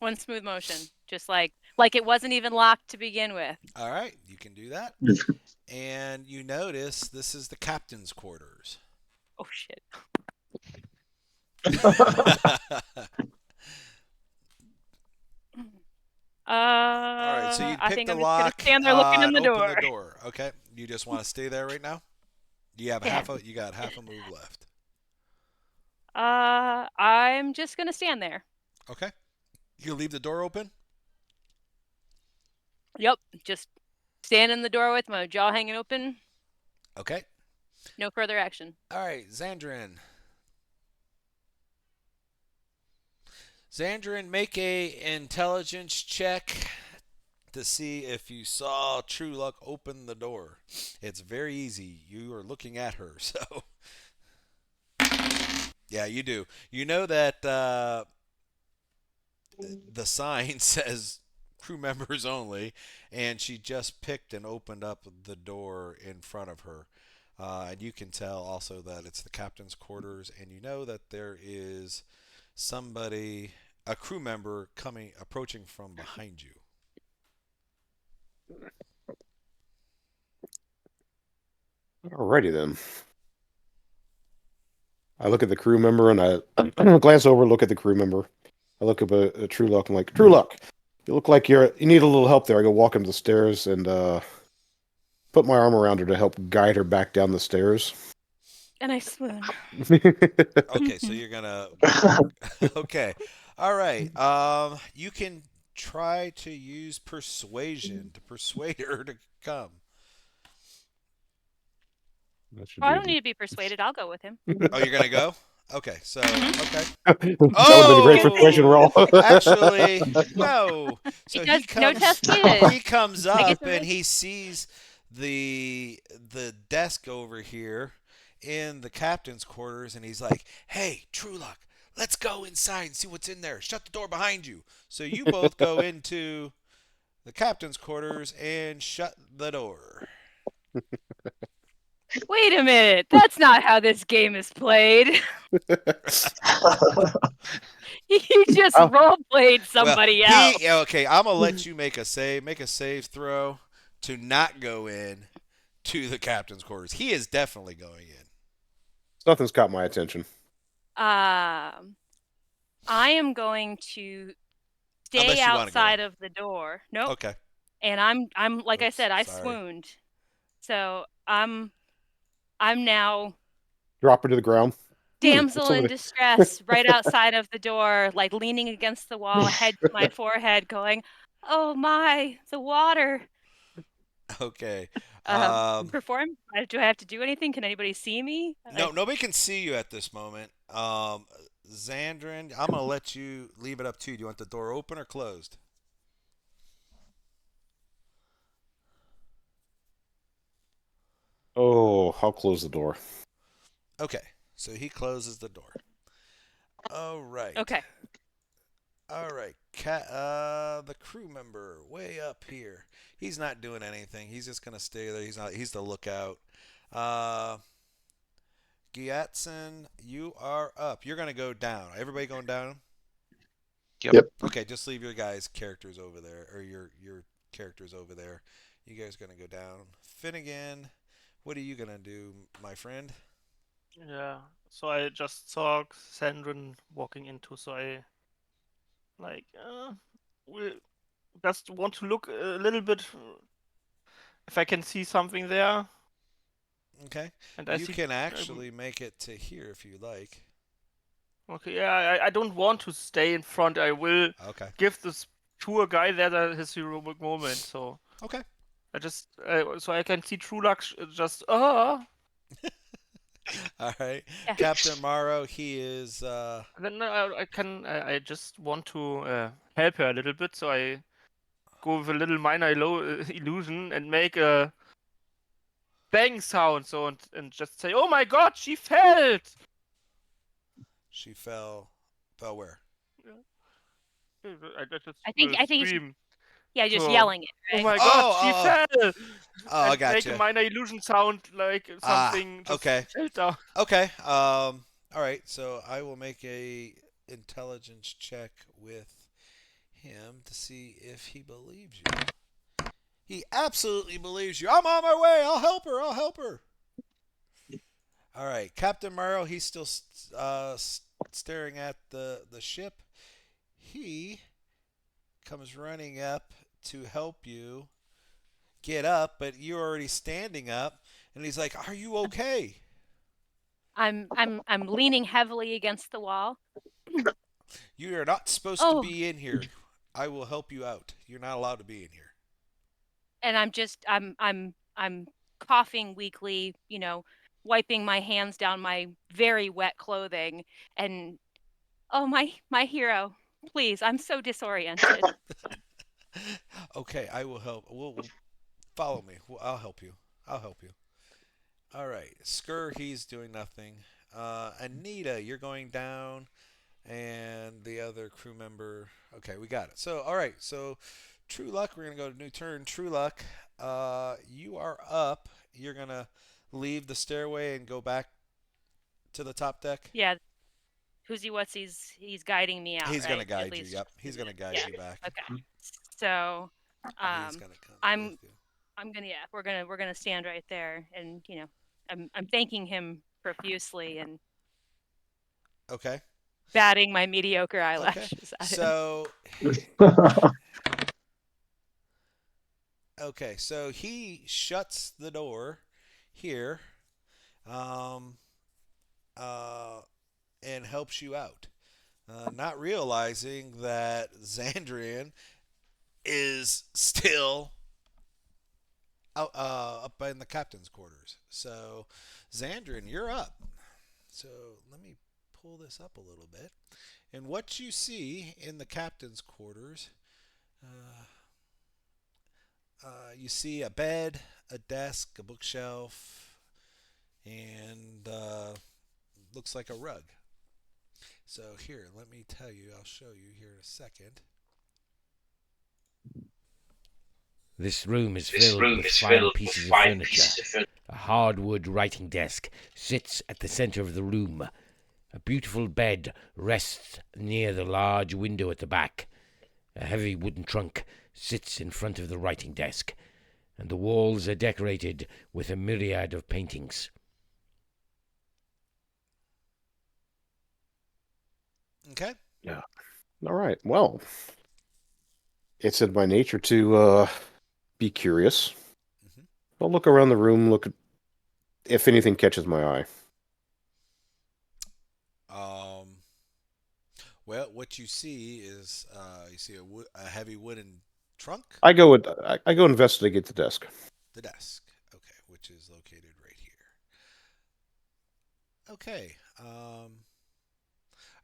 One smooth motion, just like it wasn't even locked to begin with. All right. You can do that. And you notice this is the captain's quarters. Oh shit. All right, so you I pick think the I'm just gonna lock stand there looking in and the open door. the door. Okay, you just want to stay there right now. You have Yeah. you got half a move left. I'm just gonna stand there. Okay, you leave the door open. Yep, just stand in the door with my jaw hanging open. Okay. No further action. All right, Xandrin. Xandrin, make a intelligence check to see if you saw True Luck open the door. It's very easy. You are looking at her, so yeah, you do. You know that the sign says crew members only, and she just picked and opened up the door in front of her. And you can tell also that it's the captain's quarters, and you know that there is somebody, a crew member, approaching from behind you. Alrighty then. I look at the crew member and I glance over, look at the crew member. I look up at True Luck. I'm like, True Luck, you look like you need a little help there. I go walk him to the stairs and put my arm around her to help guide her back down the stairs. And I swoon. Okay, so you're gonna. Okay, all right. You can try to use persuasion to persuade her to come. That should Oh, I be don't need to be persuaded. I'll go with him. Oh, you're gonna go? Okay, so okay. that would have been a great persuasion roll. Actually, no. So Because he no comes. test needed. He comes I get up to and risk. he sees the desk over here in the captain's quarters, and he's like, "Hey, True Luck, let's go inside and see what's in there. Shut the door behind you." So you both go into the captain's quarters and shut the door. Wait a minute. That's not how this game is played. You just Oh. role played somebody else. Okay, I'm gonna let you make a save. Make a save throw to not go in to the captain's quarters. He is definitely going in. Nothing's caught my attention. I am going to stay Unless you wanna go outside in. of the door. Nope. Okay. And I'm like I Oops, said, I sorry. swooned. So I'm now Drop her to the ground. damsel What's over in there? distress right outside of the door, like leaning against the wall, head to my forehead, going, "Oh my, the water." Okay. Perform? Do I have to do anything? Can anybody see me? No, nobody can see you at this moment. Xandrin, I'm gonna let you leave it up to you. Do you want the door open or closed? Oh, I'll close the door. Okay. So he closes the door. All right. Okay. All right. The crew member way up here. He's not doing anything. He's just gonna stay there. He's the lookout. Gyatson, you are up. You're gonna go down. Everybody going down? Yep. Okay, just leave your guys' characters over there, or your characters over there. You guys are gonna go down. Finnegan, what are you gonna do, my friend? Yeah. So I just saw Sandrin walking into, so I like will just want to look a little bit if I can see something there. Okay. And I You see. can actually make it to here if you like. Okay, yeah, I don't want to stay in front. I will Okay. give this poor guy there his heroic moment. So Okay. I just so I can see True Luck just All right. Yeah. Captain Morrow, he is then I just want to help her a little bit. So I go with a little minor illusion and make a bang sound. So and just say, "Oh my God, she fell!" she fell where? I just I think it's scream. just So, yelling it, oh right? my God, Oh, she oh, fell! oh, I And got make a you. minor illusion sound like Ah, something just okay. fell down. Okay. All right. So I will make a intelligence check with him to see if he believes you. He absolutely believes you. I'm on my way. I'll help her. I'll help her. All right, Captain Morrow. He's still staring at the ship. He comes running up to help you get up, but you're already standing up, and he's like, "Are you okay?" I'm leaning heavily against the wall. You are not supposed to Oh, be in here. I will help you out. You're not allowed to be in here. and I'm coughing weakly, wiping my hands down my very wet clothing, and oh, my hero, please, I'm so disoriented. Okay, I will help. We'll follow me. I'll help you. I'll help you. All right, Skur, he's doing nothing. Anita, you're going down, and the other crew member. Okay, we got it. So, all right. So, True Luck, we're gonna go to new turn. True Luck, you are up. You're gonna leave the stairway and go back to the top deck. Yeah, who's what's he's guiding me out, He's gonna right? At guide you. least. Yep, he's gonna guide Yeah. you back. Okay. So, He's um, gonna come with I'm you. I'm gonna yeah, we're gonna stand right there, and I'm thanking him profusely and Okay. batting my mediocre Okay. eyelashes at him. So okay, so he shuts the door here, um, uh, and helps you out, not realizing that Xandrian is still up in the captain's quarters. So, Xandrian, you're up. So let me pull this up a little bit. And what you see in the captain's quarters, uh, you see a bed, a desk, a bookshelf, and looks like a rug. So here, let me tell you. I'll show you here in a second. This room is filled with fine pieces of furniture. A hardwood writing desk sits at the center of the room. A beautiful bed rests near the large window at the back. A heavy wooden trunk sits in front of the writing desk, and the walls are decorated with a myriad of paintings. Okay. Yeah. All right. Well, it's in my nature to be curious. Mm-hmm. I'll look around the room, look at if anything catches my eye. Um, well, what you see is you see a heavy wooden trunk, I go investigate the desk. the desk, okay, which is located right here. Okay.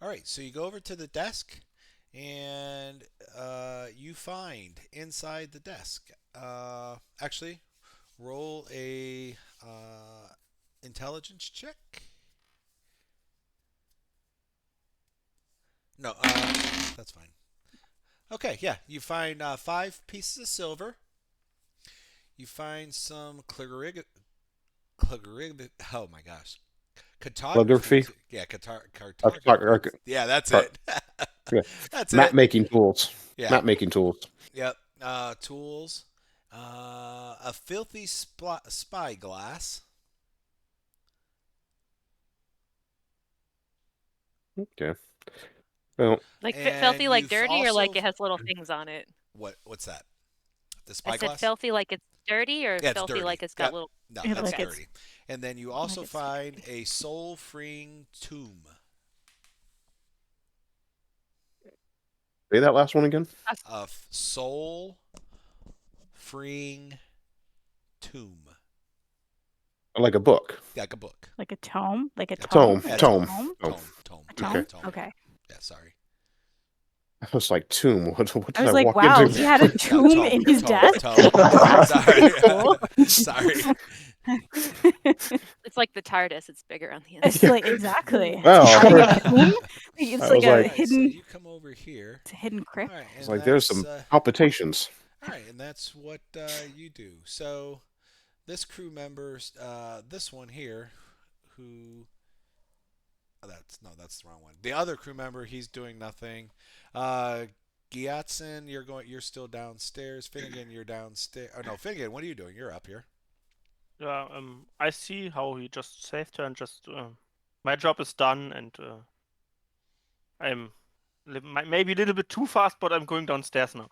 All right, so you go over to the desk, and you find inside the desk. Actually, roll a intelligence check. No, that's fine. Okay, yeah, you find 5 pieces of silver. You find some oh my gosh, cartography. Calligraphy, Yeah, arch- cartography. arch- Yeah, that's art, it. yeah. That's Map it. making tools. Yeah. Map making tools. Yep. Tools. A filthy spyglass. Okay. Well, Like And filthy, like you've dirty, or like also it has little things on it? what's that? The I said spyglass? filthy, like it's dirty, or Yeah, it's filthy, dirty. like it's got Yep. little. No, that's Like Okay. it's dirty. And then you like also it's find dirty. a soul-freeing tomb. say that last one again. A soul-freeing tomb. Like a book. Like a book. Like a tome? Like a Yep. tome? Tome. Like That's a a Tome. tome? Tome. tome. A Yeah, Okay. tome? tome. Okay. Yeah, sorry. I was like, tomb. What I did was I like, walk wow, into? he had a No, tomb in his tome, desk? tome. That's Sorry. pretty cool. Sorry. It's like the TARDIS. It's bigger on the It's inside. like exactly. Oh, Having a Uh, tomb? It's I like was a all like, right, so hidden you come over here. it's a hidden All crypt. right, and there's that's some palpitations. all right, and that's what you do. So this crew member, this one here, who that's the wrong one. The other crew member, he's doing nothing. Uh, Gyatson, you're still downstairs. Finnegan, you're downstairs. Oh no, Finnegan, what are you doing? You're up here. Yeah, I see how he just saved her and just my job is done, and I'm maybe a little bit too fast, but I'm going downstairs now.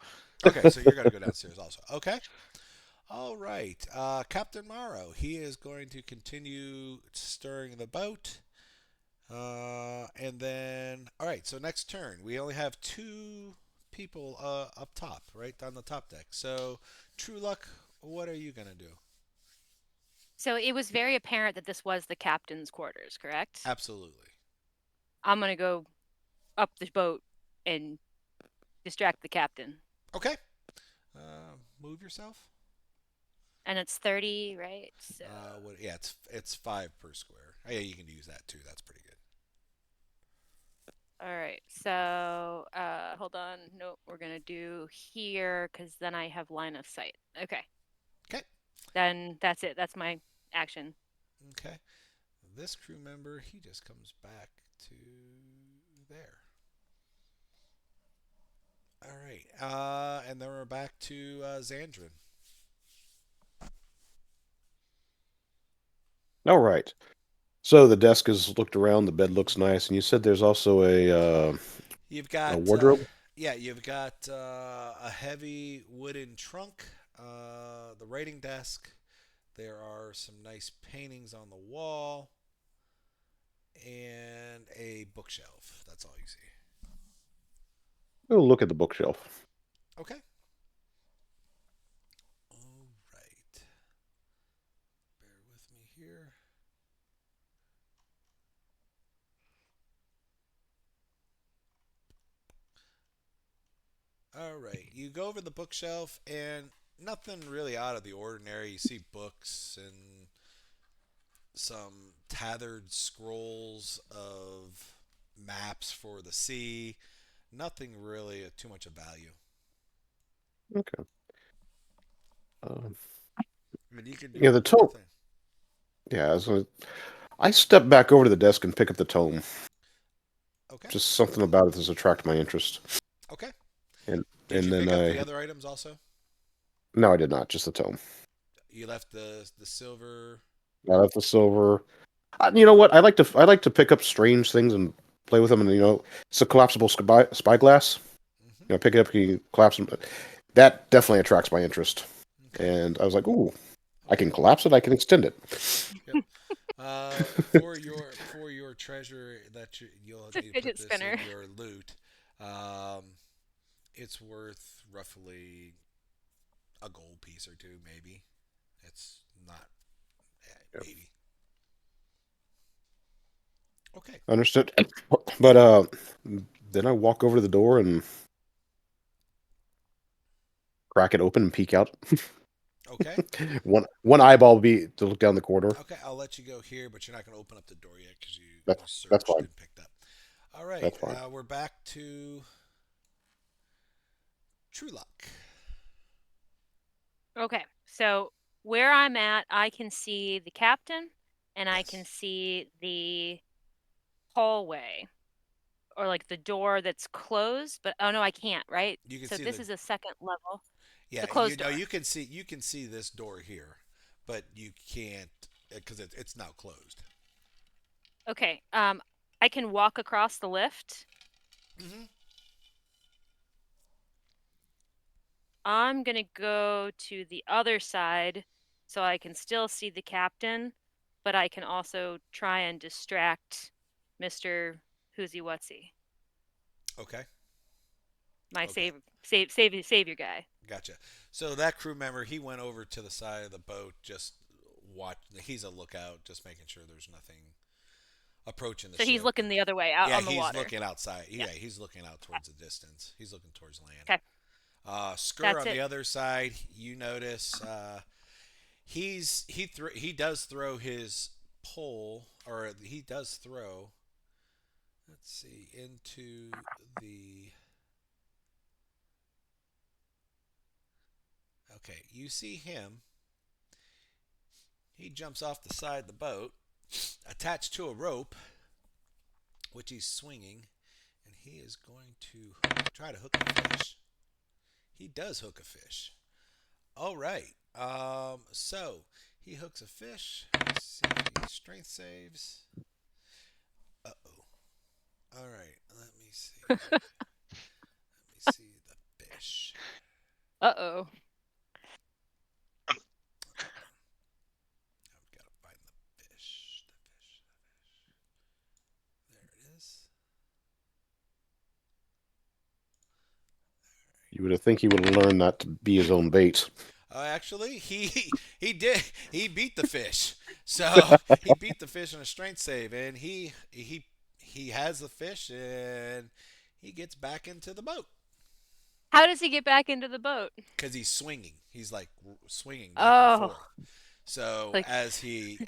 Okay, so you're gonna go downstairs also. Okay. All right, Captain Morrow. He is going to continue stirring the boat. And then, all right. So next turn, we only have two people up top, right on the top deck. So, True Luck, what are you gonna do? So it was very apparent that this was the captain's quarters, correct? Absolutely. I'm gonna go up the boat and distract the captain. Okay. Move yourself. And it's 30, right? So Yeah, it's 5 per square. Oh, yeah, you can use that too. That's pretty good. all right. So hold on. Nope, we're gonna do here because then I have line of sight. Okay. Okay. Then that's it. That's my action. Okay. This crew member, he just comes back to there. All right. And then we're back to Xandrin. All right. So the desk is looked around. The bed looks nice, and you said there's also You've a got wardrobe. yeah, you've got a heavy wooden trunk, the writing desk. There are some nice paintings on the wall, and a bookshelf. That's all you see. Oh, look at the bookshelf. Okay. All right. Bear with me here. All right. You go over the bookshelf, and nothing really out of the ordinary. You see books and some tethered scrolls of maps for the sea. Nothing really too much of value. Okay. Um, And you can do yeah, the one more tome. thing. Yeah, I step back over to the desk and pick up the tome. Okay. Just something about it has attracted my interest. Okay. And Did you then pick up the other items also? no, I did not. Just the tome. You left the silver. I left the silver. You know what? I like to pick up strange things and play with them. And it's a collapsible spyglass. Hmm. Pick it up, you collapse them. That definitely attracts my interest. Okay. And I was like, ooh, I Okay. can collapse it. I can extend it. Yep. For your treasure that you'll It's a need to put fidget this spinner. in your loot. Um, it's worth roughly a gold piece or two, maybe. It's not, Yep. maybe. Okay. Understood. But then I walk over to the door and crack it open and peek out. Okay. One eyeball will be to look down the corridor. Okay. I'll let you go here, but you're not going to open up the door yet because you That's searched fine. and picked up. All right. That's fine. We're back to True Luck. Okay. So where I'm at, I can see the captain and I Yes. can see the hallway or like the door that's closed, but oh no, I can't, right? You can So see this the is a second level. yeah. The closed door. You can see this door here, but you can't because it's now closed. Okay. I can walk across the lift. Mm-hmm. I'm gonna go to the other side so I can still see the captain, but I can also try and distract Mr. Whoosy Whatsy, Okay. my Okay. savior guy. Gotcha. So that crew member, he went over to the side of the boat, just watch. He's a lookout, just making sure there's nothing approaching the So he's ship. looking And the other way out yeah, on the he's water. looking outside. Yeah. Yeah, he's looking out towards the distance. He's looking towards land. Okay. Skur That's on it. the other side, you notice he does throw his pole, or he does throw. Let's see, into the. Okay, you see him. He jumps off the side of the boat, attached to a rope, which he's swinging, and he is going to try to hook a fish. He does hook a fish. All right. So he hooks a fish. Let's see if he strength saves. Uh oh. All right. Let me see. Let me see the fish. Uh-oh. I've got to find the fish. The fish. There it is. You would have think he would have learned not to be his own bait. Actually, he did. He beat the fish. So he beat the fish in a strength save, and he has the fish, and he gets back into the boat How does he get back into the boat? because he's swinging. He's like swinging back and Oh, forth. So like as he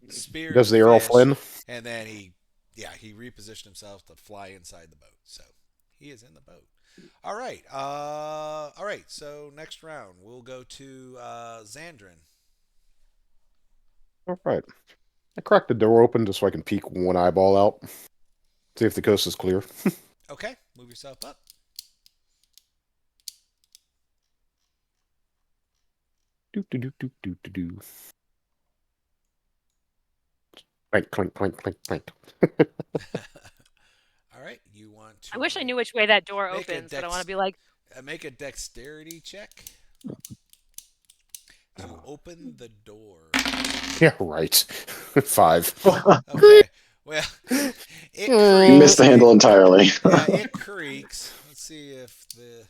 speared Does the the Earl fish, Flynn? and then he repositioned himself to fly inside the boat. So he is in the boat. All right. All right. So next round, we'll go to Xandrin. All right. I cracked the door open just so I can peek one eyeball out. See if the coast is clear. Okay. Move yourself up. Do do do do do do do. Clank clank clank clank clank. All right. You want to I wish I knew which way that door make a opens, but I want to be like, make a dexterity check to open the door. Yeah, right. 5. Okay. Well, it creaks. Missed the handle entirely. Yeah, it creaks. Let's see if the.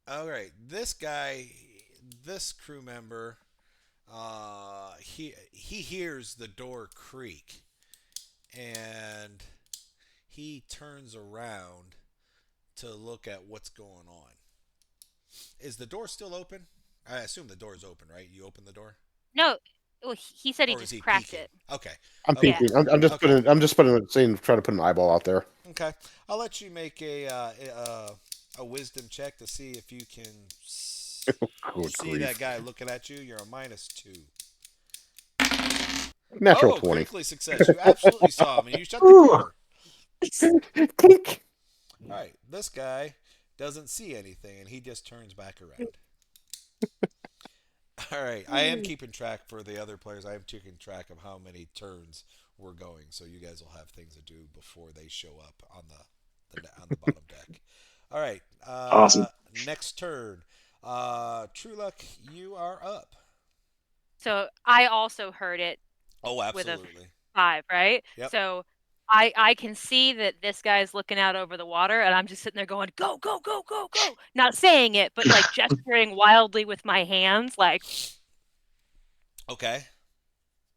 All right, this guy, this crew member, he hears the door creak, and he turns around to look at what's going on. Is the door still open? I assume the door is open, right? You open the door, no. Well, he said he or is just he cracked peeking? it. Okay. I'm Okay. peeking. I'm just Okay. putting. I'm just putting. Saying, trying to put an eyeball out there. Okay. I'll let you make a wisdom check to see if you can Good see grief. that guy looking at you. You're a -2. Natural Oh, 20. critically success. You absolutely saw him, and you shut the Ooh. door. Clink. All right. This guy doesn't see anything, and he just turns back around. All right. I am keeping track for the other players. I am keeping track of how many turns we're going, so you guys will have things to do before they show up on the bottom deck. All right. Awesome. Next turn. True Luck, you are up. So I also heard it Oh, with a absolutely. 5, right? Yep. So I can see that this guy's looking out over the water, and I'm just sitting there going, go, go, go, go, go. Not saying it, but like gesturing wildly with my hands, like, Okay.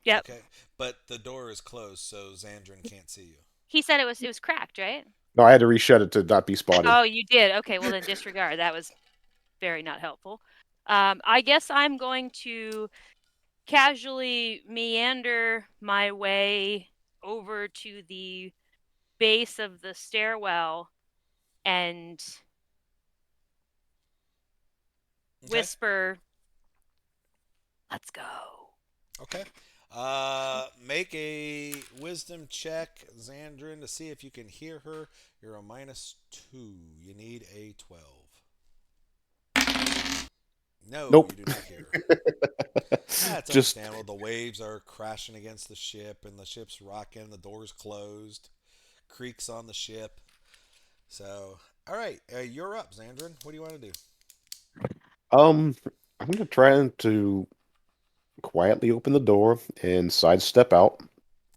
yep. Okay. But the door is closed, so Xandrin can't see you. He said it was cracked, right? No, I had to reshut it to not be spotted. Oh, you did. Okay, well then disregard. That was very not helpful. I guess I'm going to casually meander my way over to the base of the stairwell and Okay. whisper, "Let's go." Okay. Make a wisdom check, Xandrin, to see if you can hear her. You're a -2. You need a 12. No, Nope. you do not hear her. That's Just understandable. The waves are crashing against the ship, and the ship's rocking. The door's closed. Creaks on the ship. So, all right, you're up, Xandrin. What do you want to do? um, I'm gonna try to quietly open the door and sidestep out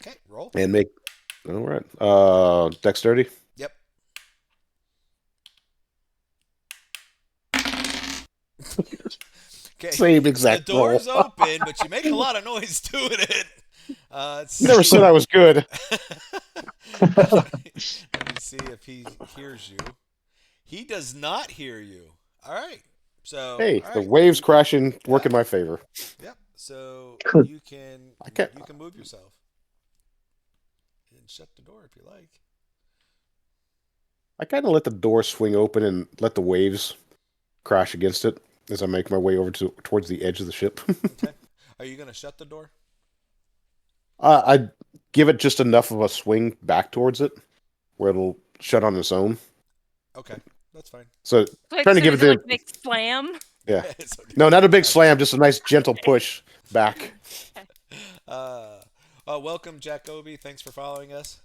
Okay, roll. and make. All right. Dexterity. Yep. Okay, Same the exact roll. door's open, but you make a lot of noise doing it. Let's You never see. said I was good. Let me see if he hears you. He does not hear you. All right. So, Hey, all the right. waves crashing work Yeah. in my favor. Yep. So I can you can move yourself and shut the door if you like. I kind of let the door swing open and let the waves crash against it as I make my way over towards the edge of the ship. Okay. Are you gonna shut the door? I give it just enough of a swing back towards it where it'll shut on its own. Okay, that's fine. So Like, trying to so give is it it like the a big slam? yeah. It's okay. No, not a big slam, just a nice gentle push back. Uh, welcome, Jacoby. Thanks for following us.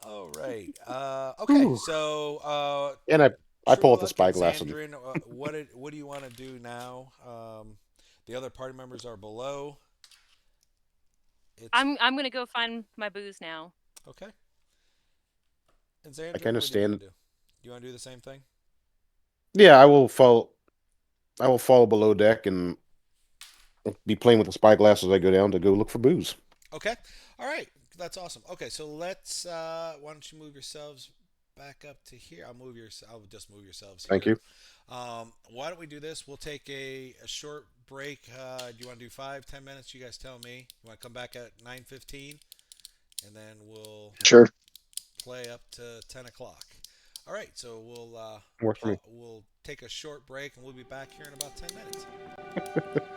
All right. Okay. Whew. So, And I pull out the Truluk and spyglass and Xandrin, what do you want to do now? The other party members are below. It's I'm gonna go find my booze now. okay. And I Xandrin, kind of what do you want to stand. do? Do you want to do the same thing? Yeah, I will follow. I will follow below deck and be playing with the spyglass as I go down to go look for booze. Okay. All right. That's awesome. Okay, so let's. Why don't you move yourselves back up to here? I'll just move yourselves Thank here. you. Why don't we do this? We'll take a short break. Do you want to do 5, 10 minutes? You guys tell me. You want to come back at 9:15, and then we'll Sure. play up to 10 o'clock. All right. So Works for me. we'll take a short break, and we'll be back here in about 10 minutes.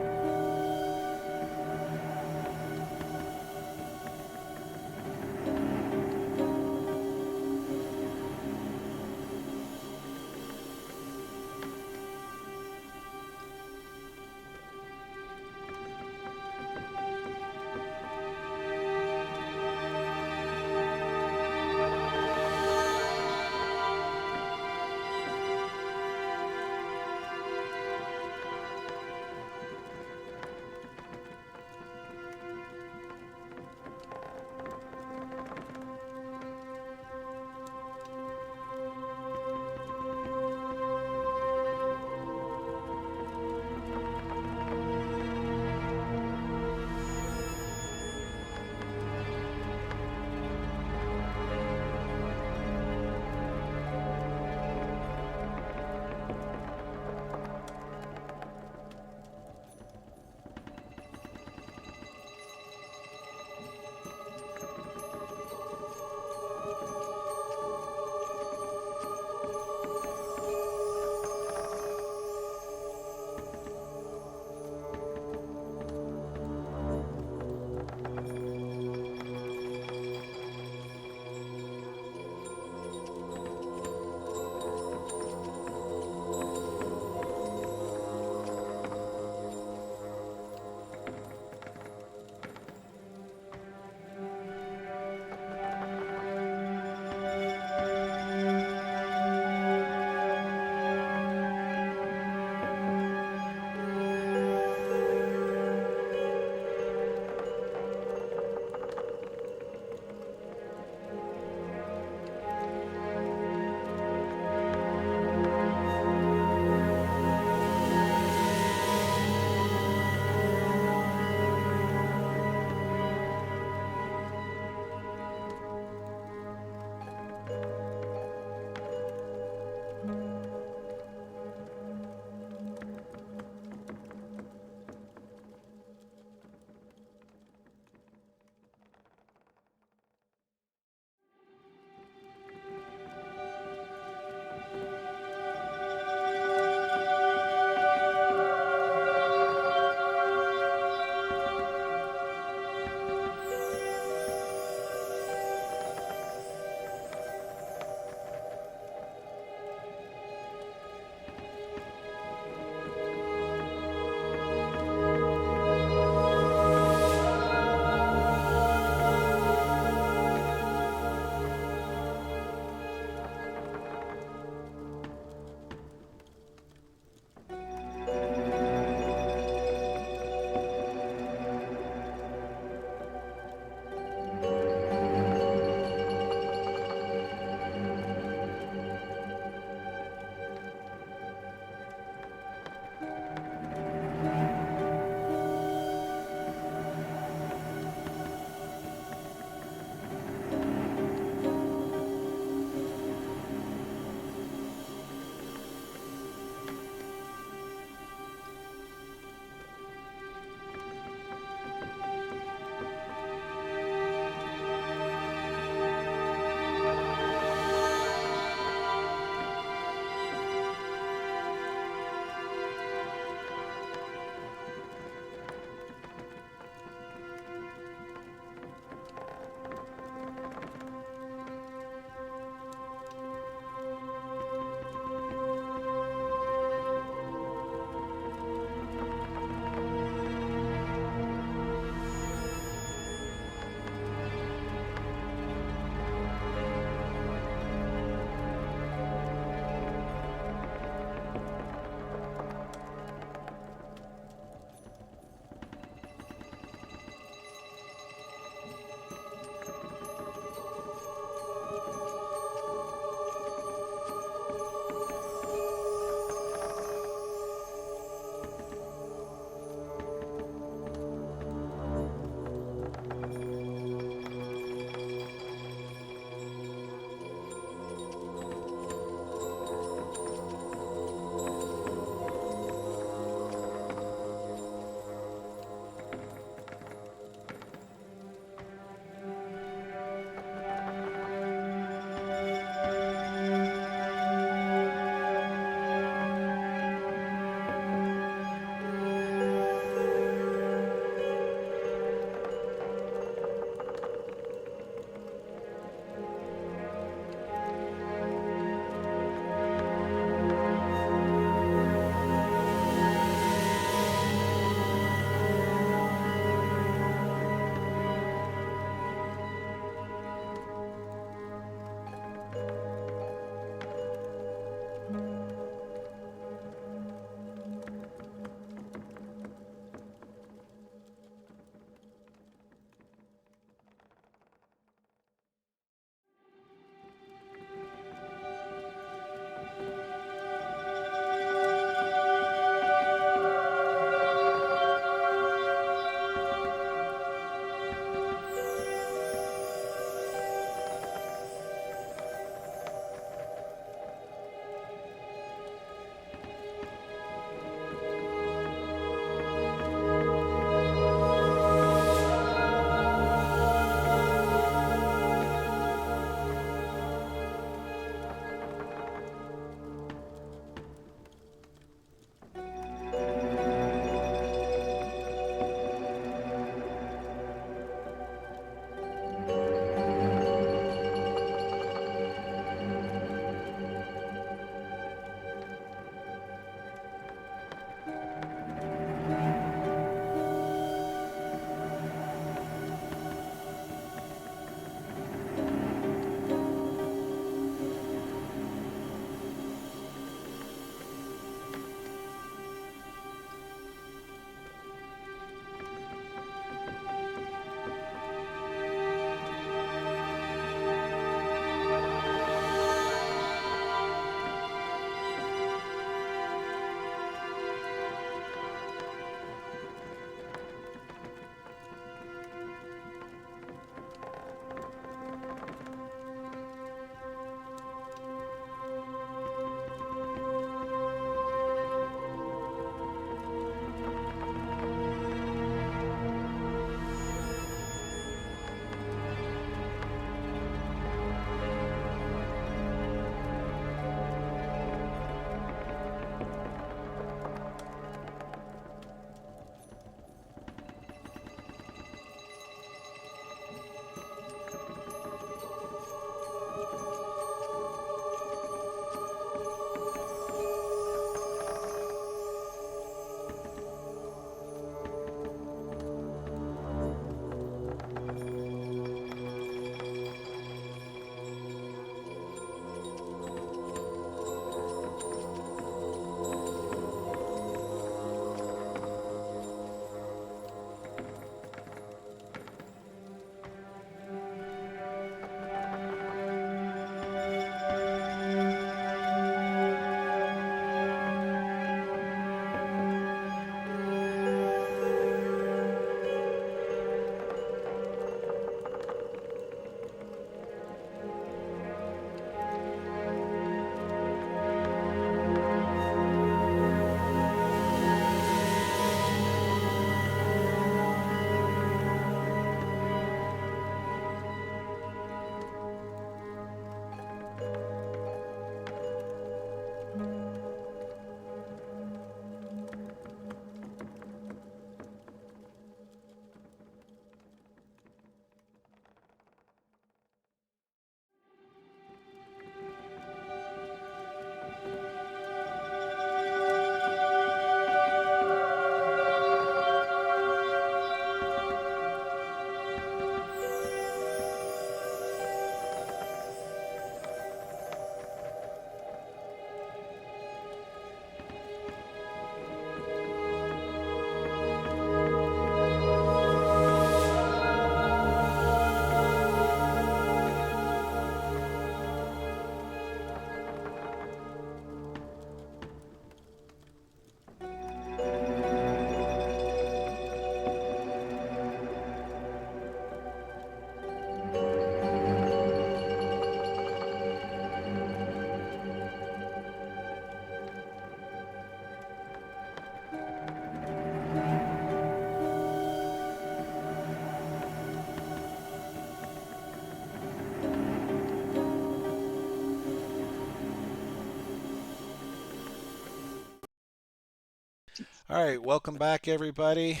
All right, welcome back, everybody.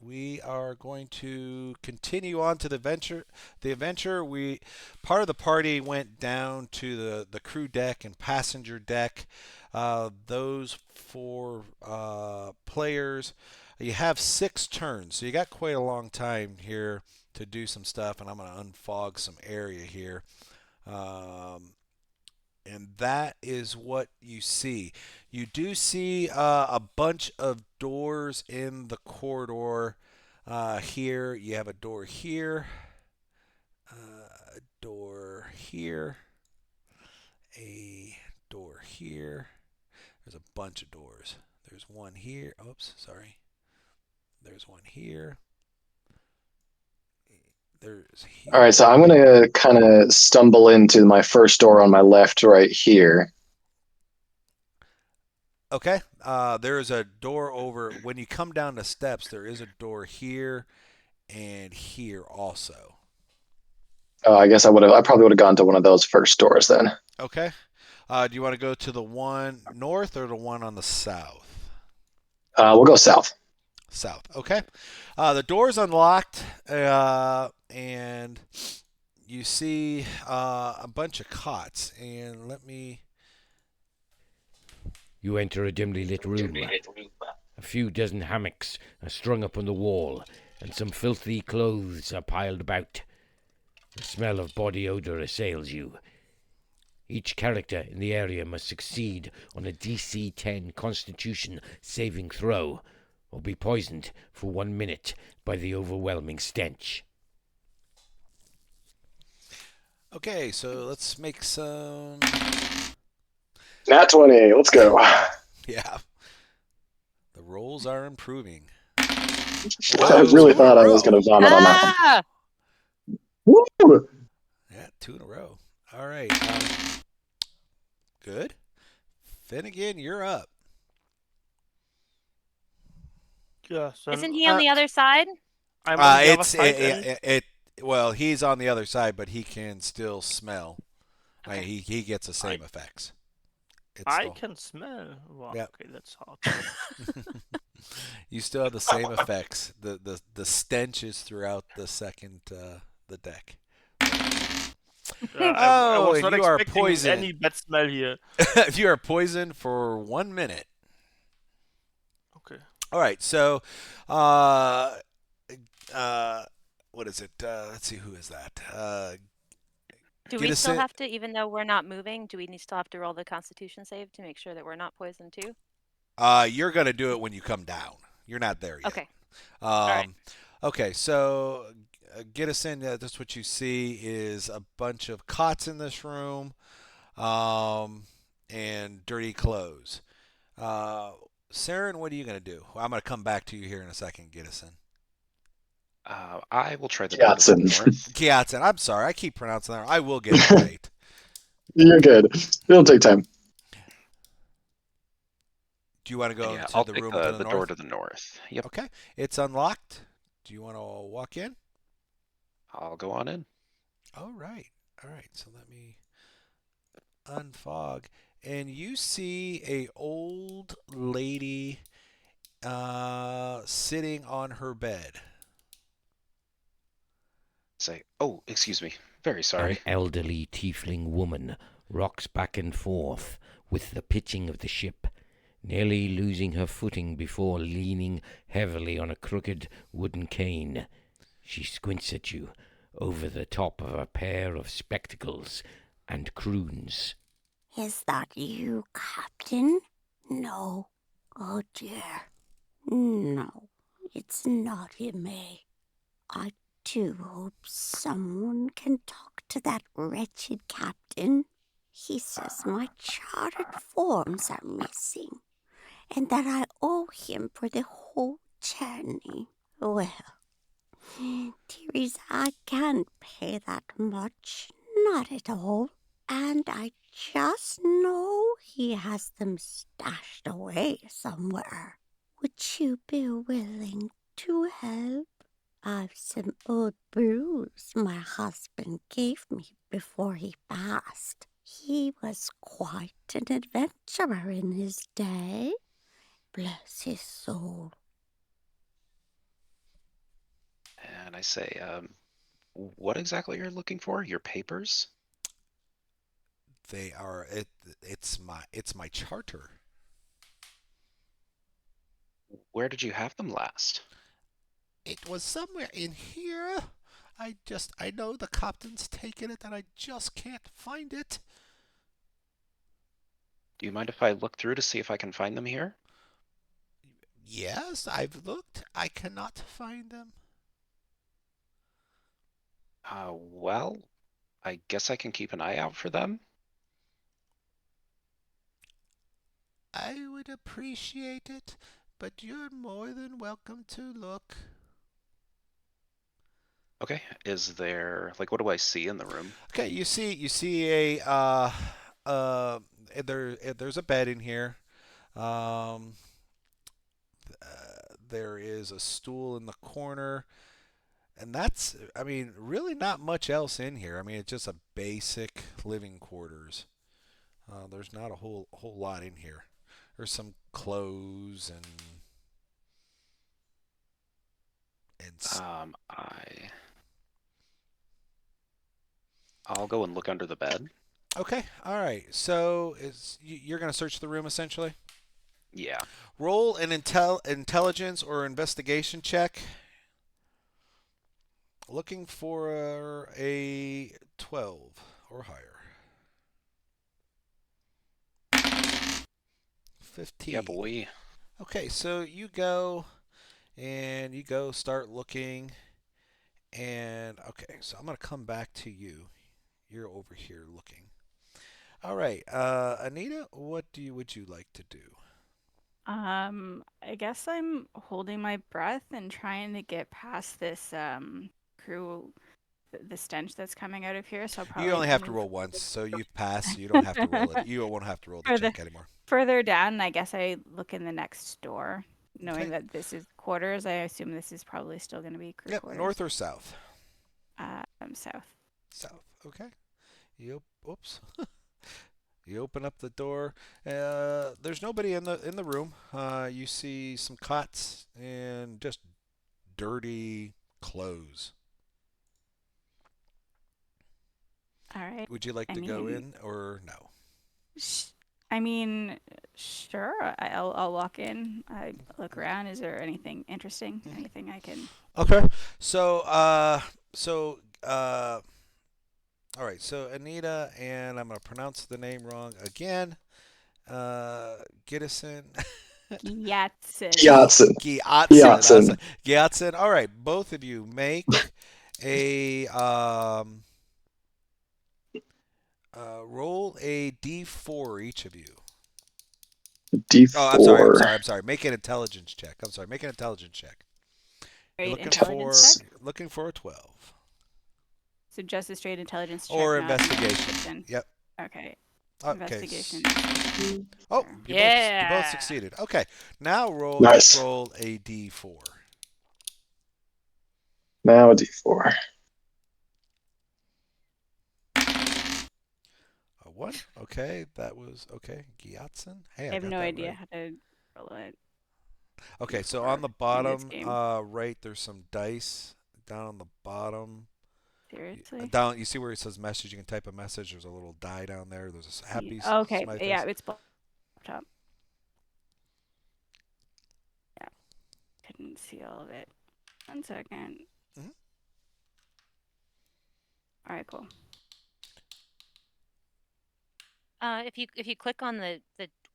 We are going to continue on to the adventure. We part of the party went down to the crew deck and passenger deck. Those four players, you have 6 turns, so you got quite a long time here to do some stuff. And I'm going to unfog some area here. And that is what you see. You do see a bunch of doors in the corridor. Here, you have a door here, a door here, a door here. There's a bunch of doors. There's one here. Oops, sorry. There's one here. There's here. All right, so I'm gonna kind of stumble into my first door on my left, right here. Okay. There is a door over. When you come down the steps, there is a door here and here also. I guess I probably would have gone to one of those first doors then. Okay. Do you want to go to the one north or the one on the south? We'll go south. South. Okay. The door's unlocked, and you see a bunch of cots. And let me. You enter a dimly lit room. A few dozen hammocks are strung up on the wall, and some filthy clothes are piled about. The smell of body odor assails you. Each character in the area must succeed on a DC 10 Constitution saving throw, or be poisoned for 1 minute by the overwhelming stench. Okay, so let's make some. Nat 20. Let's go. Yeah. The rolls are improving. I really thought I was gonna vomit on that one. Ah! Woo! Yeah, 2 in a row. All right. Good. Finnegan, you're up. Yes. and, Isn't he on the other side? I'm on the other It's side. and well, he's on the other side, but he can still smell. I mean, Okay. he gets the same effects. It's I still, can smell. Wow, Yep. okay, that's hard. you still have the same effects. The stench is throughout the second the deck. I Oh, was and not you are expecting poisoned. any bad smell here. You are poisoned for 1 minute. Okay. All right, so uh, what is it? Let's see, who is that? Do Get we us still in- have to, even though we're not moving, do we still have to roll the Constitution save to make sure that we're not poisoned too? You're gonna do it when you come down. You're not there yet. Okay. Right. right. Okay, so get us in. That's what you see is a bunch of cots in this room, and dirty clothes. Saren, what are you gonna do? I'm gonna come back to you here in a second. Get us in. I will try the door to the Yatsen. north. Kiatsen. I'm sorry, I keep pronouncing that. I will get it right. You're good. It'll take time. Do you want to go Yeah, into I'll the take room the to the door north? to the north. Yep, Okay, it's unlocked. Do you want to walk in? I'll go on in. All right. All right. So let me unfog, and you see a old lady sitting on her bed. Say, oh, excuse me. Very sorry. An elderly tiefling woman rocks back and forth with the pitching of the ship, nearly losing her footing before leaning heavily on a crooked wooden cane. She squints at you over the top of a pair of spectacles and croons. Is that you, Captain? No. Oh dear. No, it's not him, eh? I do hope someone can talk to that wretched captain. He says my chartered forms are missing, and that I owe him for the whole journey. Well, dearies, I can't pay that much. Not at all. And I just know he has them stashed away somewhere. Would you be willing to help? I've some old brews my husband gave me before he passed. He was quite an adventurer in his day, bless his soul. And I say, what exactly you're looking for? Your papers? They are it's my charter. Where did you have them last? It was somewhere in here. I know the captain's taken it and I just can't find it. Do you mind if I look through to see if I can find them here? Yes, I've looked. I cannot find them. Well, I guess I can keep an eye out for them. I would appreciate it, but you're more than welcome to look. Okay. Is there, like, what do I see in the room? Okay, you see a there's a bed in here. Um, there is a stool in the corner, and that's I mean really not much else in here. I mean it's just a basic living quarters. There's not a whole lot in here. There's some clothes and I'll go and look under the bed. okay, all right. So you're gonna search the room essentially. Yeah. Roll an intelligence or investigation check. Looking for a 12 or higher. 15. Yeah, boy. Okay, so you go and you go start looking. And okay, so I'm going to come back to you. You're over here looking. All right, Anita, what would you like to do? I guess I'm holding my breath and trying to get past this crew, the stench that's coming out of here. So I'll You probably only have to move roll once, so you pass. You don't have to roll it. You won't have to roll the further check anymore. further down. I guess I look in the next door, knowing Okay. that this is quarters. I assume this is probably still going to be crew Yep, quarters. north or south? South. South. Okay. Oops. You open up the door. There's nobody in the room. You see some cots and just dirty clothes. All right. Would you like I to go mean, in or no? I mean, sure. I'll walk in. I look around. Is there anything interesting? Anything I can? Okay. So all right. So Anita, and I'm gonna pronounce the name wrong again. Gittison. Yatson. Gyatson. Gyatson. Gyatson. Gyatson. All right. Both of you make a roll a d4 each of you. D4. Oh, I'm sorry. Make an intelligence check. I'm sorry. Make an intelligence check. You're Straight intelligence check? looking for a 12 So just a straight intelligence check, or not investigation. Yep. Okay. Okay. Investigation. Oh, you both succeeded. Okay. Now Nice. roll a d4. Now a D4. A 1. Okay, that was okay. Gyatson. Hey, I have got no that idea right. how to roll it. Okay, so D4 on the in this bottom game. right, there's some dice down on the bottom. Seriously? Down, you see where it says message? You can type a message. There's a little die down there. There's a happy Okay. smiley Yeah, face. it's top. Yeah. Couldn't see all of it. 1 second. Mhm. All right, cool. If you click on the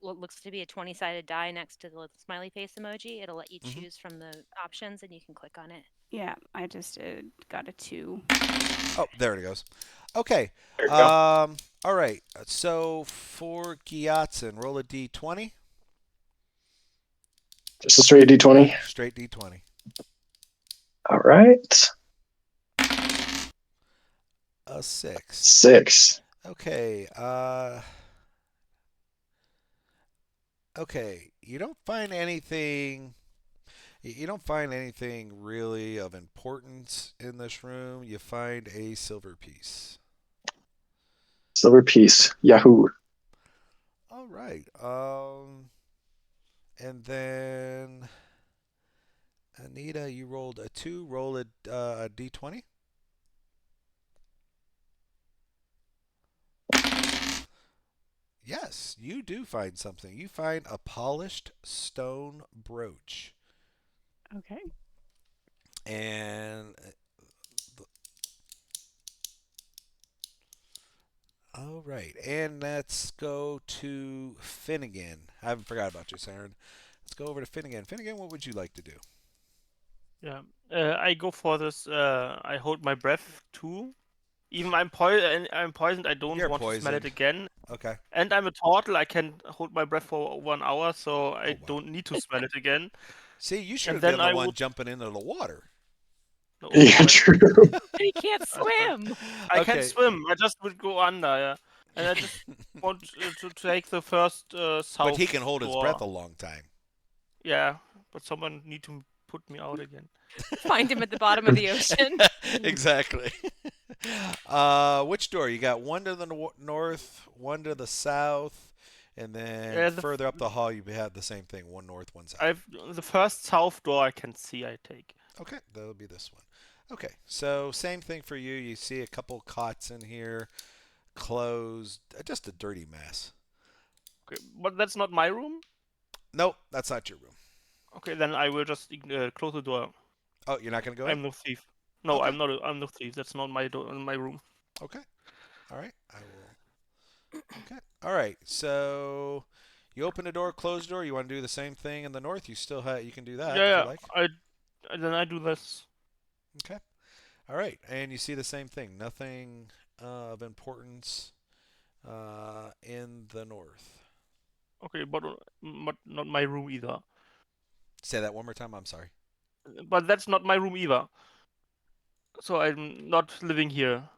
what looks to be a 20-sided die next to the little smiley face emoji, it'll let you choose from the options, and you can click on it. Yeah, I just got a 2. Oh, there it goes. Okay. There you go. All right. So for Gyatson, roll a d20. Just a straight D20. Straight d20. All right. A 6. 6. Okay. Okay. You don't find anything. You don't find anything really of importance in this room. You find a silver piece. Silver piece. Yahoo. All right. And then Anita, you rolled a 2. Roll a d20. Yes, you do find something. You find a polished stone brooch. Okay. And all right, and let's go to Finnegan. I haven't forgot about you, Saren. Let's go over to Finnegan. Finnegan, what would you like to do? Yeah. I go for this. I hold my breath too. Even I'm poisoned. I don't You're want to smell it poisoned. again. Okay. And I'm a turtle. I can hold my breath for 1 hour, so I Oh wow. don't need to smell it again. See, you should And have then been the I one would. jumping into the water. No, Yeah, but true. He can't that's fine. swim. I can Okay. swim. I just would go under. Yeah. And I just want to take the first But he south can hold his breath door. a long time. Yeah, but someone need to put me out again. Find him at the bottom of the ocean. Exactly. Which door? You got one to the north, one to the south, and then Yeah, further up the hall you have the same thing, one north, one south. I've the first south door I can see. I take. Okay, that'll be this one. Okay, so same thing for you. You see a couple cots in here, closed, just a dirty mess. Okay, but that's not my room. Nope, that's not your room. Okay, then I will just close the door. Oh, you're not gonna go in? I'm no thief. No, Okay. I'm not. I'm no thief. That's not my door. My room. Okay. All right. I will. Okay. All right. So you open the door, close the door. You want to do the same thing in the north? You still have. You can do that if you Yeah, like. then I do this. Okay. All right. And you see the same thing. Nothing of importance in the north. Okay, but not my room either. Say that one more time. I'm sorry. But that's not my room either. So I'm not living here.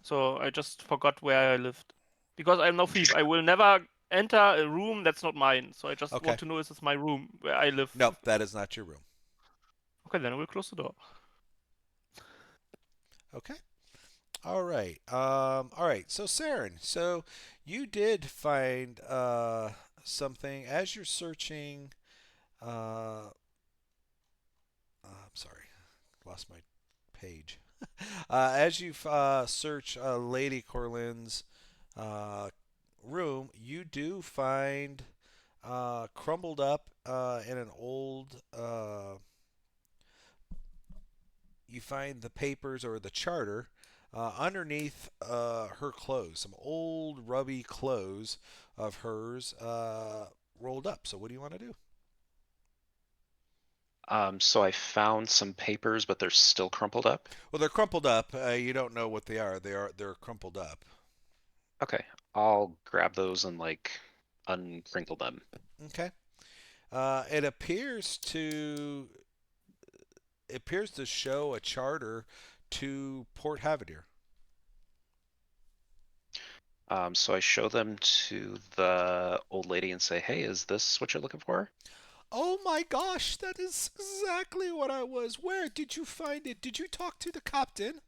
So I just forgot where I lived. Because I'm no thief. I will never enter a room that's not mine. So I just Okay. want to know is this my room where I live. Nope, that is not your room. Okay, then I will close the door. Okay. All right. All right. So Saren, so you did find something as you're searching. I'm sorry, lost my page. As you search Lady Corlin's uh, room, you do find crumbled up in an old. You find the papers or the charter underneath her clothes, some old rubby clothes of hers rolled up. So what do you want to do? So I found some papers, but they're still crumpled up. Well, they're crumpled up. You don't know what they are. They're crumpled up. Okay, I'll grab those and like uncrinkle them. Okay. It appears to show a charter to Port Havadier. So I show them to the old lady and say, "Hey, is this what you're looking for?" Oh my gosh, that is exactly what I was. Where did you find it? Did you talk to the captain?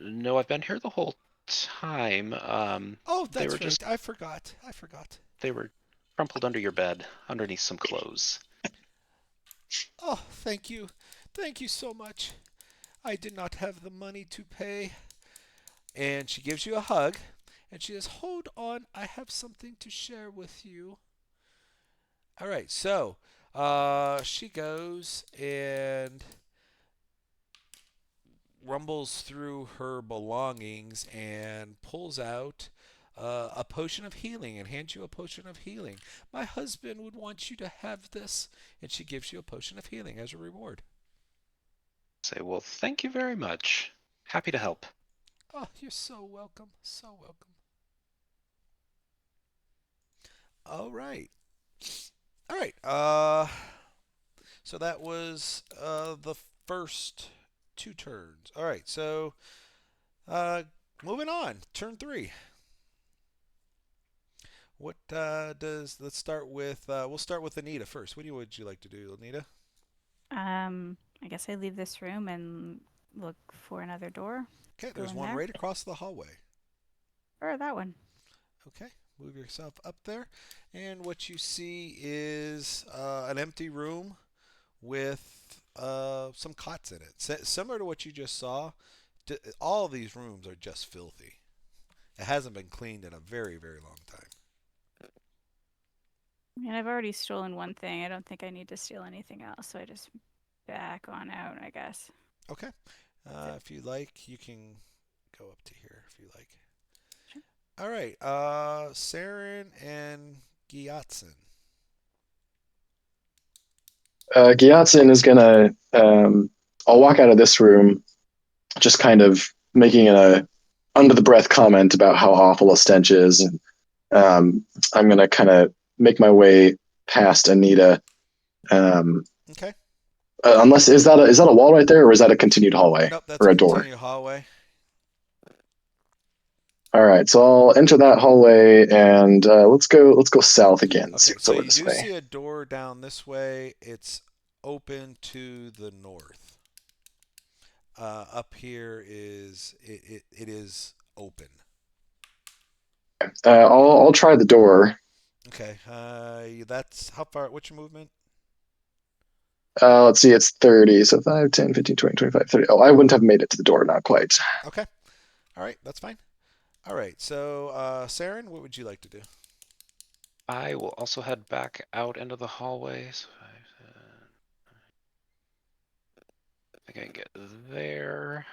No, I've been here the whole time. Oh, They that's were right. just I forgot. I forgot. they were crumpled under your bed, underneath some clothes. Oh, thank you. Thank you so much. I did not have the money to pay. And she gives you a hug. And she says, hold on. I have something to share with you. All right. So she goes and rumbles through her belongings and pulls out a potion of healing and hands you a potion of healing. My husband would want you to have this. And she gives you a potion of healing as a reward. Say, well, thank you very much. Happy to help. Oh, you're so welcome. So welcome. All right. All right. So that was the first two turns. All right. So moving on. Turn 3. What does? Let's start with. We'll start with Anita first. Would you like to do, Anita? I guess I leave this room and look for another door. Okay. Go There's in one there. right across the hallway. Or that one. Okay. move yourself up there. And what you see is an empty room with some cots in it. Similar to what you just saw, all of these rooms are just filthy. It hasn't been cleaned in a very, very long time. I mean, I've already stolen one thing. I don't think I need to steal anything else, so I just back on out, I guess. Okay. If you like, you can go up to here if you like. Sure. All right. Saren and Gyatson. Gyatson is gonna. I'll walk out of this room, just kind of making a under the breath comment about how awful a stench is, and I'm gonna kind of make my way past Anita. Okay. Unless is that a wall right there, or is that a continued hallway Nope, that's or a a door? continued hallway. All right, so I'll enter that hallway and let's go south again. See Okay, what's so over you this do way. see a door down this way. It's open to the north. Up here is it is open. I'll try the door. Okay. That's how far? What's your movement? Let's see, it's 30, so 5, 10, 15, 20, 25, 30. Oh, I wouldn't have made it to the door, not quite. Okay. All right, that's fine. All right. So, Saren, what would you like to do? I will also head back out into the hallways. I think I can get there.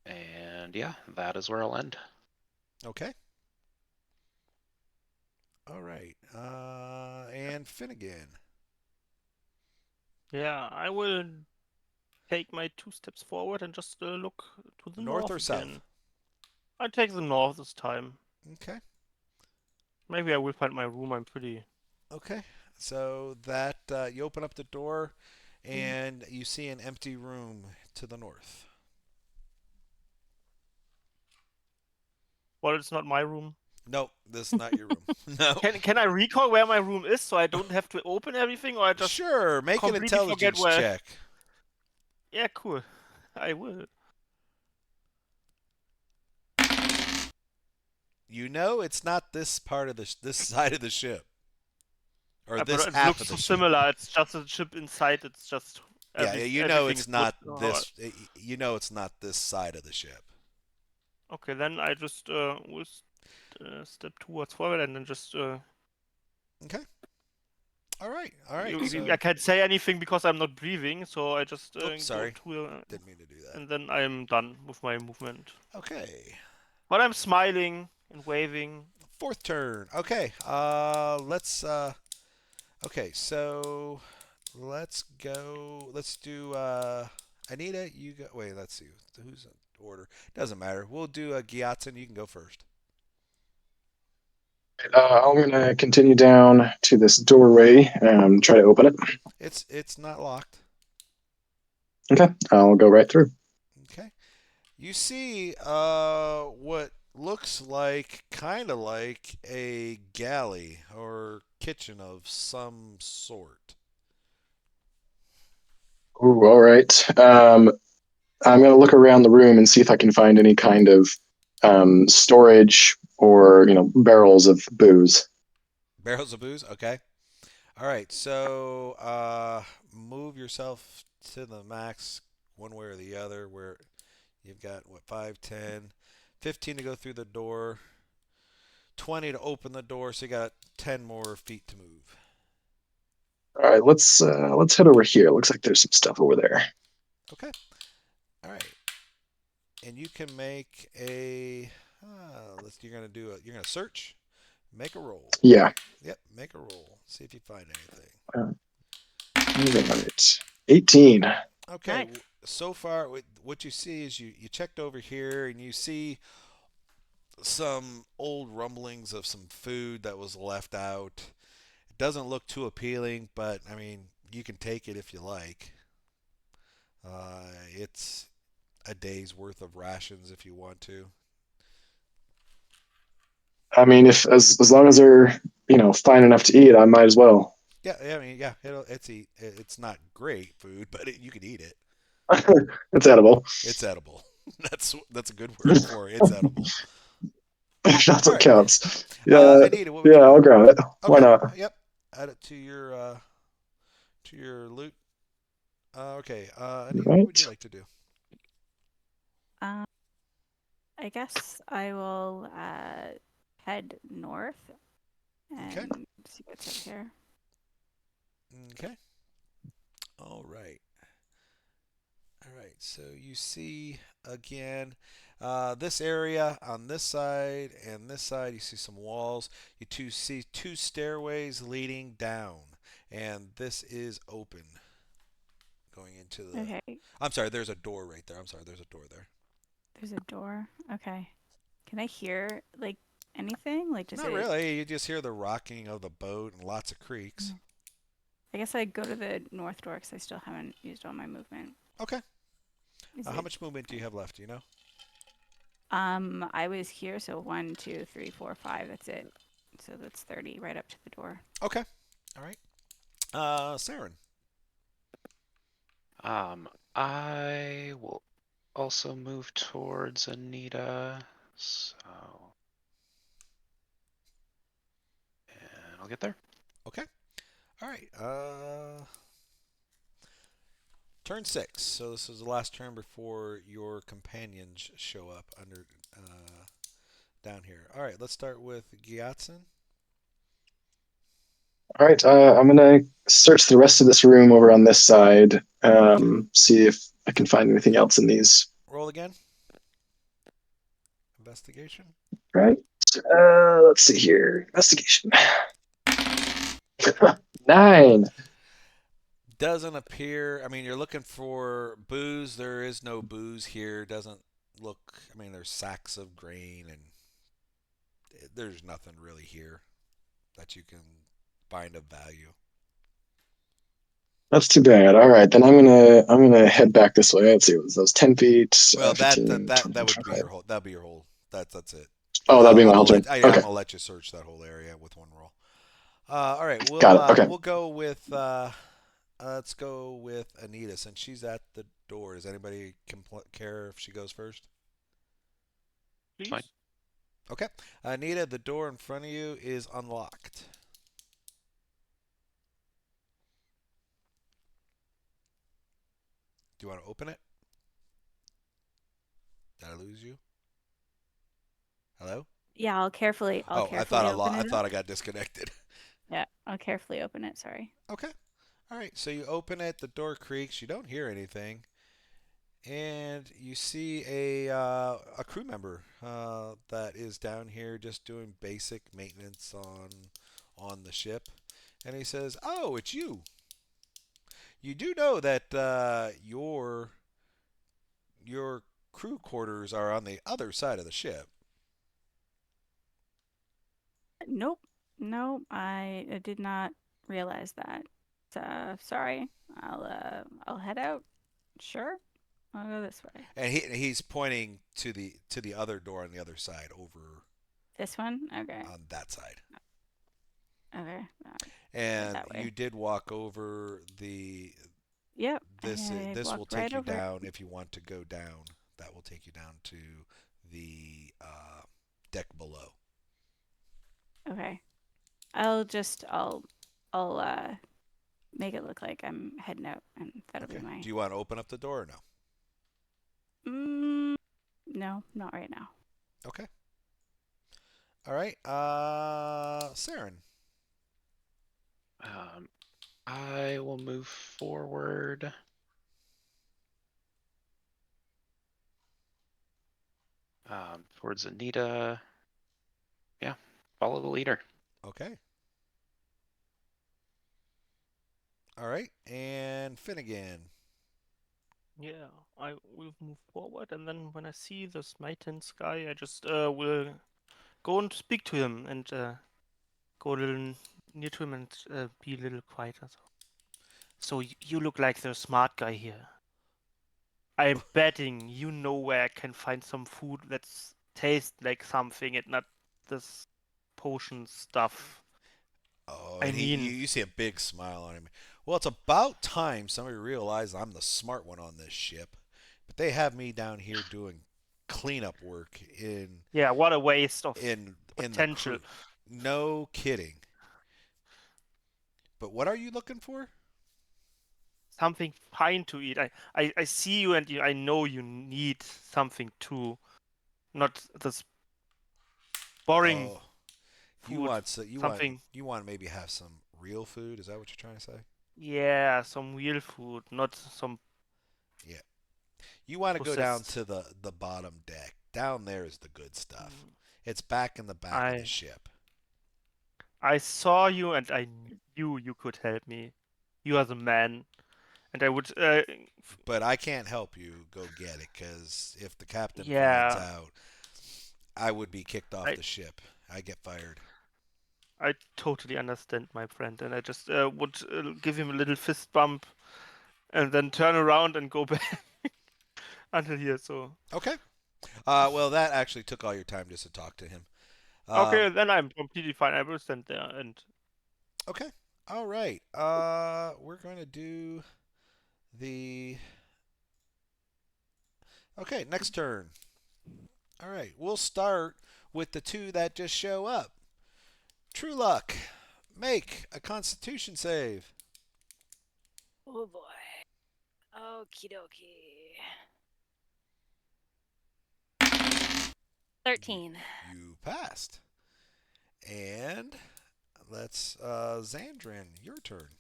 And yeah, that is where I'll end. Okay. All right. And Finnegan. Yeah, I will take my 2 steps forward and just look to the North or south? again. I take the north this time. Okay. Maybe I will find my room. I'm pretty. Okay. So that you open up the door, and you see an empty room to the north. Well, it's not my room. Nope, this is not your room. No. Can I recall where my room is so I don't have to open everything, or I just Sure. Make an completely forget intelligence where? check. Yeah, cool. I will. You know it's not this part of this side of the ship, or But this it half looks of so the ship. similar. It's just a ship inside. It's just Yeah, you know everything it's is not good. this. You know it's not this side of the ship. Okay, then I just will step towards forward and then just. Okay. All right. All right. So, I can't say anything because I'm not breathing, so I just oops, sorry. go to. Didn't mean to do that. And then I'm done with my movement. Okay. But I'm smiling and waving. Fourth turn. Okay. Let's. Okay. So, let's go. Let's do. Anita, you go. Wait. Let's see. Who's in order? Doesn't matter. We'll do Gyatson. You can go first. I'm gonna continue down to this doorway and try to open it. It's not locked. Okay, I'll go right through. Okay. You see what looks like kind of like a galley or kitchen of some sort. Ooh, all right. I'm gonna look around the room and see if I can find any kind of storage or barrels of booze. Barrels of booze? Okay. All right. So move yourself to the max one way or the other where you've got what 5, 10, 15 to go through the door, 20 to open the door, so you got 10 more feet to move. All right, let's head over here. Looks like there's some stuff over there. Okay. All right. And you can make a you're going to search, make a roll. Yeah. Yep, make a roll. See if you find anything. All right. 18. Okay. Nice. So far what you see is you checked over here and you see some old rumblings of some food that was left out. It doesn't look too appealing, but I mean, you can take it if you like. It's a day's worth of rations if you want to. I mean, if as long as they're fine enough to eat, I might as well. Yeah, I mean, yeah, it's not great food, but you can eat it. It's edible. It's edible. That's a good word for it. It's edible. That's All what right. counts. Yeah, Anita, what would yeah, you I'll want? grab it. Why Okay. not? Yep. Add it to your loot. Okay. Anita, what would you Right. like to do? Um, I guess I will head north Okay. and see what's up here. Okay. All right. All right. So you see again this area on this side and this side. You see some walls. See two stairways leading down, and this is open going into the. Okay, I'm sorry. There's a door right there. I'm sorry. There's a door there. there's a door. Okay. Can I hear like anything? Like, does Not it? really. You just hear the rocking of the boat and lots of creaks. I guess I go to the north door because I still haven't used all my movement. Okay. Is How it? much movement do you have left? Do you know? I was here, so 1, 2, 3, 4, 5. That's it. So that's 30 right up to the door. Okay. All right. Saren. I will also move towards Anita. So, and I'll get there. Okay. All right. Turn 6. So this is the last turn before your companions show up under down here. All right. Let's start with Gyatson. All right, I'm gonna search the rest of this room over on this side. Okay. See if I can find anything else in these. Roll again. Investigation. Right. Let's see here. Investigation. 9. Doesn't appear. I mean, you're looking for booze. There is no booze here. Doesn't look. I mean, there's sacks of grain and there's nothing really here that you can find of value. That's too bad. All right, then I'm gonna head back this way. Let's see, what was those 10 feet, Well, that that 15, that 20, that would be 25. your whole. That'd be your whole. That's it. Oh, Because that'd be my I'm whole gonna turn. let. Yeah, I'm Okay, gonna let you search that whole area with one roll. All right, got it. Okay. we'll go with let's go with Anita since she's at the door. Does anybody care if she goes first? Please. Fine. Okay, Anita, the door in front of you is unlocked. Do you want to open it? Did I lose you? Hello? Yeah, I'll carefully Oh, open I it up. thought I got disconnected. Yeah, I'll carefully open it. Sorry. Okay. All right. So you open it. The door creaks. You don't hear anything, and you see a crew member that is down here just doing basic maintenance on the ship, and he says, "Oh, it's you. You do know that your crew quarters are on the other side of the ship." Nope. Nope. I did not realize that. Sorry. I'll head out. Sure. I'll go this way. And he's pointing to the other door on the other side over This one? Okay. on that side. Okay. And that way. you did walk over the Yep. this I will walked take right you over it. down if you want to go down. That will take you down to the deck below. Okay. I'll make it look like I'm heading out, and that'll Okay. be my. Do you want to open up the door or no? No, not right now. Okay. All right. Saren. I will move forward. Towards Anita. Yeah, follow the leader. Okay. All right. And Finnegan. Yeah, I will move forward, and then when I see this maintenance guy, I just will go and speak to him and go a little near to him and be a little quieter. So you look like the smart guy here. I'm betting you know where I can find some food that's tastes like something and not this potion stuff. Oh, I and mean, you see a big smile on him. Well, it's about time somebody realized I'm the smart one on this ship. But they have me down here doing cleanup work Yeah, what a waste of in the potential. crew. No kidding. But what are you looking for? Something fine to eat. I see you and I know you need something too. Not this boring Oh, food. Something, you want to maybe have some real food? Is that what you're trying to say? yeah, some real food, not some Yeah. You want to go down processed. to the bottom deck. Down there is the good stuff. Mm. It's back in the back of the I ship. I saw you and I knew you could help me. You are the man, and I would. But I can't help you go get it because if the captain finds Yeah, out, I would be kicked off I the ship. I get fired. I totally understand, my friend, and I just would give him a little fist bump and then turn around and go back until here. So Okay. Well, that actually took all your time just to talk to him. okay, then I'm completely fine. I will stand there and Okay. All right. We're going to do the. Okay, next turn. All right. We'll start with the two that just show up. True Luck. Make a Constitution save. Oh boy. Okie dokie. 13. You passed. And let's Xandrin, your turn.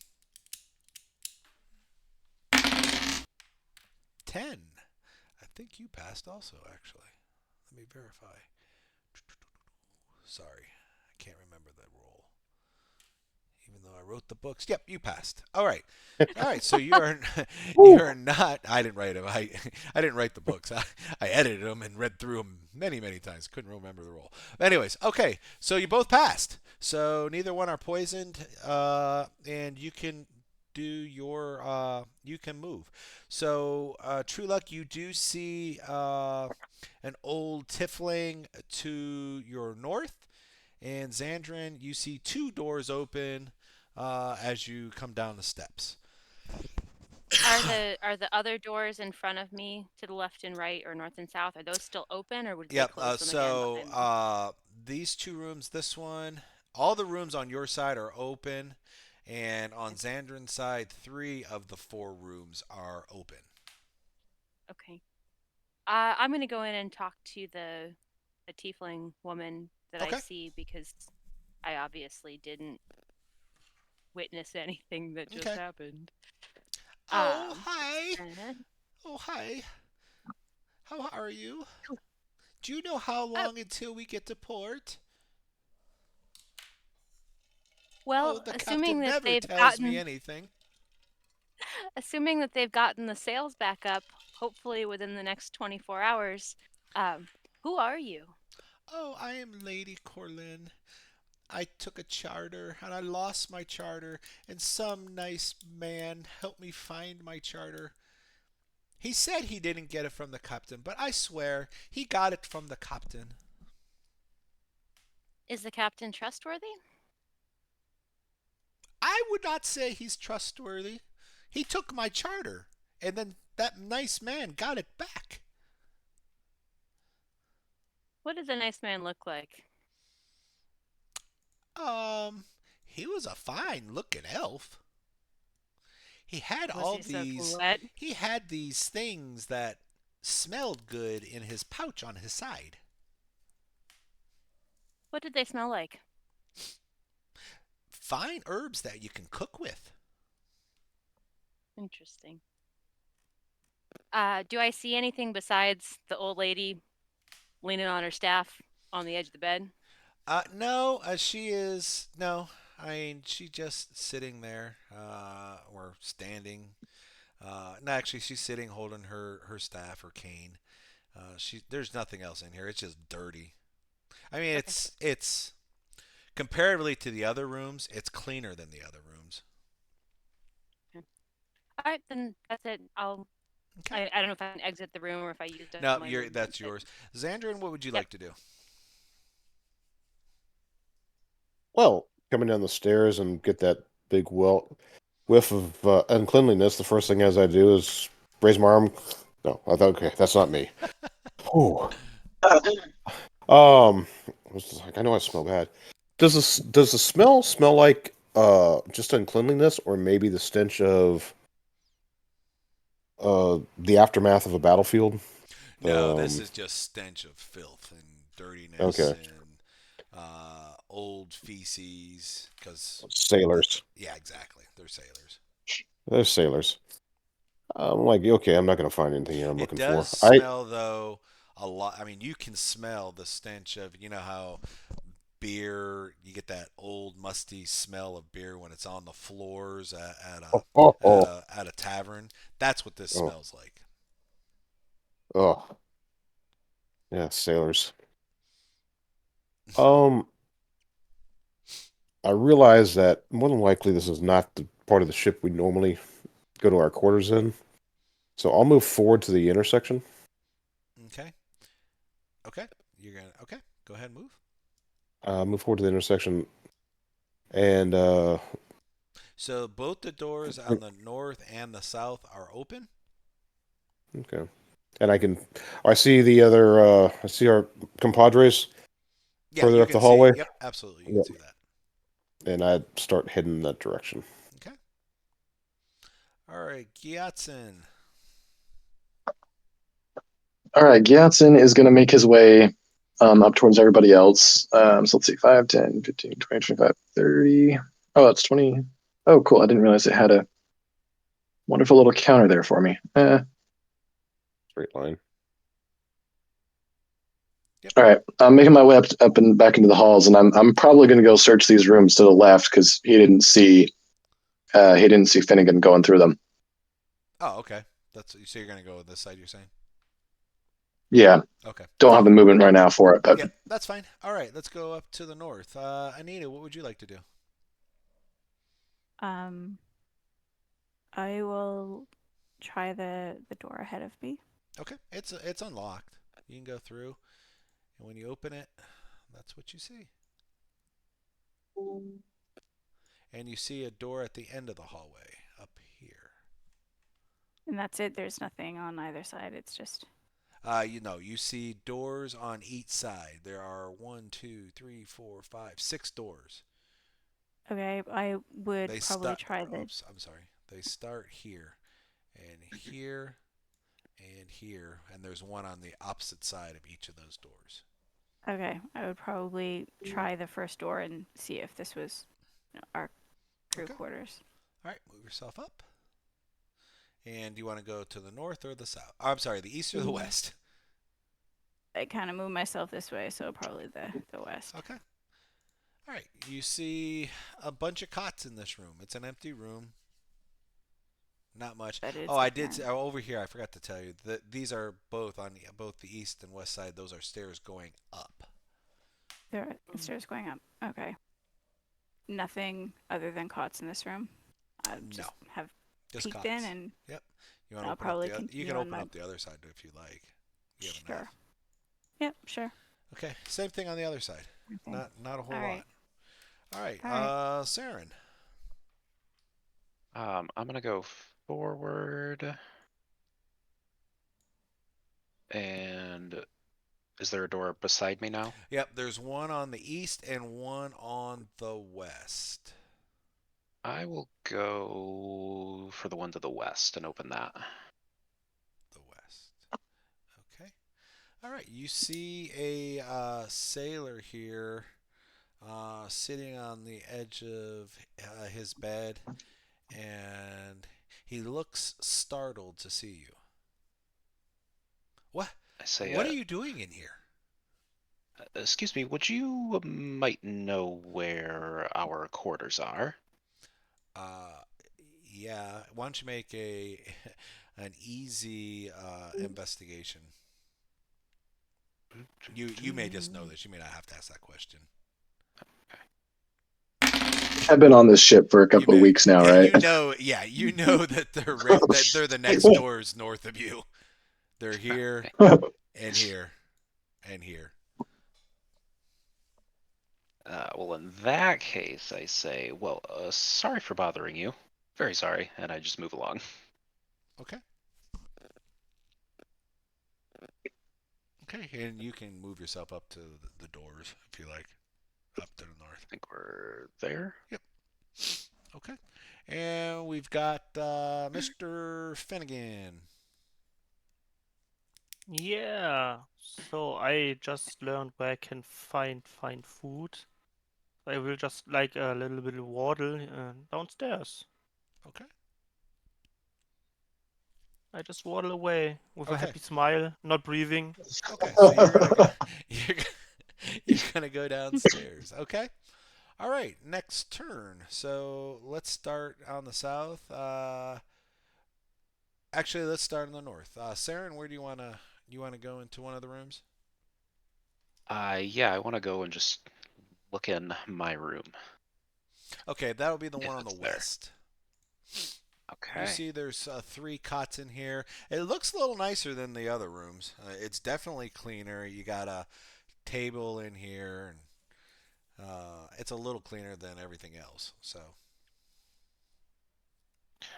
10. I think you passed also, actually. Let me verify. Sorry, I can't remember the roll. Even though I wrote the books. Yep, you passed. All right. All right, so you're not. I didn't write them. I didn't write the books. I edited them and read through them many times. Couldn't remember the roll. Anyways, okay. So you both passed. So neither one are poisoned, and you can do your. You can move. So True Luck, you do see an old tiefling to your north, and Xandrin, you see two doors open as you come down the steps. Are the other doors in front of me to the left and right or north and south, are those still open or would they Yep. close them again So behind me? these two rooms, this one, all the rooms on your side are open, and on Okay. Xandrin's side, 3 of the 4 rooms are open. Okay. I'm gonna go in and talk to the tiefling woman that I Okay. see because I obviously didn't witness anything that just Okay. happened. Oh, hi. Uh, Oh, hi. How are you? Do you know how oh, long until we get to port? Oh, well, the captain never tells me anything. assuming that they've gotten the sales back up, hopefully within the next 24 hours. Um, who are you? Oh, I am Lady Corlin. I took a charter and I lost my charter, and some nice man helped me find my charter. He said he didn't get it from the captain, but I swear he got it from the captain. Is the captain trustworthy? I would not say he's trustworthy. He took my charter, and then that nice man got it back. What does a nice man look like? Um, he was a fine looking elf. He had Was all he soaking these wet? he had these things that smelled good in his pouch on his side. What did they smell like? Fine herbs that you can cook with. Interesting. Do I see anything besides the old lady leaning on her staff on the edge of the bed? No, she is no. I mean, she just sitting there, or standing. No, actually, she's sitting holding her staff, her cane. There's nothing else in here. It's just dirty. I mean, Okay. it's comparatively to the other rooms, it's cleaner than the other rooms. Okay. All right, then that's it. Okay. I don't know if I can exit the room or if I used up No, my you're movement, that's but yours. Xandrin, what would you yep. like to do? Well, coming down the stairs and get that big whiff of uncleanliness, the first thing as I do is raise my arm. No, I thought, okay, that's not me. Oh. I was just like, I know I smell bad. Does the smell like just uncleanliness, or maybe the stench of the aftermath of a battlefield? No, this is just stench of filth and dirtiness Okay. and old feces. Because Sailors. yeah, exactly. They're sailors. They're sailors. I'm like, okay, I'm not gonna find anything here I'm It looking does for. I smell though a lot. I mean, you can smell the stench of how beer, you get that old musty smell of beer when it's on the floors at oh a oh at oh a tavern. That's what this oh smells like. oh yeah, sailors. Um, I realize that more than likely this is not the part of the ship we normally go to our quarters in. So I'll move forward to the intersection. Okay. Okay. You're gonna okay. Go ahead and move. Move forward to the intersection, and So both the doors on the north and the south are open. okay, and I see the other. I see our compadres Yeah, further you up the can see. hallway. Yep, absolutely, you can Yep. see that. And I start heading in that direction. Okay. All right, Gyatson. All right, Gyatson is going to make his way up towards everybody else. So let's see, 5, 10, 15, 20, 25, 30. Oh, that's 20. Oh, cool. I didn't realize it had a wonderful little counter there for me. Straight line. Yep. All right, I'm making my way up and back into the halls, and I'm probably going to go search these rooms to the left because he didn't see Finnegan going through them. Oh, okay. So you're gonna go with this side. You're saying? Yeah, Okay. don't have the movement right now for it, but Yep, that's fine. All right, let's go up to the north. Anita, what would you like to do? Um, I will try the door ahead of me. Okay, it's unlocked. You can go through, and when you open it, that's what you see. And you see a door at the end of the hallway up here. And that's it. There's nothing on either side. It's just You see doors on each side. There are 1, 2, 3, 4, 5, 6 doors. okay. I would They probably start. try the. Oops, I'm sorry. They start here, and here, and here, and there's one on the opposite side of each of those doors. Okay, I would probably try the first door and see if this was our crew Okay. quarters. All right, move yourself up. And do you want to go to the north or the south? I'm sorry, the east or the west? I kind of move myself this way, so probably the west. Okay. All right. You see a bunch of cots in this room. It's an empty room. Not much. But Oh, it's I did. apparent. Over here, I forgot to tell you that these are both on both the east and west side. Those are stairs going up. There are stairs going up. Okay. Nothing other than cots in this room. I No, just have just peeked in, cots. and Yep. You want to I'll open up probably the? You can continue on open my. up the other side if you like. You have Sure. enough. Yep. Sure. Okay. Same thing on the other side. Okay. Not a whole All lot. right. All right. All right. Saren. I'm gonna go forward. And is there a door beside me now? Yep. There's one on the east and one on the west. I will go for the one to the west and open that. The west. Okay. All right. You see a sailor here sitting on the edge of his bed, and he looks startled to see you. What? I say, What are you doing in here? excuse me, would you might know where our quarters are? Uh, yeah. Why don't you make an easy investigation? You may just know this. You may not have to ask that question. I've been on this ship for a You couple of may, weeks now, yeah, right? you know that they're the next doors north of you. They're here and here and here. Well, in that case, I say, well, sorry for bothering you. Very sorry, and I just move along. Okay. Okay, and you can move yourself up to the doors if you like, up to the north. I think we're there. Yep. Okay. And we've got Mr. Finnegan. Yeah. So I just learned where I can find food. I will just like a little bit waddle downstairs. Okay. I just waddle away with a Okay. happy smile, not breathing. Okay. So you're gonna go, you're you're gonna go downstairs. Okay. All right. Next turn. So let's start on the south. Actually, let's start in the north. Saren, where do you wanna go into one of the rooms? Yeah, I want to go and just look in my room. Okay, that'll be the If one on the it's there. west. You Okay. see, there's 3 cots in here. It looks a little nicer than the other rooms. It's definitely cleaner. You got a table in here, and it's a little cleaner than everything else. So,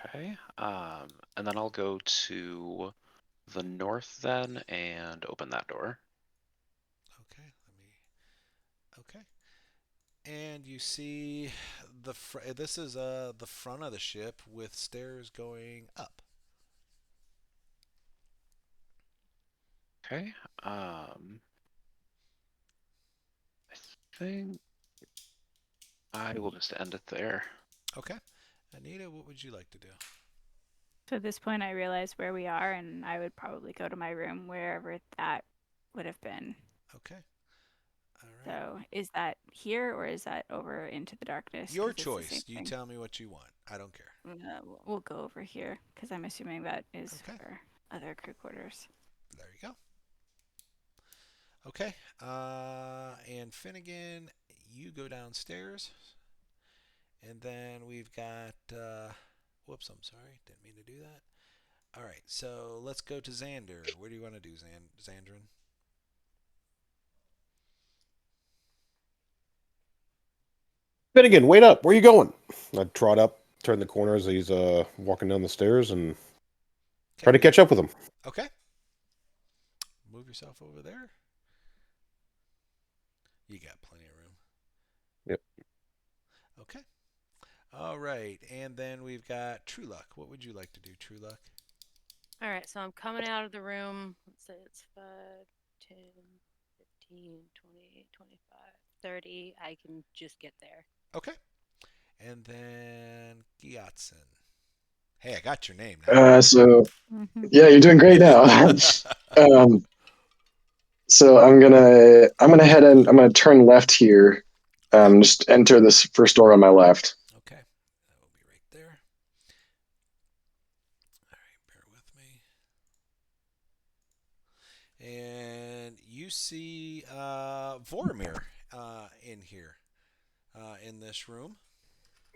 Okay. And then I'll go to the north then and open that door. okay, okay. And you see this is the front of the ship with stairs going up. Okay. I think I will just end it there. Okay. Anita, what would you like to do? So at this point, I realize where we are, and I would probably go to my room wherever that would have been. Okay. All right. So is that here or is that over into the darkness? Your 'Cause it's the same choice. You thing. tell me what you want. I don't care. We'll go over here because I'm assuming that is Okay. for other crew quarters. There you go. Okay. And Finnegan, you go downstairs. And then we've got. Whoops, I'm sorry. Didn't mean to do that. All right. So let's go to Xander. What do you want to do, Xandrin? Finnegan, wait up! Where you going? I trot up, turn the corner as he's walking down the stairs, and try to catch up with him. Okay. Move yourself over there. You got plenty of room. Yep. Okay. All right. And then we've got True Luck. What would you like to do, True Luck? All right, so I'm coming out of the room. Let's say it's 5, 10, 15, 20, 25, 30. I can just get there. Okay. And then Gyatson. Hey, I got your name now. Yeah, you're doing great now. So I'm gonna head in. I'm gonna turn left here. Just enter this first door on my left. Okay. That will be right there. All right, bear with me. And you see Vormir in here, in this room.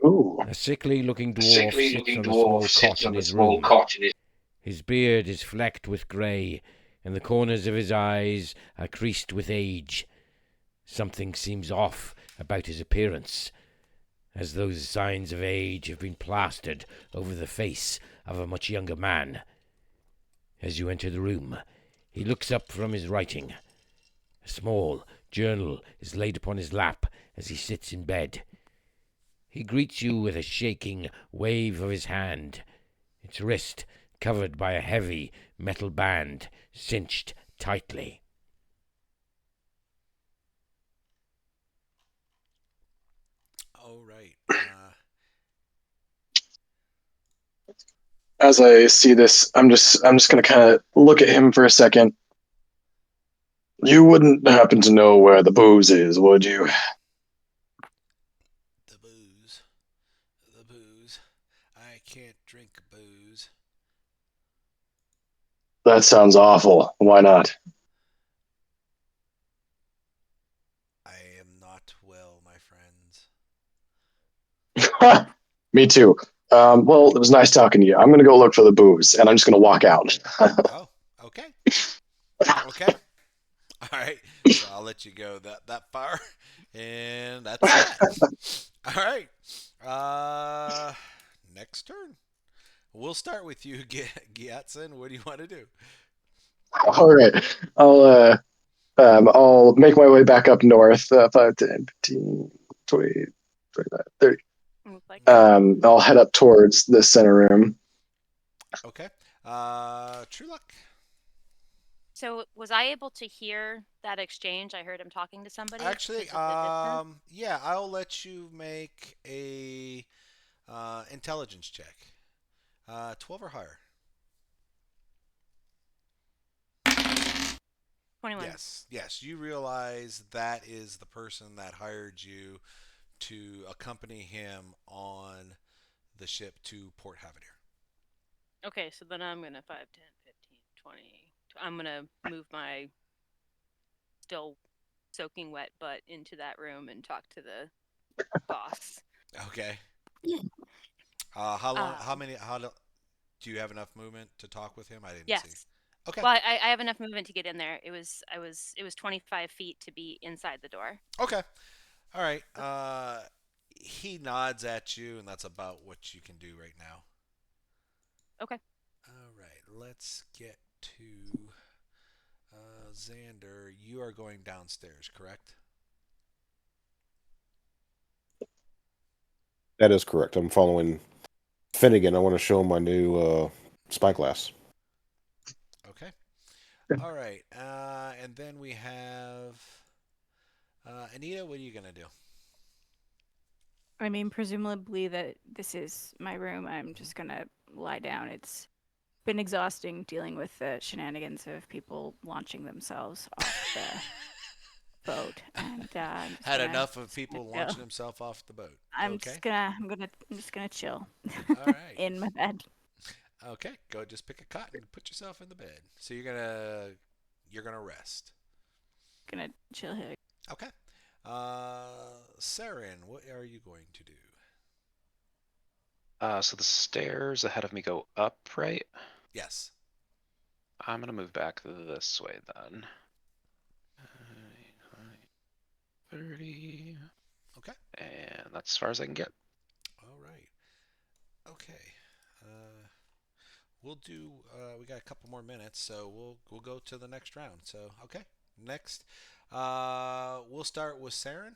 Ooh. A sickly looking dwarf sits on a small cot in his room. His beard is flecked with grey, and the corners of his eyes are creased with age. Something seems off about his appearance, as though the signs of age have been plastered over the face of a much younger man. As you enter the room, he looks up from his writing. A small journal is laid upon his lap as he sits in bed. He greets you with a shaking wave of his hand, its wrist covered by a heavy metal band cinched tightly. All right. As I see this, I'm just gonna kind of look at him for a second. You wouldn't happen to know where the booze is, would you? The booze. The booze. I can't drink booze. That sounds awful. Why not? I am not well, my friends. Me too. Well, it was nice talking to you. I'm gonna go look for the booze, and I'm just gonna walk out. Oh, okay. Okay. All right. So I'll let you go that far, and that's that. All right. Next turn. We'll start with you, Gyatson. What do you want to do? All right. I'll make my way back up north. 5, 10, 15, 20, 25, 30. Like I'll head up towards the center room. Okay. True Luck. So was I able to hear that exchange? I heard him talking to somebody Actually, because of the distance. yeah, I'll let you make a intelligence check. 12 or higher. 21. Yes. You realize that is the person that hired you to accompany him on the ship to Port Havadier. Okay, so then I'm gonna 5, 10, 15, 20. I'm gonna move my still soaking wet butt into that room and talk to the boss. Okay. Yeah. How long? How Um, many? Do you have enough movement to talk with him? I didn't see. yes. Okay. Well, I have enough movement to get in there. It was 25 feet to be inside the door. Okay. All right. He nods at you, and that's about what you can do right now. Okay. All right. Let's get to Xander. You are going downstairs, correct? That is correct. I'm following Finnegan. I want to show him my new spyglass. Okay. All right. And then we have Anita. What are you gonna do? I mean, presumably that this is my room. I'm just gonna lie down. It's been exhausting dealing with the shenanigans of people launching themselves off the boat, and Had enough of people chill. launching himself off the boat. I'm Okay. just gonna I'm just gonna chill All right. in my bed. Okay. Go. Just pick a cot and put yourself in the bed. So you're gonna rest. Gonna chill here. Okay. Saren, what are you going to do? So the stairs ahead of me go up, right? Yes. I'm gonna move back this way then. 30. Okay. And that's as far as I can get. All right. Okay. We'll do. We got a couple more minutes, so we'll go to the next round. So okay. Next, we'll start with Saren.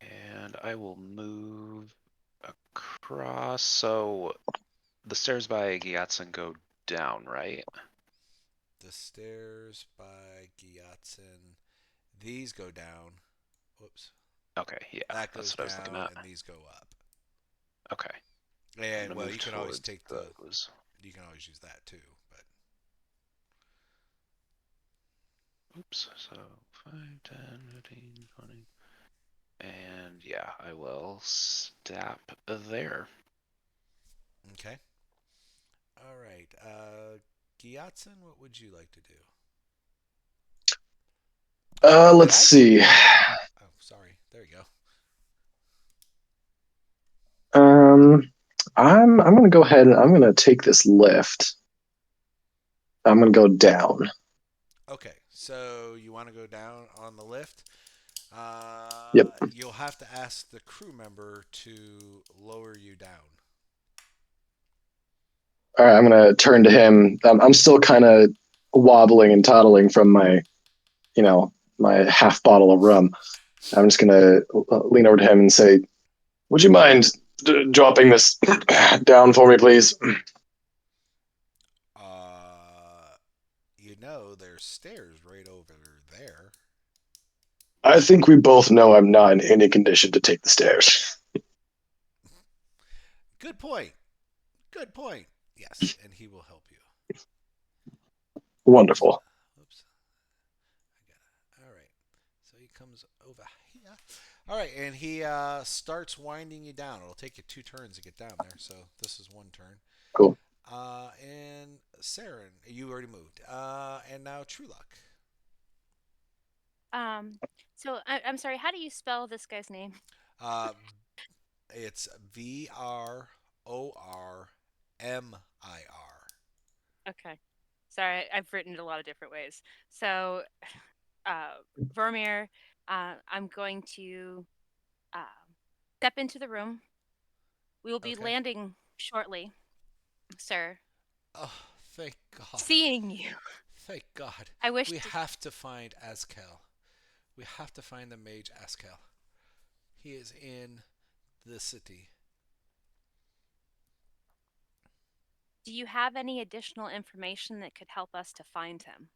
And I will move across. So the stairs by Gyatson go down, right? The stairs by Gyatson. These go down. Whoops. Okay, yeah, That that's goes what I was looking down, at. and these go up. Okay. I'm And gonna well, move you can always towards take the. those. You can always use that too, but. Oops. So 5, 10, 15, 20. And yeah, I will stop there. Okay. All right. Gyatson, what would you like to do? Let's see. Oh, sorry. There you go. I'm gonna go ahead and I'm gonna take this lift. I'm gonna go down. Okay. So you want to go down on the lift? Yep. You'll have to ask the crew member to lower you down. All right, I'm gonna turn to him. I'm still kind of wobbling and toddling from my half bottle of rum. I'm just gonna lean over to him and say, "Would you mind dropping this down for me, please?" There's stairs right over there. I think we both know I'm not in any condition to take the stairs. Good point. Good point. Yes, and he will help you. Wonderful. Oops. I got it. All right. So he comes over here. All right, and he starts winding you down. It'll take you 2 turns to get down there, so this is 1 turn. Cool. And Saren, you already moved. And now True Luck. So I'm sorry. How do you spell this guy's name? Uh, it's Vrormir. Okay. Sorry, I've written it a lot of different ways. So, Vermeer, I'm going to step into the room. We will be Okay. landing shortly, sir. Oh, thank God. Seeing you. Thank God. I wish We to, have to find Azkel. We have to find the mage Azkel. He is in the city. do you have any additional information that could help us to find him?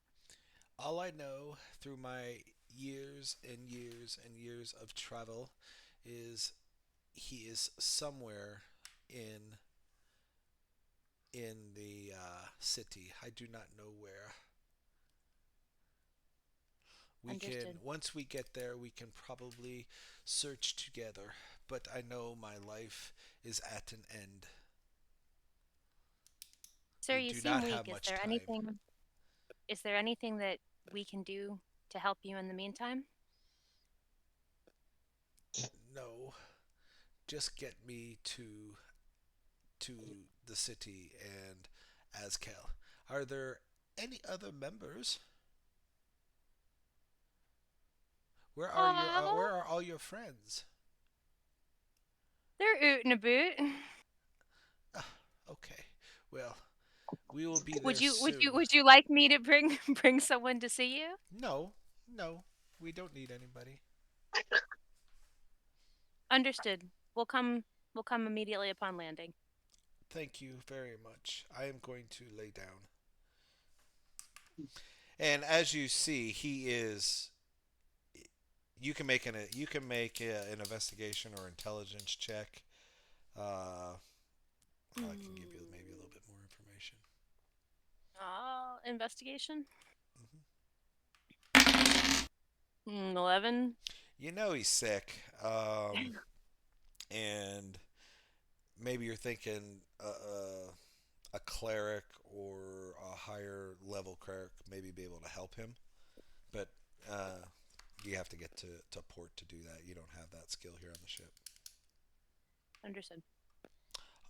All I know through my years and years and years of travel is he is somewhere in the city. I do not know where. We can Understood. once we get there, we can probably search together. But I know my life is at an end. Sir, We you do seem not have weak. Is much there time. anything is there anything that we can do to help you in the meantime? No, just get me to the city and Azkel. Are there any other members? Where Oh, are all your friends? they're oot and about. Ah, okay. Well, we will be Would there you would you soon. would you like me to bring bring someone to see you? No, no, we don't need anybody. Understood. We'll come immediately upon landing. Thank you very much. I am going to lay down. And as you see, he is. You can make an investigation or intelligence check. I can give you maybe a little bit more information. Investigation. Hmm. 11. You know he's sick, and maybe you're thinking a cleric or a higher level cleric maybe be able to help him, but uh, you have to get to port to do that. You don't have that skill here on the ship. Understood.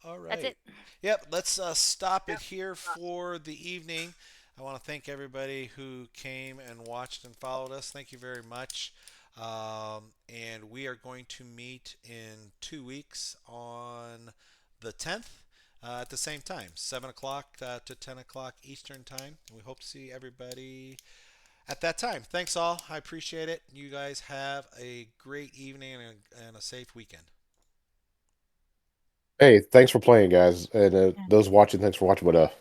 All That's right. it. Yep, let's stop it here for the evening. I want to thank everybody who came and watched and followed us. Thank you very much. And we are going to meet in 2 weeks on the 10th at the same time, 7 o'clock to 10 o'clock Eastern Time. And we hope to see everybody at that time. Thanks all. I appreciate it. You guys have a great evening and a safe weekend. Hey, thanks for playing, guys, and those watching, thanks for watching. But